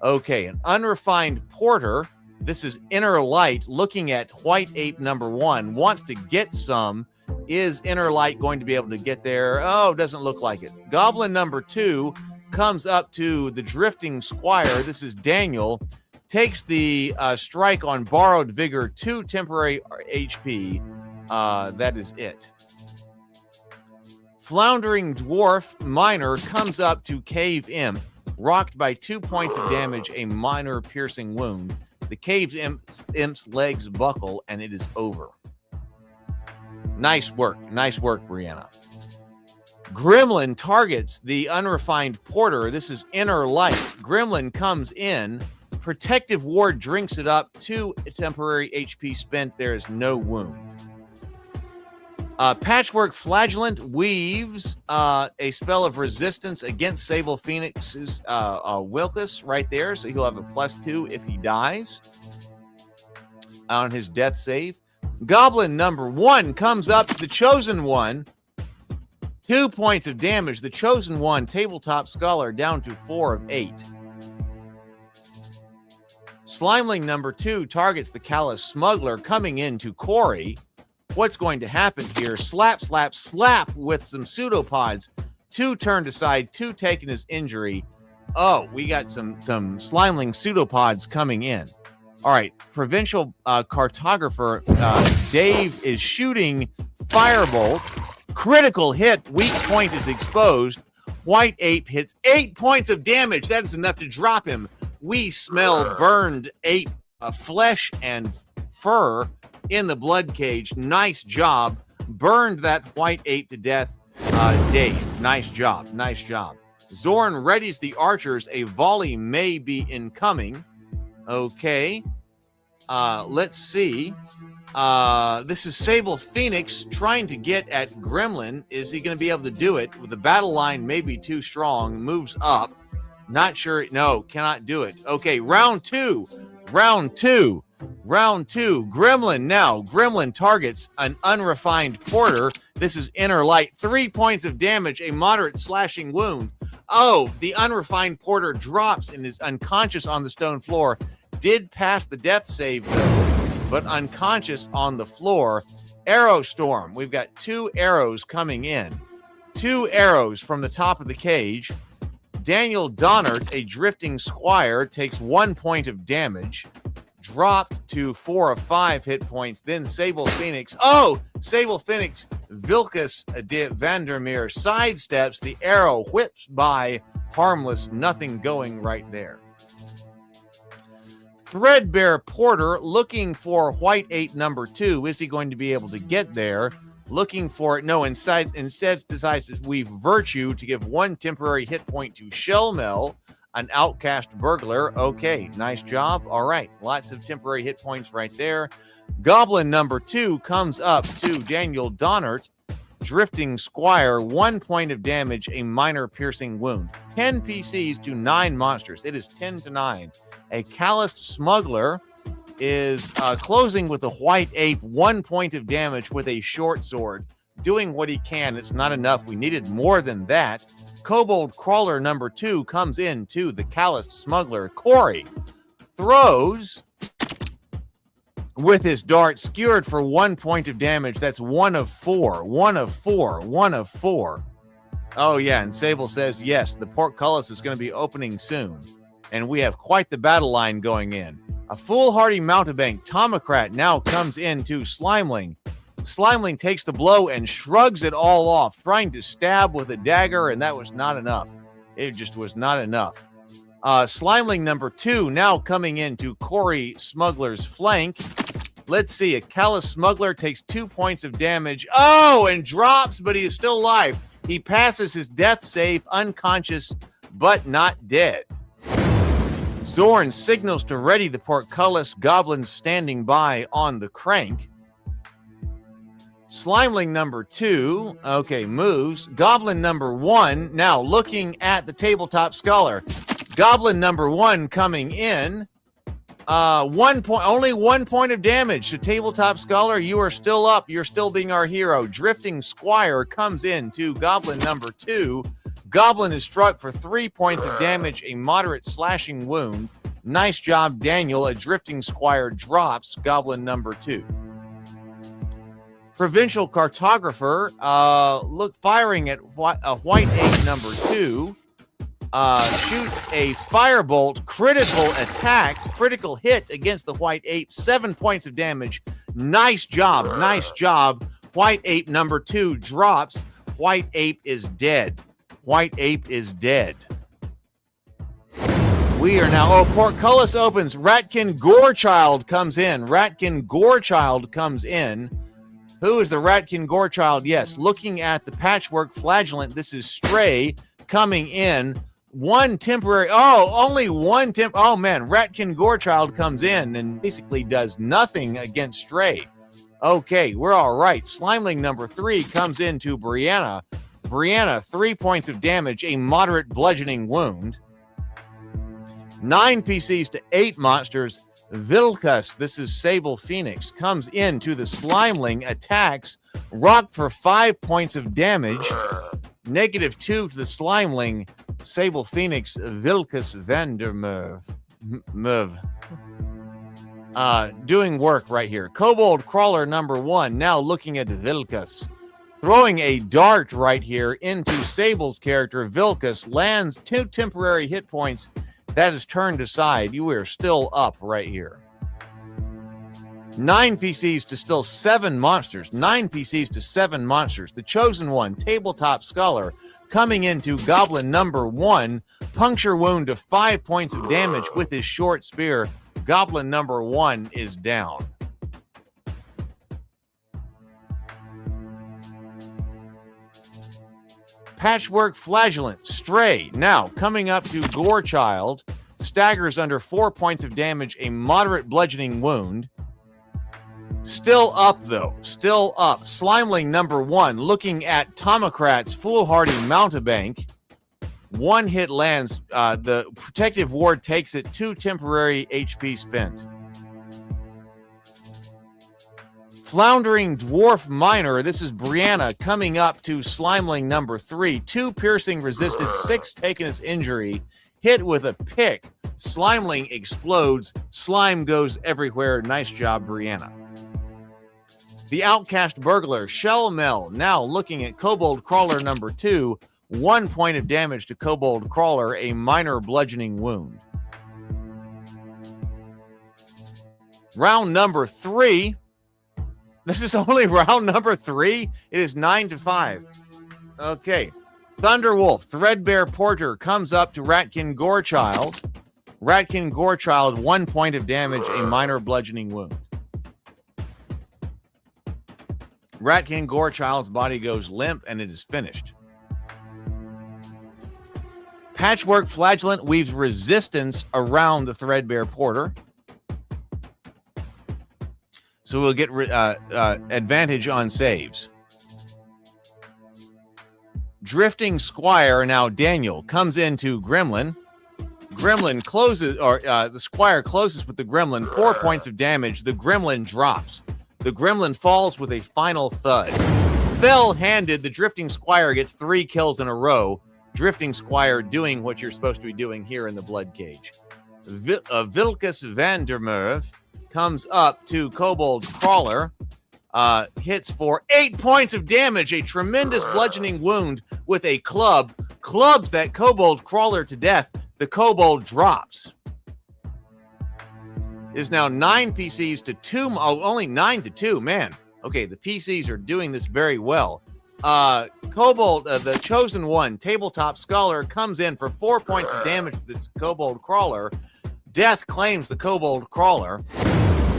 Okay, an unrefined porter. This is Inner Light looking at White Ape number 1. Wants to get some. Is Inner Light going to be able to get there? Oh, doesn't look like it. Goblin number 2 comes up to the Drifting Squire. This is Daniel. Takes the strike on Borrowed Vigor, 2 temporary HP. That is it. Floundering Dwarf Miner comes up to Cave Imp. Rocked by 2 points of damage, a minor piercing wound. The Cave Imp's legs buckle, and it is over. Nice work. Nice work, Brianna. Gremlin targets the unrefined porter. This is Inner Light. Gremlin comes in. Protective Ward drinks it up. 2 temporary HP spent. There is no wound. Patchwork Flagellant weaves a spell of resistance against Sable Phoenix's Wilkus right there, so he'll have a +2 if he dies on his death save. Goblin number 1 comes up to the Chosen One. 2 points of damage. The Chosen One, Tabletop Scholar, down to 4 of 8. Slimeling number 2 targets the Callous Smuggler, coming into Corey. What's going to happen here? Slap, slap, slap with some pseudopods. 2 turned aside, 2 taken as injury. Oh, we got some Slimeling pseudopods coming in. All right, Provincial Cartographer Dave is shooting Firebolt. Critical hit. Weak point is exposed. White Ape hits 8 points of damage. That is enough to drop him. We smell burned ape flesh and fur in the blood cage. Nice job. Burned that White Ape to death, Dave. Nice job. Nice job. Zorn readies the archers. A volley may be incoming. Okay. Let's see. This is Sable Phoenix trying to get at Gremlin. Is he going to be able to do it? The battle line may be too strong. Moves up. Not sure. No, cannot do it. Okay, round 2. Round 2. Round 2. Gremlin now. Gremlin targets an unrefined porter. This is Inner Light. 3 points of damage, a moderate slashing wound. Oh, the unrefined porter drops and is unconscious on the stone floor. Did pass the death save, though, but unconscious on the floor. Arrow Storm. We've got 2 arrows coming in. 2 arrows from the top of the cage. Daniel Donnert, a Drifting Squire, takes 1 point of damage. Dropped to 4 of 5 hit points. Then Sable Phoenix. Oh, Sable Phoenix. Vilkas de Vandermeer sidesteps. The arrow whips by. Harmless. Nothing going right there. Threadbare Porter looking for White Ape number 2. Is he going to be able to get there? Looking for it. No, instead decides to weave Virtue to give 1 temporary hit point to Shellmel, an outcast burglar. Okay, nice job. All right, lots of temporary hit points right there. Goblin number 2 comes up to Daniel Donnert, Drifting Squire, 1 point of damage, a minor piercing wound. 10 PCs to 9 monsters. It is 10 to 9. A Calloused Smuggler is closing with a White Ape, 1 point of damage with a short sword. Doing what he can. It's not enough. We needed more than that. Kobold Crawler number 2 comes in to the Calloused Smuggler. Corey throws with his dart, skewered for 1 point of damage. That's 1 of 4. 1 of 4. 1 of 4. Oh, yeah. And Sable says, yes, the portcullis is going to be opening soon. And we have quite the battle line going in. A foolhardy mountebank, Tomocrat, now comes into Slimeling. Slimeling takes the blow and shrugs it all off, trying to stab with a dagger, and that was not enough. It just was not enough. Slimeling number 2 now coming into Corey Smuggler's flank. Let's see. A callous smuggler takes 2 points of damage. Oh, and drops, but he is still alive. He passes his death save, unconscious, but not dead. Zorn signals to ready the portcullis, goblins standing by on the crank. Slimeling number 2, okay, moves. Goblin number 1, now looking at the tabletop scholar. Goblin number 1 coming in. 1 point, only 1 point of damage to tabletop scholar. You are still up. You're still being our hero. Drifting squire comes in to goblin number 2. Goblin is struck for 3 points of damage, a moderate slashing wound. Nice job, Daniel. A drifting squire drops goblin number 2. Provincial cartographer, firing at a white ape number 2. Shoots a firebolt, critical hit against the white ape, 7 points of damage. Nice job. White ape number 2 drops. White ape is dead. White ape is dead. We are now, portcullis opens. Ratkin Gorechild comes in. Who is the Ratkin Gorechild? Yes, looking at the patchwork flagellant, this is Stray coming in. Only one oh man, Ratkin Gorechild comes in and basically does nothing against Stray. Okay, we're all right. Slimeling number 3 comes into Brianna. 3 points of damage, a moderate bludgeoning wound. 9 PCs to 8 monsters. Vilkas, this is Sable Phoenix, comes into the Slimeling, attacks, rocked for 5 points of damage. -2 to the Slimeling. Sable Phoenix, Vilkas Vandermeer. Doing work right here. Kobold Crawler number 1, now looking at Vilkas. Throwing a dart right here into Sable's character. Vilkas lands 2 temporary hit points. That is turned aside. You are still up right here. 9 PCs to still 7 monsters. 9 PCs to 7 monsters. The Chosen One, Tabletop Scholar, coming into Goblin number 1. Puncture wound to 5 points of damage with his short spear. Goblin number 1 is down. Patchwork Flagellant, Stray, now coming up to Gorechild. Staggers under 4 points of damage, a moderate bludgeoning wound. Still up, though. Still up. Slimeling number 1, looking at Tomocrat's foolhardy mountebank. 1 hit lands. The protective ward takes it. 2 temporary HP spent. Floundering Dwarf Miner, this is Brianna, coming up to Slimeling number 3. 2 piercing resisted, 6 taken as injury. Hit with a pick. Slimeling explodes. Slime goes everywhere. Nice job, Brianna. The Outcast Burglar, Shellmel, now looking at Kobold Crawler number 2. 1 point of damage to Kobold Crawler, a minor bludgeoning wound. Round number 3. This is only round number 3. It is 9-5. Okay. Thunderwolf, Threadbare Porter, comes up to Ratkin Gorechild. Ratkin Gorechild, 1 point of damage, a minor bludgeoning wound. Ratkin Gorechild's body goes limp, and it is finished. Patchwork Flagellant weaves resistance around the Threadbare Porter. So we'll get advantage on saves. Drifting Squire, now Daniel, comes into Gremlin. Gremlin closes, the Squire closes with the Gremlin. 4 points of damage. The Gremlin drops. The Gremlin falls with a final thud. Fell-handed, the Drifting Squire gets 3 kills in a row. Drifting Squire doing what you're supposed to be doing here in the Bloodcage. Vilkas Vandermeer comes up to Kobold Crawler. Hits for 8 points of damage, a tremendous bludgeoning wound with a club. Clubs that Kobold Crawler to death. The Kobold drops. It is now 9 PCs to 2. Oh, only 9-2, man. Okay, the PCs are doing this very well. Kobold, the Chosen One, Tabletop Scholar, comes in for 4 points of damage to the Kobold Crawler. Death claims the Kobold Crawler.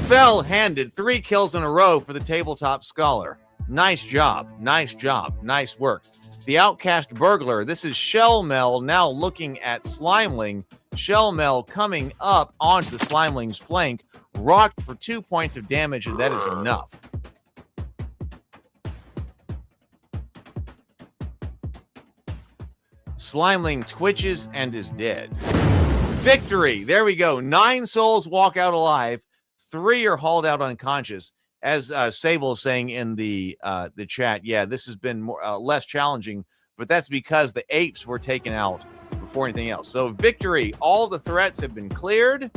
Fell-handed, 3 kills in a row for the tabletop scholar. Nice job. Nice job. Nice work. The outcast burglar. This is Shellmel now looking at Slimeling. Shellmel coming up onto the Slimeling's flank. Rocked for 2 points of damage, and that is enough. Slimeling twitches and is dead. Victory! There we go. 9 souls walk out alive. 3 are hauled out unconscious. As Sable is saying in the chat, yeah, this has been more less challenging, but that's because the apes were taken out before anything else. So victory! All the threats have been cleared.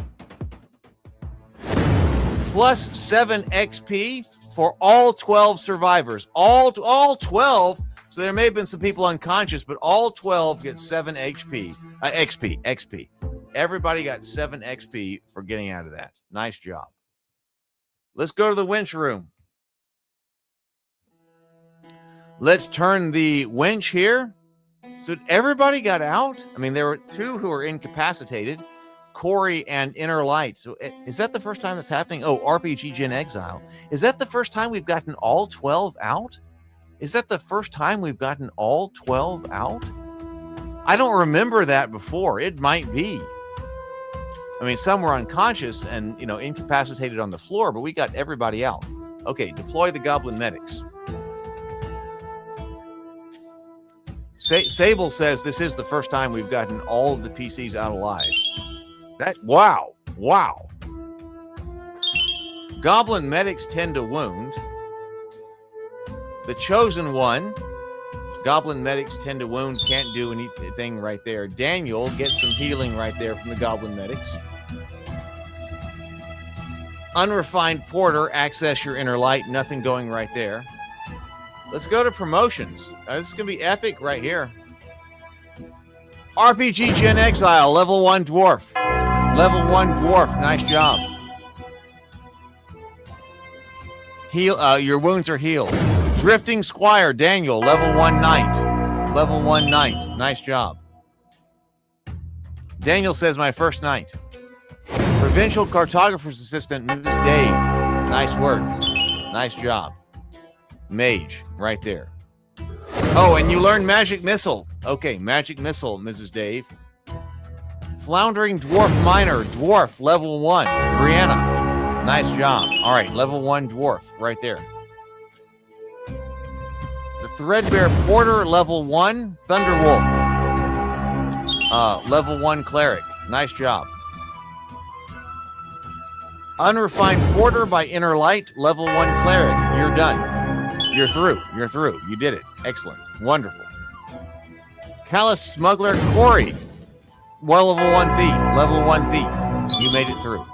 Plus 7 XP for all 12 survivors. All 12. So there may have been some people unconscious, but all 12 get 7 XP. XP. Everybody got 7 XP for getting out of that. Nice job. Let's go to the winch room. Let's turn the winch here. So everybody got out? I mean, there were 2 who were incapacitated. Corey and Inner Light. So is that the first time that's happening? Oh, RPG Gen Exile. Is that the first time we've gotten all 12 out? Is that the first time we've gotten all 12 out? I don't remember that before. It might be. I mean, some were unconscious and, incapacitated on the floor, but we got everybody out. Okay, deploy the Goblin Medics. Sable says this is the first time we've gotten all of the PCs out alive. Wow. Goblin Medics tend to wound. The Chosen One, Goblin Medics tend to wound, can't do anything right there. Daniel gets some healing right there from the Goblin Medics. Unrefined Porter, access your Inner Light, nothing going right there. Let's go to promotions. This is going to be epic right here. RPG Gen Exile, level 1 Dwarf. Level 1 Dwarf, nice job. Your wounds are healed. Drifting Squire, Daniel, level 1 Knight. Level 1 Knight, nice job. Daniel says my first knight. Provincial Cartographer's Assistant, Mrs. Dave. Nice work. Nice job. Mage, right there. Oh, and you learned Magic Missile. Okay, Magic Missile, Mrs. Dave. Floundering Dwarf Miner, Dwarf, level 1. Brianna, nice job. All right, level 1 Dwarf, right there. The Threadbare Porter, level 1. Thunderwolf, level 1 Cleric. Nice job. Unrefined Porter by Inner Light, level 1 Cleric. You're done. You're through. You did it. Excellent. Wonderful. Callous Smuggler Corey, level 1 Thief. Level 1 Thief. You made it through.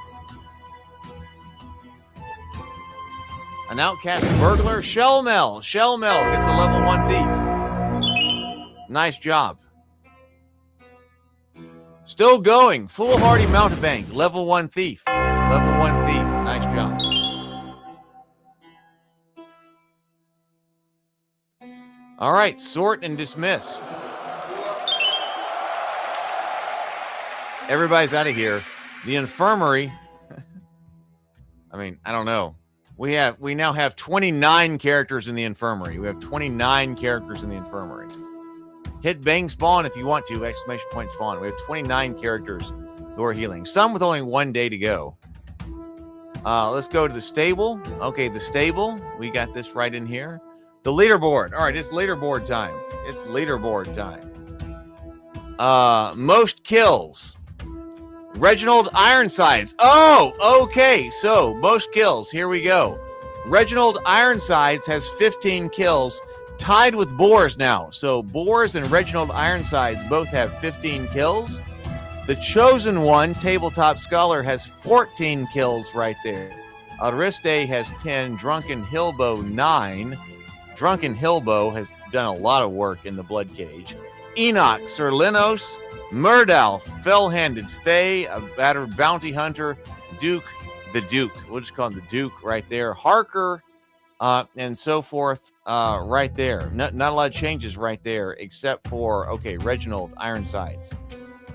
An Outcast Burglar, Shellmel. Shellmel gets a level 1 Thief. Nice job. Still going. Foolhardy Mountebank, level 1 Thief. Level 1 Thief. Nice job. All right, sort and dismiss. Everybody's out of here. The infirmary. I mean, I don't know. We now have 29 characters in the infirmary. We have 29 characters in the infirmary. Hit bang spawn if you want to, exclamation point spawn. We have 29 characters who are healing. Some with only 1 day to go. Let's go to the stable. Okay, the stable. We got this right in here. The leaderboard. All right, it's leaderboard time. It's leaderboard time. Most kills. Reginald Ironsides. Oh, okay. So, most kills. Here we go. Reginald Ironsides has 15 kills, tied with Boars now. So, Boars and Reginald Ironsides both have 15 kills. The Chosen One, Tabletop Scholar, has 14 kills right there. Ariste has 10. Drunken Hillbow, 9. Drunken Hillbow has done a lot of work in the Bloodcage. Enoch, Sir Linos, Murdalf, Fell-Handed Fae, a battered bounty hunter, Duke, the Duke. We'll just call him the Duke right there. Harker, and so forth right there. Not a lot of changes right there, except for, okay, Reginald Ironsides.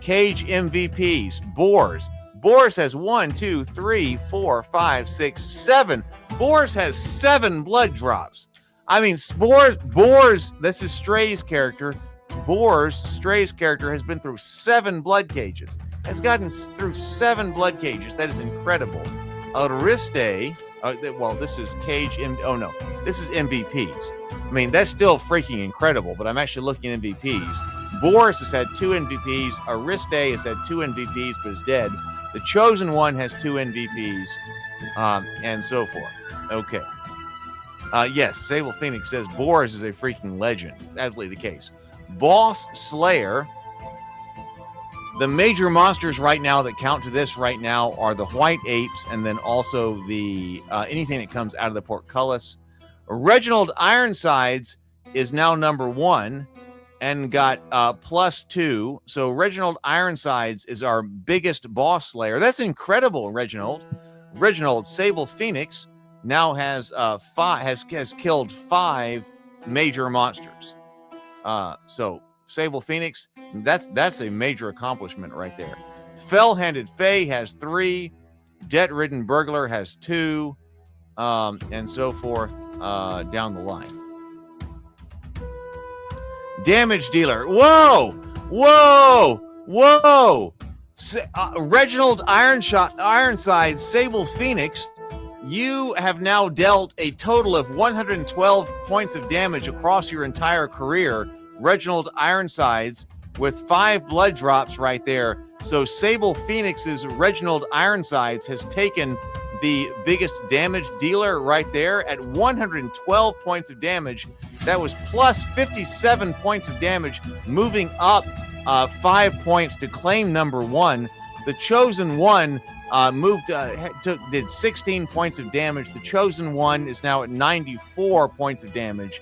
Cage MVPs, Boars. Boris has 1, 2, 3, 4, 5, 6, 7. Boris has 7 blood drops. I mean, Boris, this is Stray's character. Stray's character has been through 7 blood cages. Has gotten through 7 blood cages. That is incredible. Ariste, well, this is Cage. This is MVPs. I mean, that's still freaking incredible, but I'm actually looking at MVPs. Boris has had 2 MVPs. Ariste has had 2 MVPs, but is dead. The Chosen One has 2 MVPs, and so forth. Okay. Yes, Sable Phoenix says Boris is a freaking legend. It's absolutely the case. Boss Slayer. The major monsters right now that count to this right now are the white apes, and then also the anything that comes out of the portcullis. Reginald Ironsides is now number 1 and got +2. So Reginald Ironsides is our biggest boss slayer. That's incredible, Reginald. Sable Phoenix now has has killed 5 major monsters. So Sable Phoenix, that's a major accomplishment right there. Fell-Handed Fae has 3, Debt-Ridden Burglar has 2, and so forth down the line. Damage Dealer. Whoa! Reginald Ironsides, Sable Phoenix, you have now dealt a total of 112 points of damage across your entire career. Reginald Ironsides with 5 blood drops right there. So Sable Phoenix's Reginald Ironsides has taken the biggest damage dealer right there at 112 points of damage. That was plus 57 points of damage, moving up 5 points to claim number 1. The Chosen One did 16 points of damage. The Chosen One is now at 94 points of damage.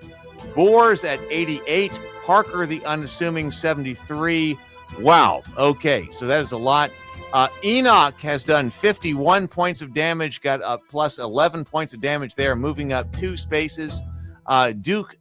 Boars at 88. Parker the Unassuming 73. Wow. Okay, so that is a lot. Enoch has done 51 points of damage, got up plus 11 points of damage there, moving up 2 spaces. Duke,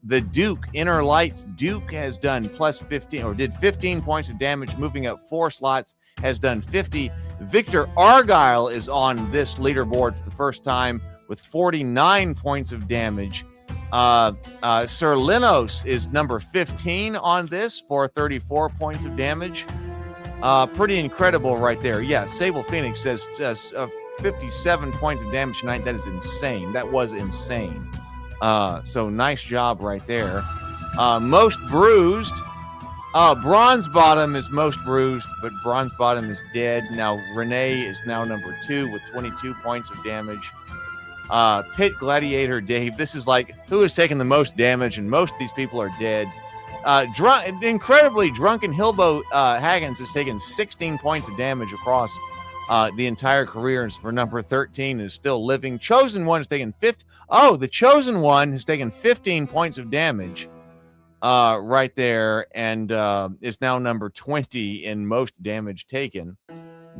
Inner Lights, Duke has done plus 15, or did 15 points of damage, moving up 4 slots, has done 50. Victor Argyle is on this leaderboard for the first time with 49 points of damage. Sir Linos is number 15 on this for 34 points of damage. Pretty incredible right there. Yeah, Sable Phoenix says 57 points of damage tonight. That is insane. That was insane. So nice job right there. Most bruised. Bronze Bottom is most bruised, but Bronze Bottom is dead. Now Renee is now number 2 with 22 points of damage. Pit Gladiator Dave. This is like who has taken the most damage, and most of these people are dead. Incredibly drunken Hilbo Haggins has taken 16 points of damage across the entire career, and for number 13 is still living. Chosen One has taken 50. Oh, the Chosen One has taken 15 points of damage right there, and is now number 20 in most damage taken.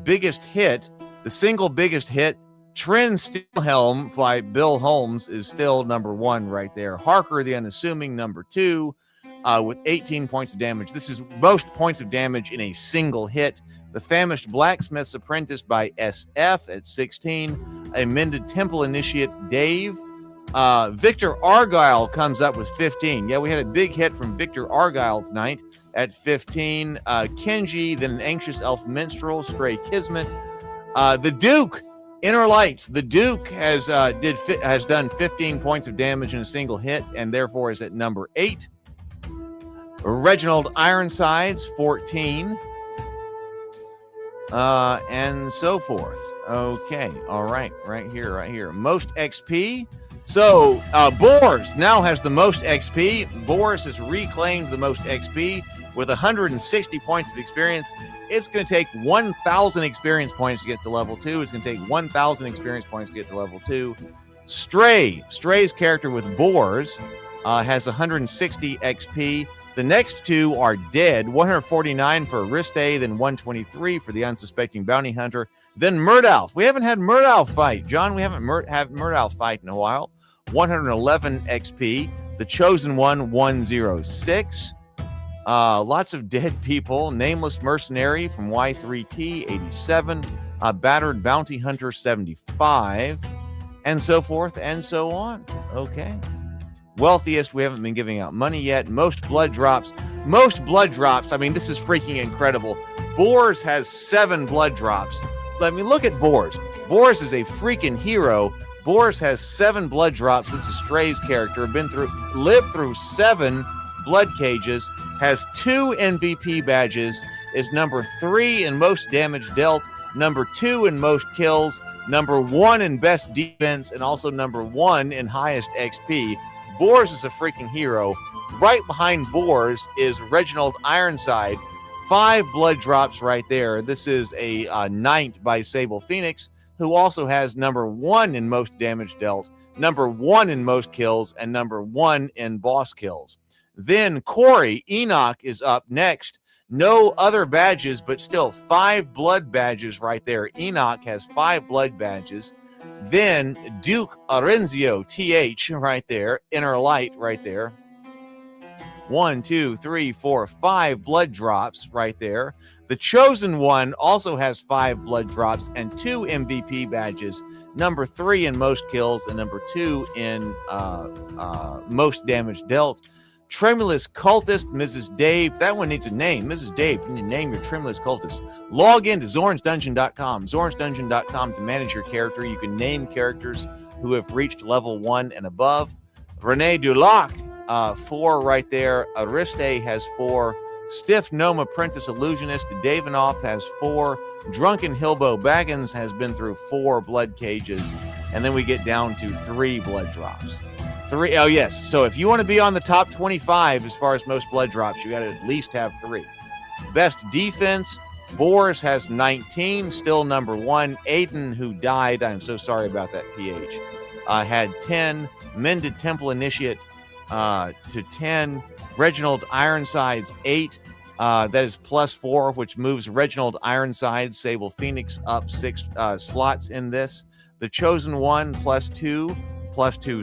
Biggest hit, the single biggest hit, Trin Steelhelm by Bill Holmes is still number 1 right there. Harker the Unassuming, number 2, with 18 points of damage. This is most points of damage in a single hit. The Famished Blacksmith's Apprentice by SF at 16. Amended Temple Initiate Dave. Victor Argyle comes up with 15. Yeah, we had a big hit from Victor Argyle tonight at 15. Kenji, then an Anxious Elf Minstrel, Stray Kismet. The Duke, Inner Lights. The Duke has done 15 points of damage in a single hit, and therefore is at number 8. Reginald Ironsides, 14. And so forth. Okay, all right, right here. Most XP. So, Boris now has the most XP. Boris has reclaimed the most XP with 160 points of experience. It's going to take 1,000 experience points to get to level 2. It's going to take 1,000 experience points to get to level 2. Stray's character with Boars has 160 XP. The next 2 are dead. 149 for Ariste, then 123 for the Unsuspecting Bounty Hunter, then Murdalf. We haven't had Murdalf fight. John, we haven't had Murdalf fight in a while. 111 XP. The Chosen One, 106. Lots of dead people. Nameless Mercenary from Y3T, 87. Battered Bounty Hunter 75, and so forth and so on. Okay. Wealthiest, we haven't been giving out money yet. Most blood drops. I mean, this is freaking incredible. Boars has 7 blood drops. Let me look at Boars. Boars is a freaking hero. Boars has 7 blood drops. This is Stray's character. Lived through 7 blood cages. Has 2 MVP badges. Is number 3 in most damage dealt. Number 2 in most kills. Number 1 in best defense. And also number 1 in highest XP. Boars is a freaking hero. Right behind Boars is Reginald Ironside. 5 blood drops right there. This is a knight by Sable Phoenix, who also has number 1 in most damage dealt, number 1 in most kills, and number 1 in boss kills. Then Corey Enoch is up next. No other badges, but still 5 blood badges right there. Enoch has 5 blood badges. Then Duke Arenzio, TH, right there. Inner Light, right there. 1, 2, 3, 4, 5 blood drops right there. The Chosen One also has 5 blood drops and 2 MVP badges. Number 3 in most kills and number 2 in most damage dealt. Tremulous Cultist, Mrs. Dave. That one needs a name. Mrs. Dave, you need to name your Tremulous Cultist. Log into zornsdungeon.com. Zornsdungeon.com to manage your character. You can name characters who have reached level 1 and above. Renee Dulac, 4 right there. Ariste has 4. Stiff Gnome Apprentice Illusionist Davinoff has 4. Drunken Hilbo Baggins has been through 4 blood cages. And then we get down to 3 blood drops. 3. Oh, yes. So if you want to be on the top 25 as far as most blood drops, you got to at least have 3. Best defense, Boars has 19, still number 1. Aiden, who died, I'm so sorry about that, PH, had 10. Mended Temple Initiate to 10. Reginald Ironsides 8. That is +4, which moves Reginald Ironsides, Sable Phoenix up 6 slots in this. The Chosen One +2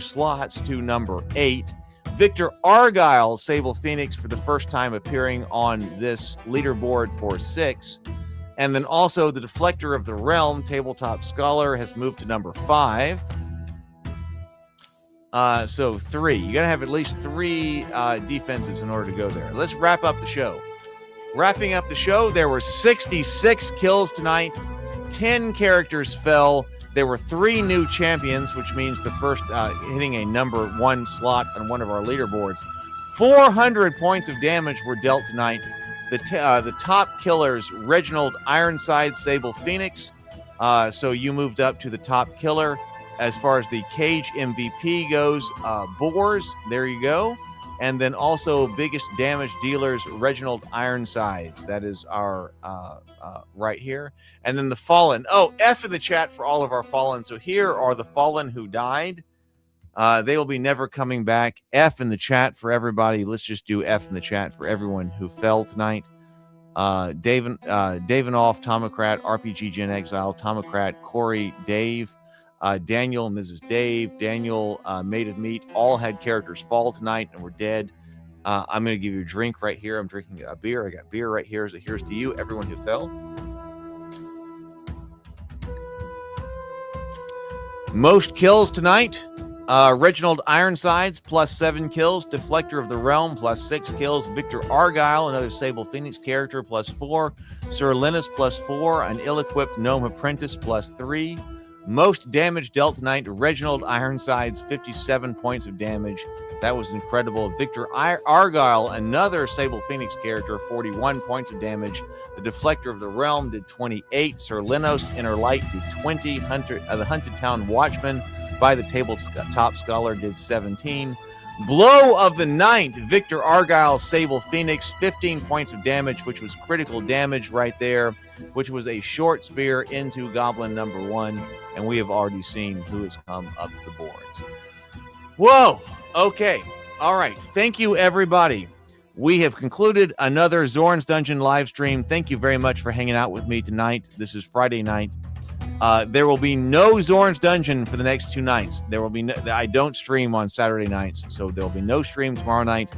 slots to number 8. Victor Argyle, Sable Phoenix, for the first time appearing on this leaderboard for 6. And then also the Deflector of the Realm, Tabletop Scholar, has moved to number 5. So 3. You got to have at least 3 defenses in order to go there. Let's wrap up the show. Wrapping up the show, there were 66 kills tonight. 10 characters fell. There were 3 new champions, which means the first hitting a number 1 slot on one of our leaderboards. 400 points of damage were dealt tonight. The top killers, Reginald Ironside, Sable Phoenix. So you moved up to the top killer. As far as the cage MVP goes, Boars, there you go. And then also biggest damage dealers, Reginald Ironsides. That is our right here. And then the Fallen. Oh, F in the chat for all of our Fallen. So here are the Fallen who died. They will be never coming back. F in the chat for everybody. Let's just do F in the chat for everyone who fell tonight. Davinoff, Tomocrat, RPG Gen Exile, Tomocrat, Corey, Dave, Daniel, Mrs. Dave, Daniel, Made of Meat, all had characters fall tonight and were dead. I'm going to give you a drink right here. I'm drinking a beer. I got beer right here. So here's to you, everyone who fell. Most kills tonight. Reginald Ironsides, +7 kills. Deflector of the Realm, +6 kills. Victor Argyle, another Sable Phoenix character, +4. Sir Linus, +4. An ill-equipped Gnome Apprentice, +3. Most damage dealt tonight, Reginald Ironsides, 57 points of damage. That was incredible. Victor Argyle, another Sable Phoenix character, 41 points of damage. The Deflector of the Realm did 28. Sir Linus, Inner Light, did 20. The Hunted Town Watchman by the Tabletop Scholar did 17. Blow of the Night, Victor Argyle, Sable Phoenix, 15 points of damage, which was critical damage right there, which was a short spear into Goblin number 1. And we have already seen who has come up the boards. Whoa. Okay. All right. Thank you, everybody. We have concluded another Zorn's Dungeon live stream. Thank you very much for hanging out with me tonight. This is Friday night. There will be no Zorn's Dungeon for the next 2 nights. There will be I don't stream on Saturday nights, so there will be no stream tomorrow night.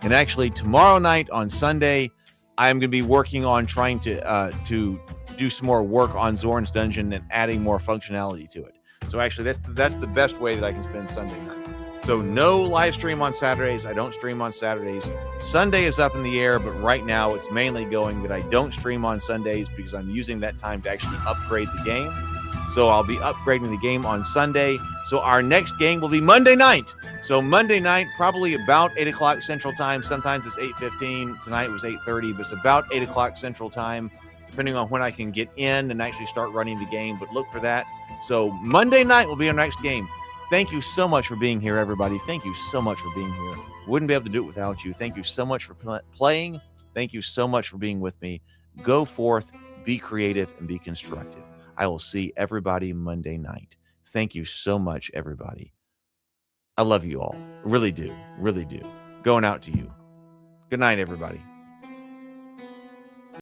And actually, tomorrow night on Sunday, I'm going to be working on trying to do some more work on Zorn's dungeon and adding more functionality to it. So actually, that's the best way that I can spend Sunday night. So no live stream on Saturdays. I don't stream on Saturdays. Sunday is up in the air, but right now it's mainly going that I don't stream on Sundays because I'm using that time to actually upgrade the game. So I'll be upgrading the game on Sunday. So our next game will be Monday night. So Monday night, probably about 8 o'clock Central Time. Sometimes it's 8:15. Tonight it was 8:30, but it's about 8 o'clock Central Time, depending on when I can get in and actually start running the game. But look for that. So Monday night will be our next game. Thank you so much for being here, everybody. Thank you so much for being here. Wouldn't be able to do it without you. Thank you so much for playing. Thank you so much for being with me. Go forth, be creative, and be constructive. I will see everybody Monday night. Thank you so much, everybody. I love you all. Really do. Really do. Going out to you. Good night, everybody.